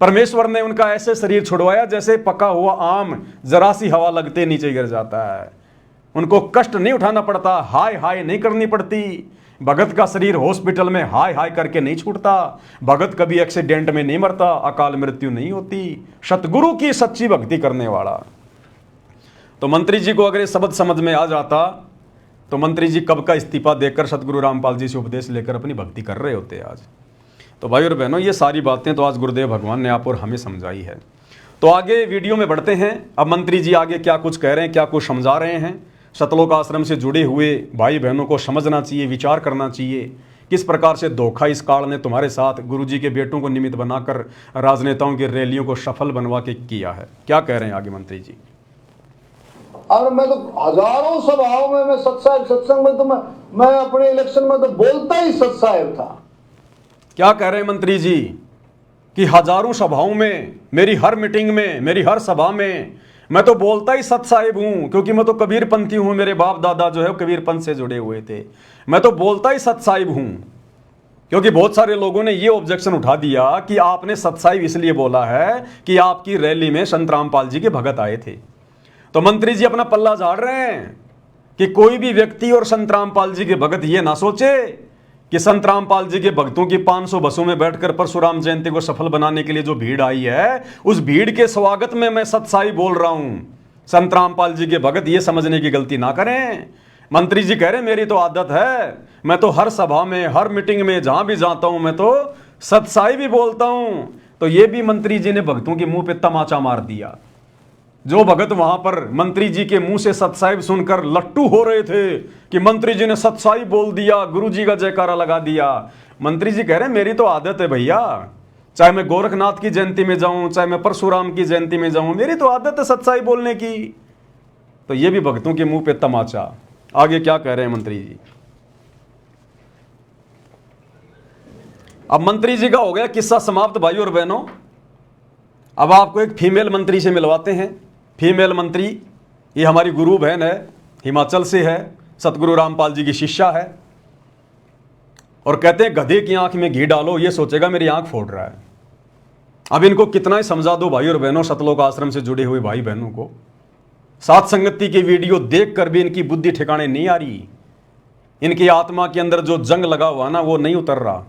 परमेश्वर ने उनका ऐसे शरीर छुड़वाया जैसे पका हुआ आम जरा सी हवा लगते नीचे गिर जाता है। उनको कष्ट नहीं उठाना पड़ता, हाय हाय नहीं करनी पड़ती। भगत का शरीर हॉस्पिटल में हाय हाय करके नहीं छूटता, भगत कभी एक्सीडेंट में नहीं मरता, अकाल मृत्यु नहीं होती। सतगुरु की सच्ची भक्ति करने वाला। तो मंत्री जी को अगर ये शब्द समझ में आ जाता तो मंत्री जी कब का इस्तीफा देकर सतगुरु रामपाल जी से उपदेश लेकर अपनी भक्ति कर रहे होते आज। तो भाई और बहनों, ये सारी बातें तो आज गुरुदेव भगवान ने आप और हमें समझाई है। तो आगे वीडियो में बढ़ते हैं। अब मंत्री जी आगे क्या कुछ कह रहे हैं, क्या कुछ समझा रहे हैं। सतलोक आश्रम से जुड़े हुए भाई बहनों को समझना चाहिए, विचार करना चाहिए, किस प्रकार से धोखा इस काल ने तुम्हारे साथ गुरुजी के बेटों को निमित्त बनाकर राजनेताओं की रैलियों को सफल बनवा के किया है। क्या कह रहे हैं आगे मंत्री जी। और मैं तो हजारों सभाओं में, मैं सत्संग में तो मैं अपने इलेक्शन में तो बोलता ही सत्साहेब था। क्या कह रहे हैं मंत्री जी कि हजारों सभाओं में, मेरी हर मीटिंग में, मेरी हर सभा में मैं तो बोलता ही सत साहिब हूं, क्योंकि मैं तो कबीर पंथी हूं, मेरे बाप दादा जो है कबीर पंथ से जुड़े हुए थे। मैं तो बोलता ही सत साहिब हूं। क्योंकि बहुत सारे लोगों ने ये ऑब्जेक्शन उठा दिया कि आपने सत साहिब इसलिए बोला है कि आपकी रैली में संत रामपाल जी के भगत आए थे। तो मंत्री जी अपना पल्ला झाड़ रहे हैं कि कोई भी व्यक्ति और संत रामपाल जी के भगत ये ना सोचे कि संत रामपाल जी के भक्तों की 500 बसों में बैठकर परशुराम जयंती को सफल बनाने के लिए जो भीड़ आई है, उस भीड़ के स्वागत में मैं सत्साई बोल रहा हूं। संत रामपाल जी के भगत ये समझने की गलती ना करें। मंत्री जी कह रहे मेरी तो आदत है, मैं तो हर सभा में, हर मीटिंग में, जहां भी जाता हूं मैं तो सत्साई भी बोलता हूं। तो ये भी मंत्री जी ने भक्तों के मुंह पे तमाचा मार दिया। जो भगत वहां पर मंत्री जी के मुंह से सत्साहिब सुनकर लट्टू हो रहे थे कि मंत्री जी ने सत्साहिब बोल दिया, गुरु जी का जयकारा लगा दिया। मंत्री जी कह रहे हैं मेरी तो आदत है भैया, चाहे मैं गोरखनाथ की जयंती में जाऊं, चाहे मैं परशुराम की जयंती में जाऊं, मेरी तो आदत है सत्साहिब बोलने की। तो ये भी भक्तों के मुंह पे तमाचा। आगे क्या कह रहे हैं मंत्री जी। अब मंत्री जी का हो गया किस्सा समाप्त भाई और बहनों। अब आपको एक फीमेल मंत्री से मिलवाते हैं। फीमेल मंत्री, ये हमारी गुरु बहन है, हिमाचल से है, सतगुरु रामपाल जी की शिष्या है, और कहते हैं गधे की आंख में घी डालो ये सोचेगा मेरी आंख फोड़ रहा है। अब इनको कितना ही समझा दो भाई और बहनों, सतलोक आश्रम से जुड़े हुए भाई बहनों को, सात संगति की वीडियो देखकर भी इनकी बुद्धि ठिकाने नहीं आ रही। इनकी आत्मा के अंदर जो जंग लगा हुआ ना वो नहीं उतर रहा।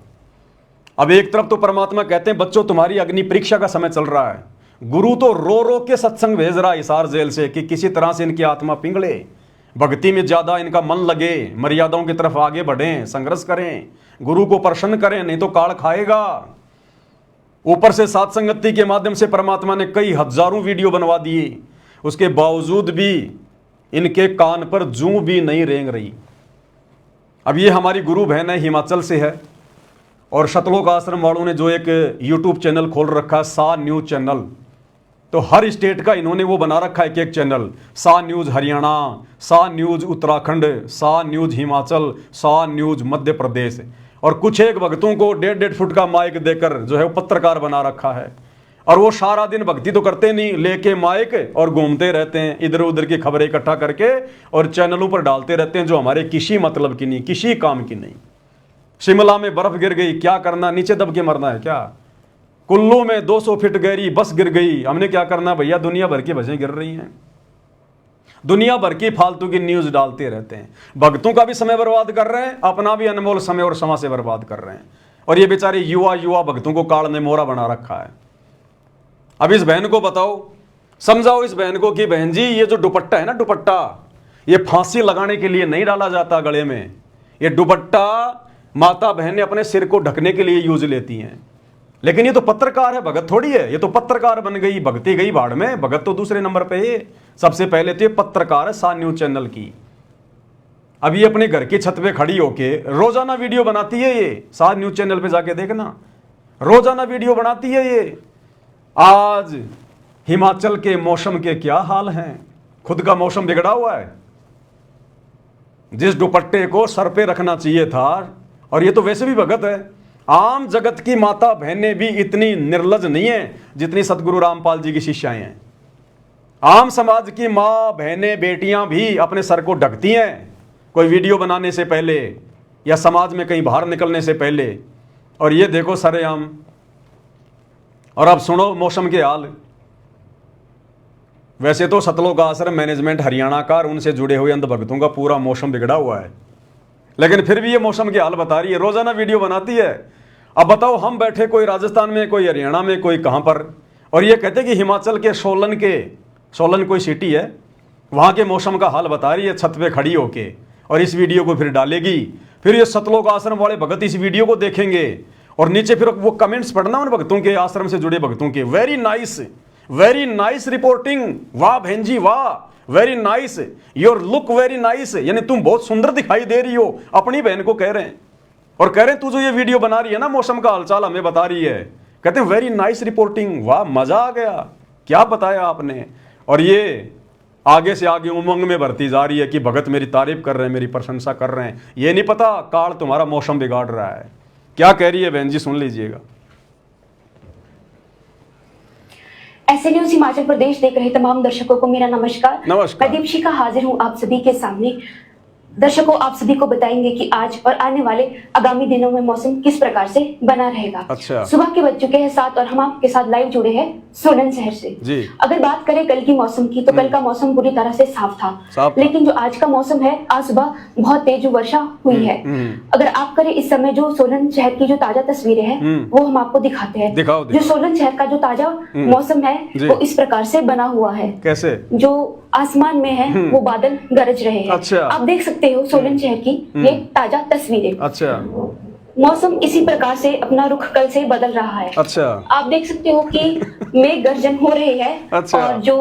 अब एक तरफ तो परमात्मा कहते हैं बच्चों तुम्हारी अग्नि परीक्षा का समय चल रहा है, गुरु तो रो रो के सत्संग भेज रहा है हिसार जेल से कि किसी तरह से इनकी आत्मा पिघले, भक्ति में ज्यादा इनका मन लगे, मर्यादाओं की तरफ आगे बढ़ें, संघर्ष करें, गुरु को प्रसन्न करें, नहीं तो काल खाएगा। ऊपर से सात संगति के माध्यम से परमात्मा ने कई हजारों वीडियो बनवा दिए, उसके बावजूद भी इनके कान पर जूं भी नहीं रेंग रही। अब ये हमारी गुरु बहन है, हिमाचल से है, और सतलोक आश्रम वालों ने जो एक यूट्यूब चैनल खोल रखा है सा न्यूज चैनल, तो हर स्टेट का इन्होंने वो बना रखा है एक चैनल, सा न्यूज हरियाणा, सा न्यूज उत्तराखंड, सा न्यूज हिमाचल, सा न्यूज मध्य प्रदेश, और कुछ एक भक्तों को 1.5 फुट का माइक देकर जो है वो पत्रकार बना रखा है। और वो सारा दिन भक्ति तो करते नहीं, लेके माइक और घूमते रहते हैं, इधर उधर की खबरें इकट्ठा करके और चैनलों पर डालते रहते हैं जो हमारे किसी मतलब की नहीं, किसी काम की नहीं। शिमला में बर्फ गिर गई, क्या करना, नीचे दब के मरना है क्या? कुल्लू में 200 फीट गहरी बस गिर गई, हमने क्या करना भैया? दुनिया भर की बसें गिर रही हैं, दुनिया भर की फालतू की न्यूज डालते रहते हैं, भक्तों का भी समय बर्बाद कर रहे हैं, अपना भी अनमोल समय और समाज से बर्बाद कर रहे हैं। और ये बेचारे युवा भक्तों को काल ने मोरा बना रखा है। अब इस बहन को बताओ, समझाओ इस बहन को कि बहन जी ये जो दुपट्टा है ना, दुपट्टा ये फांसी लगाने के लिए नहीं डाला जाता गले में, ये दुपट्टा माता बहनें अपने सिर को ढकने के लिए यूज लेती हैं। लेकिन ये तो पत्रकार है, भगत थोड़ी है, ये तो पत्रकार बन गई, भक्ति गई भाड़ में, भगत तो दूसरे नंबर पे है। सबसे पहले तो ये पत्रकार है सा न्यूज चैनल की। अब ये अपने घर की छत पे खड़ी होके रोजाना वीडियो बनाती है, ये सा न्यूज चैनल पे जाके देखना, रोजाना वीडियो बनाती है ये। आज हिमाचल के मौसम के क्या हाल हैं, खुद का मौसम बिगड़ा हुआ है। जिस दुपट्टे को सर पे रखना चाहिए था, और ये तो वैसे भी भगत है, आम जगत की माता बहनें भी इतनी निर्लज नहीं है जितनी सतगुरु रामपाल जी की शिष्याएं हैं। आम समाज की माँ बहनें बेटियां भी अपने सर को ढकती हैं कोई वीडियो बनाने से पहले या समाज में कहीं बाहर निकलने से पहले, और ये देखो सरेआम। और अब सुनो मौसम के हाल। वैसे तो सतलोक आश्रम मैनेजमेंट हरियाणा का और उनसे जुड़े हुए अंध भक्तों का पूरा मौसम बिगड़ा हुआ है, लेकिन फिर भी ये मौसम के हाल बता रही है, रोजाना वीडियो बनाती है। अब बताओ हम बैठे कोई राजस्थान में, कोई हरियाणा में, कोई कहां पर, और ये कहते कि हिमाचल के सोलन कोई सिटी है, वहां के मौसम का हाल बता रही है छत पे खड़ी होके, और इस वीडियो को फिर डालेगी। फिर ये सतलोक आश्रम वाले भगत इस वीडियो को देखेंगे और नीचे फिर वो कमेंट्स पढ़ना उन भक्तों के, आश्रम से जुड़े भक्तों के, वेरी नाइस रिपोर्टिंग, वाह बहन जी वाह, very nice, your look very nice, यानी तुम बहुत सुंदर दिखाई दे रही हो, अपनी बहन को कह रहे हैं। और कह रहे हैं तू जो ये वीडियो बना रही है ना, मौसम का हालचाल हमें बता रही है, कहते हैं वेरी नाइस रिपोर्टिंग, वाह मजा आ गया, क्या बताया आपने। और ये आगे से आगे उमंग में भरती जा रही है कि भगत मेरी तारीफ कर रहे हैं, मेरी प्रशंसा कर रहे हैं। ये नहीं पता काल तुम्हारा मौसम बिगाड़ रहा है। क्या कह रही है बहन जी, सुन लीजिएगा। ऐसे न्यूज हिमाचल प्रदेश देख रहे तमाम दर्शकों को मेरा नमस्कार। मैं दीपशिखा हाजिर हूं आप सभी के सामने। दर्शकों, आप सभी को बताएंगे कि आज और आने वाले आगामी दिनों में मौसम किस प्रकार से बना रहेगा। अच्छा। सुबह के बज चुके हैं 7 और हम आपके साथ लाइव जुड़े हैं सोलन शहर से जी। अगर बात करें कल की मौसम की, तो कल का मौसम पूरी तरह से साफ था, लेकिन जो आज का मौसम है, आज सुबह बहुत तेज वर्षा हुई है। अगर आप करें इस समय जो सोलन शहर की जो ताजा तस्वीरें हैं वो हम आपको दिखाते हैं। दिखाओ। जो सोलन शहर का जो ताजा मौसम है वो इस प्रकार से बना हुआ है। कैसे? जो आसमान में है वो बादल गरज रहे हैं। अच्छा। आप देख सकते हो सोलन शहर की ये ताजा तस्वीरें। अच्छा। मौसम इसी प्रकार से अपना रुख कल से बदल रहा है। अच्छा। आप देख सकते हो कि मेघ गर्जन हो रही है। अच्छा। और जो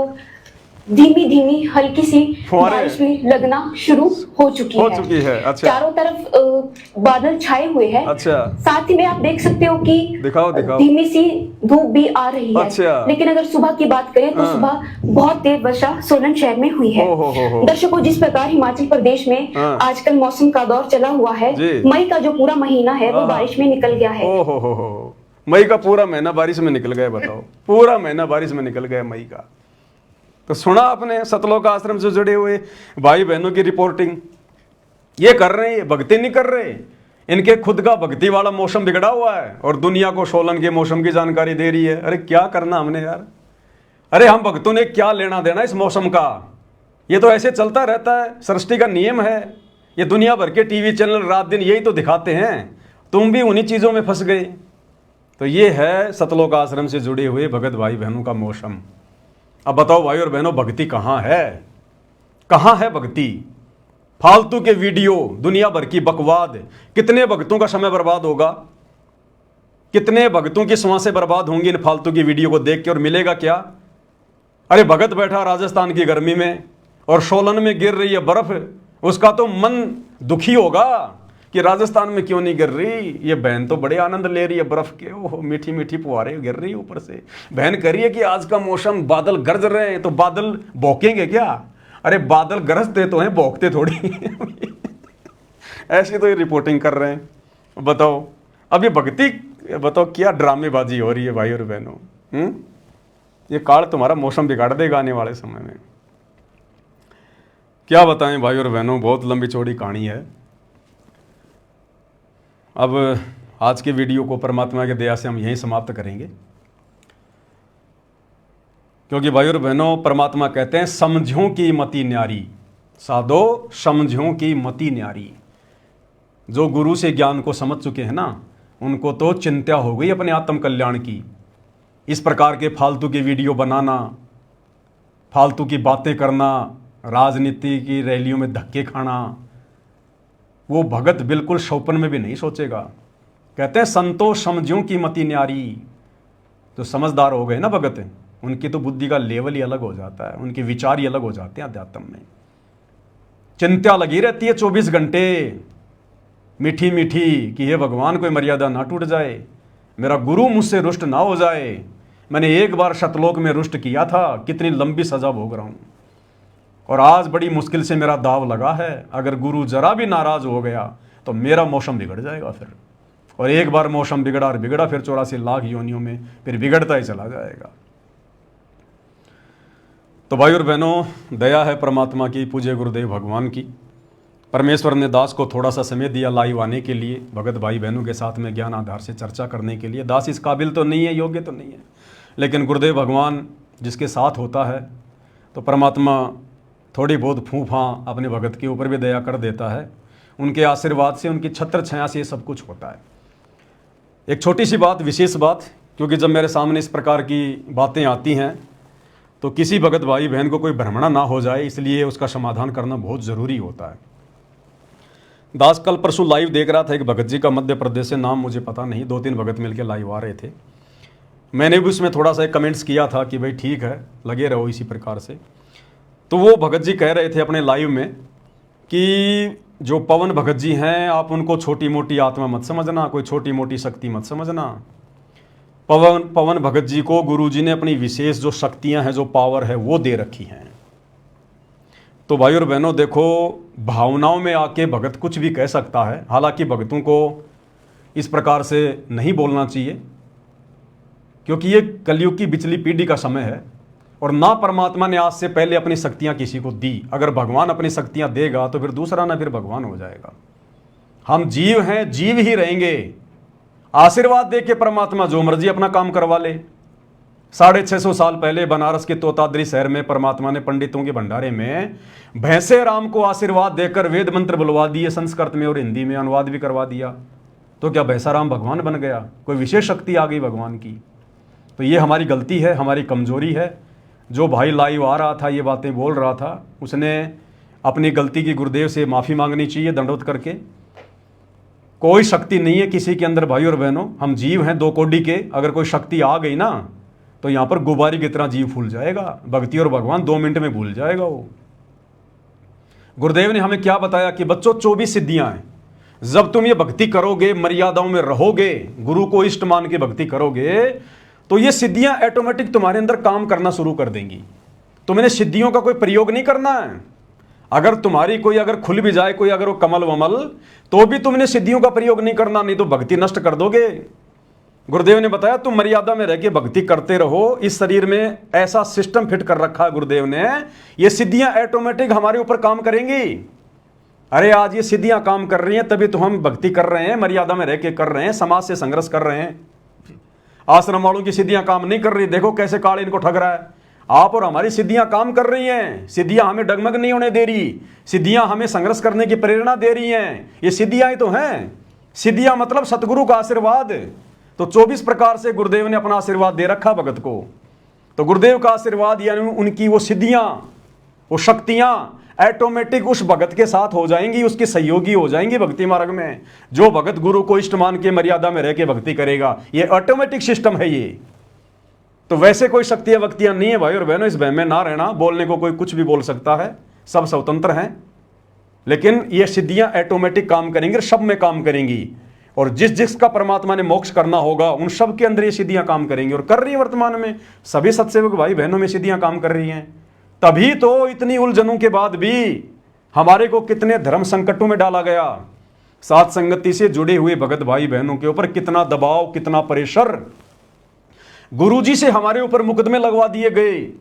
धीमी धीमी हल्की सी फुहारे बारिश भी लगना शुरू हो चुकी है। अच्छा। चारों तरफ बादल छाए हुए हैं। अच्छा। साथ ही में आप देख सकते हो कि दिखाओ धीमी सी धूप भी आ रही है। अच्छा। लेकिन अगर सुबह की बात करें तो सुबह बहुत तेज वर्षा सोलन शहर में हुई है। दर्शकों, जिस प्रकार हिमाचल प्रदेश में आजकल मौसम का दौर चला हुआ है, मई का जो पूरा महीना है वो बारिश में निकल गया है। मई का पूरा महीना बारिश में निकल गया। बताओ, पूरा महीना बारिश में निकल गया मई का। तो सुना आपने सतलोक आश्रम से जुड़े हुए भाई बहनों की रिपोर्टिंग। ये कर रहे हैं, ये भक्ति नहीं कर रहे, इनके खुद का भक्ति वाला मौसम बिगड़ा हुआ है और दुनिया को सोलन के मौसम की जानकारी दे रही है। अरे क्या करना हमने यार, अरे हम भक्तों ने क्या लेना देना इस मौसम का। ये तो ऐसे चलता रहता है, सृष्टि का नियम है। ये दुनिया भर के टीवी चैनल रात दिन यही तो दिखाते हैं, तुम भी उन्हीं चीजों में फंस गए। तो ये है सतलोक आश्रम से जुड़े हुए भगत भाई बहनों का मौसम। अब बताओ भाई और बहनों, भक्ति कहाँ है? कहाँ है भक्ति? फालतू के वीडियो, दुनिया भर की बकवाद, कितने भक्तों का समय बर्बाद होगा, कितने भक्तों की सांसें बर्बाद होंगी इन फालतू की वीडियो को देख के, और मिलेगा क्या? अरे भगत बैठा राजस्थान की गर्मी में और सोलन में गिर रही है बर्फ, उसका तो मन दुखी होगा कि राजस्थान में क्यों नहीं गिर रही। ये बहन तो बड़े आनंद ले रही है बर्फ के, ओह मीठी मीठी फुहारे गिर रही है ऊपर से। बहन कह रही है कि आज का मौसम, बादल गरज रहे हैं, तो बादल भौंकेंगे क्या? अरे बादल गरजते तो हैं, भौंकते थोड़ी। ऐसी तो ये रिपोर्टिंग कर रहे हैं। बताओ अब ये भक्ति, बताओ क्या ड्रामेबाजी हो रही है भाई और बहनों। ये काल तुम्हारा मौसम बिगाड़ देगा आने वाले समय में। क्या बताएं भाई और बहनों, बहुत लंबी चौड़ी कहानी है। अब आज के वीडियो को परमात्मा की दया से हम यहीं समाप्त करेंगे, क्योंकि भाई और बहनों परमात्मा कहते हैं समझों की मति न्यारी, साधो समझों की मति न्यारी। जो गुरु से ज्ञान को समझ चुके हैं ना, उनको तो चिंता हो गई अपने आत्म कल्याण की। इस प्रकार के फालतू की वीडियो बनाना, फालतू की बातें करना, राजनीति की रैलियों में धक्के खाना, वो भगत बिल्कुल स्वप्न में भी नहीं सोचेगा। कहते हैं संतोष समझों की मति न्यारी। तो समझदार हो गए ना भगत, उनकी तो बुद्धि का लेवल ही अलग हो जाता है, उनके विचार ही अलग हो जाते हैं अध्यात्म में। चिंता लगी रहती है 24 घंटे मीठी मीठी कि हे भगवान कोई मर्यादा ना टूट जाए, मेरा गुरु मुझसे रुष्ट ना हो जाए। मैंने एक बार सतलोक में रुष्ट किया था, कितनी लंबी सजा भोग रहा हूं, और आज बड़ी मुश्किल से मेरा दाव लगा है। अगर गुरु जरा भी नाराज हो गया तो मेरा मौसम बिगड़ जाएगा फिर। और एक बार मौसम बिगड़ा और बिगड़ा, फिर 84 लाख योनियों में फिर बिगड़ता ही चला जाएगा। तो भाई और बहनों, दया है परमात्मा की, पूज्य गुरुदेव भगवान की। परमेश्वर ने दास को थोड़ा सा समय दिया लाइव आने के लिए, भगत भाई बहनों के साथ में ज्ञान आधार से चर्चा करने के लिए। दास इस काबिल तो नहीं है, योग्य तो नहीं है, लेकिन गुरुदेव भगवान जिसके साथ होता है तो परमात्मा थोड़ी बहुत फूफा अपने भगत के ऊपर भी दया कर देता है। उनके आशीर्वाद से, उनकी छत्र छाया से ये सब कुछ होता है। एक छोटी सी बात, विशेष बात, क्योंकि जब मेरे सामने इस प्रकार की बातें आती हैं तो किसी भगत भाई बहन को कोई भ्रमणा ना हो जाए, इसलिए उसका समाधान करना बहुत ज़रूरी होता है। दास कल परसों लाइव देख रहा था, एक भगत जी का मध्य प्रदेश से, नाम मुझे पता नहीं, 2-3 भगत मिलकर लाइव आ रहे थे। मैंने भी उसमें थोड़ा सा एक कमेंट्स किया था कि भाई ठीक है, लगे रहो इसी प्रकार से। तो वो भगत जी कह रहे थे अपने लाइव में कि जो पवन भगत जी हैं, आप उनको छोटी मोटी आत्मा मत समझना, कोई छोटी मोटी शक्ति मत समझना। पवन भगत जी को गुरु जी ने अपनी विशेष जो शक्तियां हैं, जो पावर है, वो दे रखी हैं। तो भाई और बहनों देखो, भावनाओं में आके भगत कुछ भी कह सकता है। हालांकि भगतों को इस प्रकार से नहीं बोलना चाहिए, क्योंकि ये कलयुग की बिचली पीढ़ी का समय है और ना परमात्मा ने आज से पहले अपनी शक्तियां किसी को दी। अगर भगवान अपनी शक्तियां देगा तो फिर दूसरा ना फिर भगवान हो जाएगा। हम जीव हैं, जीव ही रहेंगे। आशीर्वाद दे के परमात्मा जो मर्जी अपना काम करवा ले। 650 साल पहले बनारस के तोताद्री शहर में परमात्मा ने पंडितों के भंडारे में भैंसे राम को आशीर्वाद देकर वेद मंत्र बुलवा दिए, संस्कृत में और हिंदी में अनुवाद भी करवा दिया। तो क्या भैंसा राम भगवान बन गया? कोई विशेष शक्ति आ गई भगवान की? तो ये हमारी गलती है, हमारी कमजोरी है। जो भाई लाइव आ रहा था, ये बातें बोल रहा था, उसने अपनी गलती की गुरुदेव से माफ़ी मांगनी चाहिए दंडवत करके। कोई शक्ति नहीं है किसी के अंदर भाई और बहनों, हम जीव हैं 2 कोड़ी के। अगर कोई शक्ति आ गई ना तो यहाँ पर गुब्बारे की तरह जीव फूल जाएगा। भक्ति और भगवान 2 मिनट में भूल जाएगा वो। गुरुदेव ने हमें क्या बताया कि बच्चों 24 सिद्धियां हैं। जब तुम ये भक्ति करोगे, मर्यादाओं में रहोगे, गुरु को इष्ट मान के भक्ति करोगे, तो ये सिद्धियां ऑटोमेटिक तुम्हारे अंदर काम करना शुरू कर देंगी। तुमने सिद्धियों का कोई प्रयोग नहीं करना है। अगर तुम्हारी कोई अगर खुल भी जाए कोई अगर वो कमल वमल, तो भी तुमने सिद्धियों का प्रयोग नहीं करना, नहीं तो भक्ति नष्ट कर दोगे। गुरुदेव ने बताया तुम मर्यादा में रह के भक्ति करते रहो। इस शरीर में ऐसा सिस्टम फिट कर रखा है गुरुदेव ने, ये सिद्धियां ऑटोमेटिक हमारे ऊपर काम करेंगी। अरे आज ये सिद्धियां काम कर रही हैं तभी तो हम भक्ति कर रहे हैं, मर्यादा में रह के कर रहे हैं, समाज से संघर्ष कर रहे हैं। आश्रम वालों की सिद्धियां काम नहीं कर रही, देखो कैसे काल इनको ठग रहा है। आप और हमारी सिद्धियां काम कर रही हैं। सिद्धियां हमें डगमग नहीं होने दे रही, सिद्धियां हमें संघर्ष करने की प्रेरणा दे रही हैं। ये सिद्धियां ही तो हैं। सिद्धियां मतलब सतगुरु का आशीर्वाद। तो 24 प्रकार से गुरुदेव ने अपना आशीर्वाद दे रखा भगत को। तो गुरुदेव का आशीर्वाद यानी उनकी वो सिद्धियां, वो शक्तियां ऑटोमेटिक उस भगत के साथ हो जाएंगी, उसके सहयोगी हो जाएंगी भक्ति मार्ग में। जो भगत गुरु को इष्ट मान के मर्यादा में रह के भक्ति करेगा, ये ऑटोमेटिक सिस्टम है ये। तो वैसे कोई शक्तियां वक्तियां नहीं है भाई और बहनों, इस बहम में ना रहना। बोलने को कोई कुछ भी बोल सकता है, सब स्वतंत्र हैं, लेकिन ये सिद्धियां ऑटोमेटिक काम करेंगी, सब में काम करेंगी। और जिस जिसका परमात्मा ने मोक्ष करना होगा उन सब के अंदर ये सिद्धियां काम करेंगी और कर रही है वर्तमान में। सभी सत्सेवक भाई बहनों में सिद्धियां काम कर रही हैं। तभी तो इतनी उलझनों के बाद भी हमारे को कितने धर्म संकटों में डाला गया। साथ संगति से जुड़े हुए भगत भाई बहनों के ऊपर कितना दबाव, कितना प्रेशर। गुरुजी से हमारे ऊपर मुकदमे लगवा दिए गए।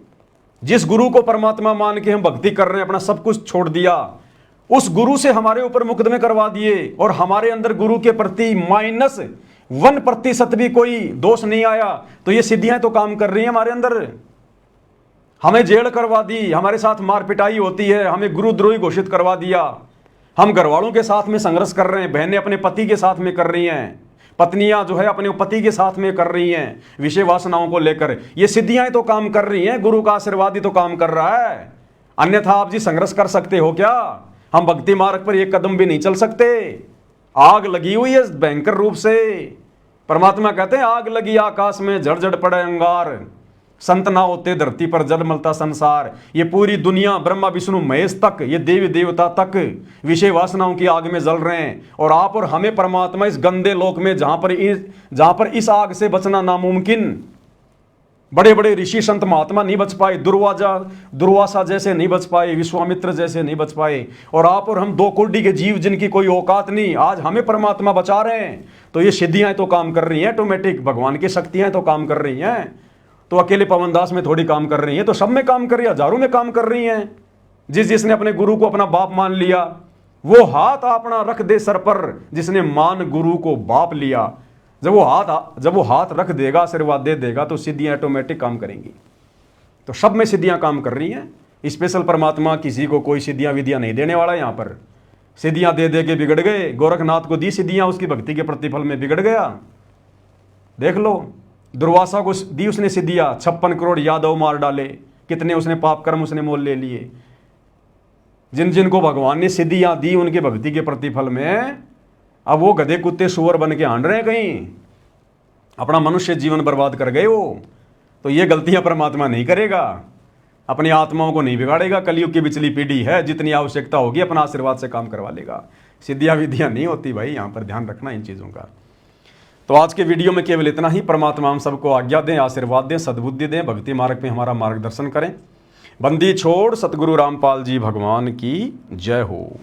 जिस गुरु को परमात्मा मान के हम भक्ति कर रहे हैं, अपना सब कुछ छोड़ दिया, उस गुरु से हमारे ऊपर मुकदमे करवा दिए और हमारे अंदर गुरु के प्रति -1% भी कोई दोष नहीं आया। तो ये सिद्धियां तो काम कर रही हैं हमारे अंदर। हमें जेल करवा दी, हमारे साथ मार पिटाई होती है, हमें गुरुद्रोही घोषित करवा दिया। हम घरवालों के साथ में संघर्ष कर रहे हैं, बहनें अपने पति के साथ में कर रही हैं, पत्नियां जो है अपने पति के साथ में कर रही हैं विषय वासनाओं को लेकर। ये सिद्धियां तो काम कर रही हैं, गुरु का आशीर्वाद ही तो काम कर रहा है। अन्यथा आप जी संघर्ष कर सकते हो क्या? हम भक्ति मार्ग पर एक कदम भी नहीं चल सकते। आग लगी हुई है भयंकर रूप से। परमात्मा कहते हैं आग लगी आकाश में, जड़ जड़ पड़े अंगार, संत ना होते धरती पर जल मलता संसार। ये पूरी दुनिया ब्रह्मा विष्णु महेश तक, ये देवी देवता तक विषय वासनाओं की आग में जल रहे हैं। और आप और हमें परमात्मा इस गंदे लोक में जहां पर इस आग से बचना नामुमकिन, बड़े बड़े ऋषि संत महात्मा नहीं बच पाए, दुर्वासा जैसे नहीं बच पाए, विश्वामित्र जैसे नहीं बच पाए, और आप और हम 2 कोटि के जीव जिनकी कोई औकात नहीं, आज हमें परमात्मा बचा रहे हैं। तो ये सिद्धियां तो काम कर रही हैं ऑटोमेटिक, भगवान की शक्तियां तो काम कर रही हैं। तो अकेले पवन दास में थोड़ी काम कर रही हैं, तो सब में काम कर रही है, हजारों में काम कर रही हैं। जिसने अपने गुरु को अपना बाप मान लिया, वो हाथ अपना रख दे सर पर, जिसने मान गुरु को बाप लिया। जब वो हाथ रख देगा, आशीर्वाद दे देगा, तो सिद्धियां ऑटोमेटिक काम करेंगी। तो सब में सिद्धियां काम कर रही हैं। स्पेशल परमात्मा किसी को कोई सिद्धियां विधियां नहीं देने वाला। यहाँ पर सिद्धियां दे दे के बिगड़ गए। गोरखनाथ को दी सिद्धियां, उसकी भक्ति के प्रतिफल में बिगड़ गया। देख लो, दुर्वासा को दी उसने सिद्धियां, 56 करोड़ यादव मार डाले, कितने उसने पाप कर्म उसने मोल ले लिए। जिन जिनको भगवान ने सिद्धियां दी उनके भक्ति के प्रतिफल में अब वो गधे कुत्ते सुअर बन के हांड रहे हैं, कहीं अपना मनुष्य जीवन बर्बाद कर गए वो। तो ये गलतियां परमात्मा नहीं करेगा, अपनी आत्माओं को नहीं बिगाड़ेगा। कलयुग की पिछली पीढ़ी है, जितनी आवश्यकता होगी अपना आशीर्वाद से काम करवा लेगा। सिद्धियां विधियां नहीं होती भाई, यहाँ पर ध्यान रखना इन चीज़ों का। तो आज के वीडियो में केवल इतना ही। परमात्मा हम सबको आज्ञा दें, आशीर्वाद दें, सद्बुद्धि दें, भक्ति मार्ग में हमारा मार्गदर्शन करें। बंदी छोड़ सतगुरु रामपाल जी भगवान की जय हो।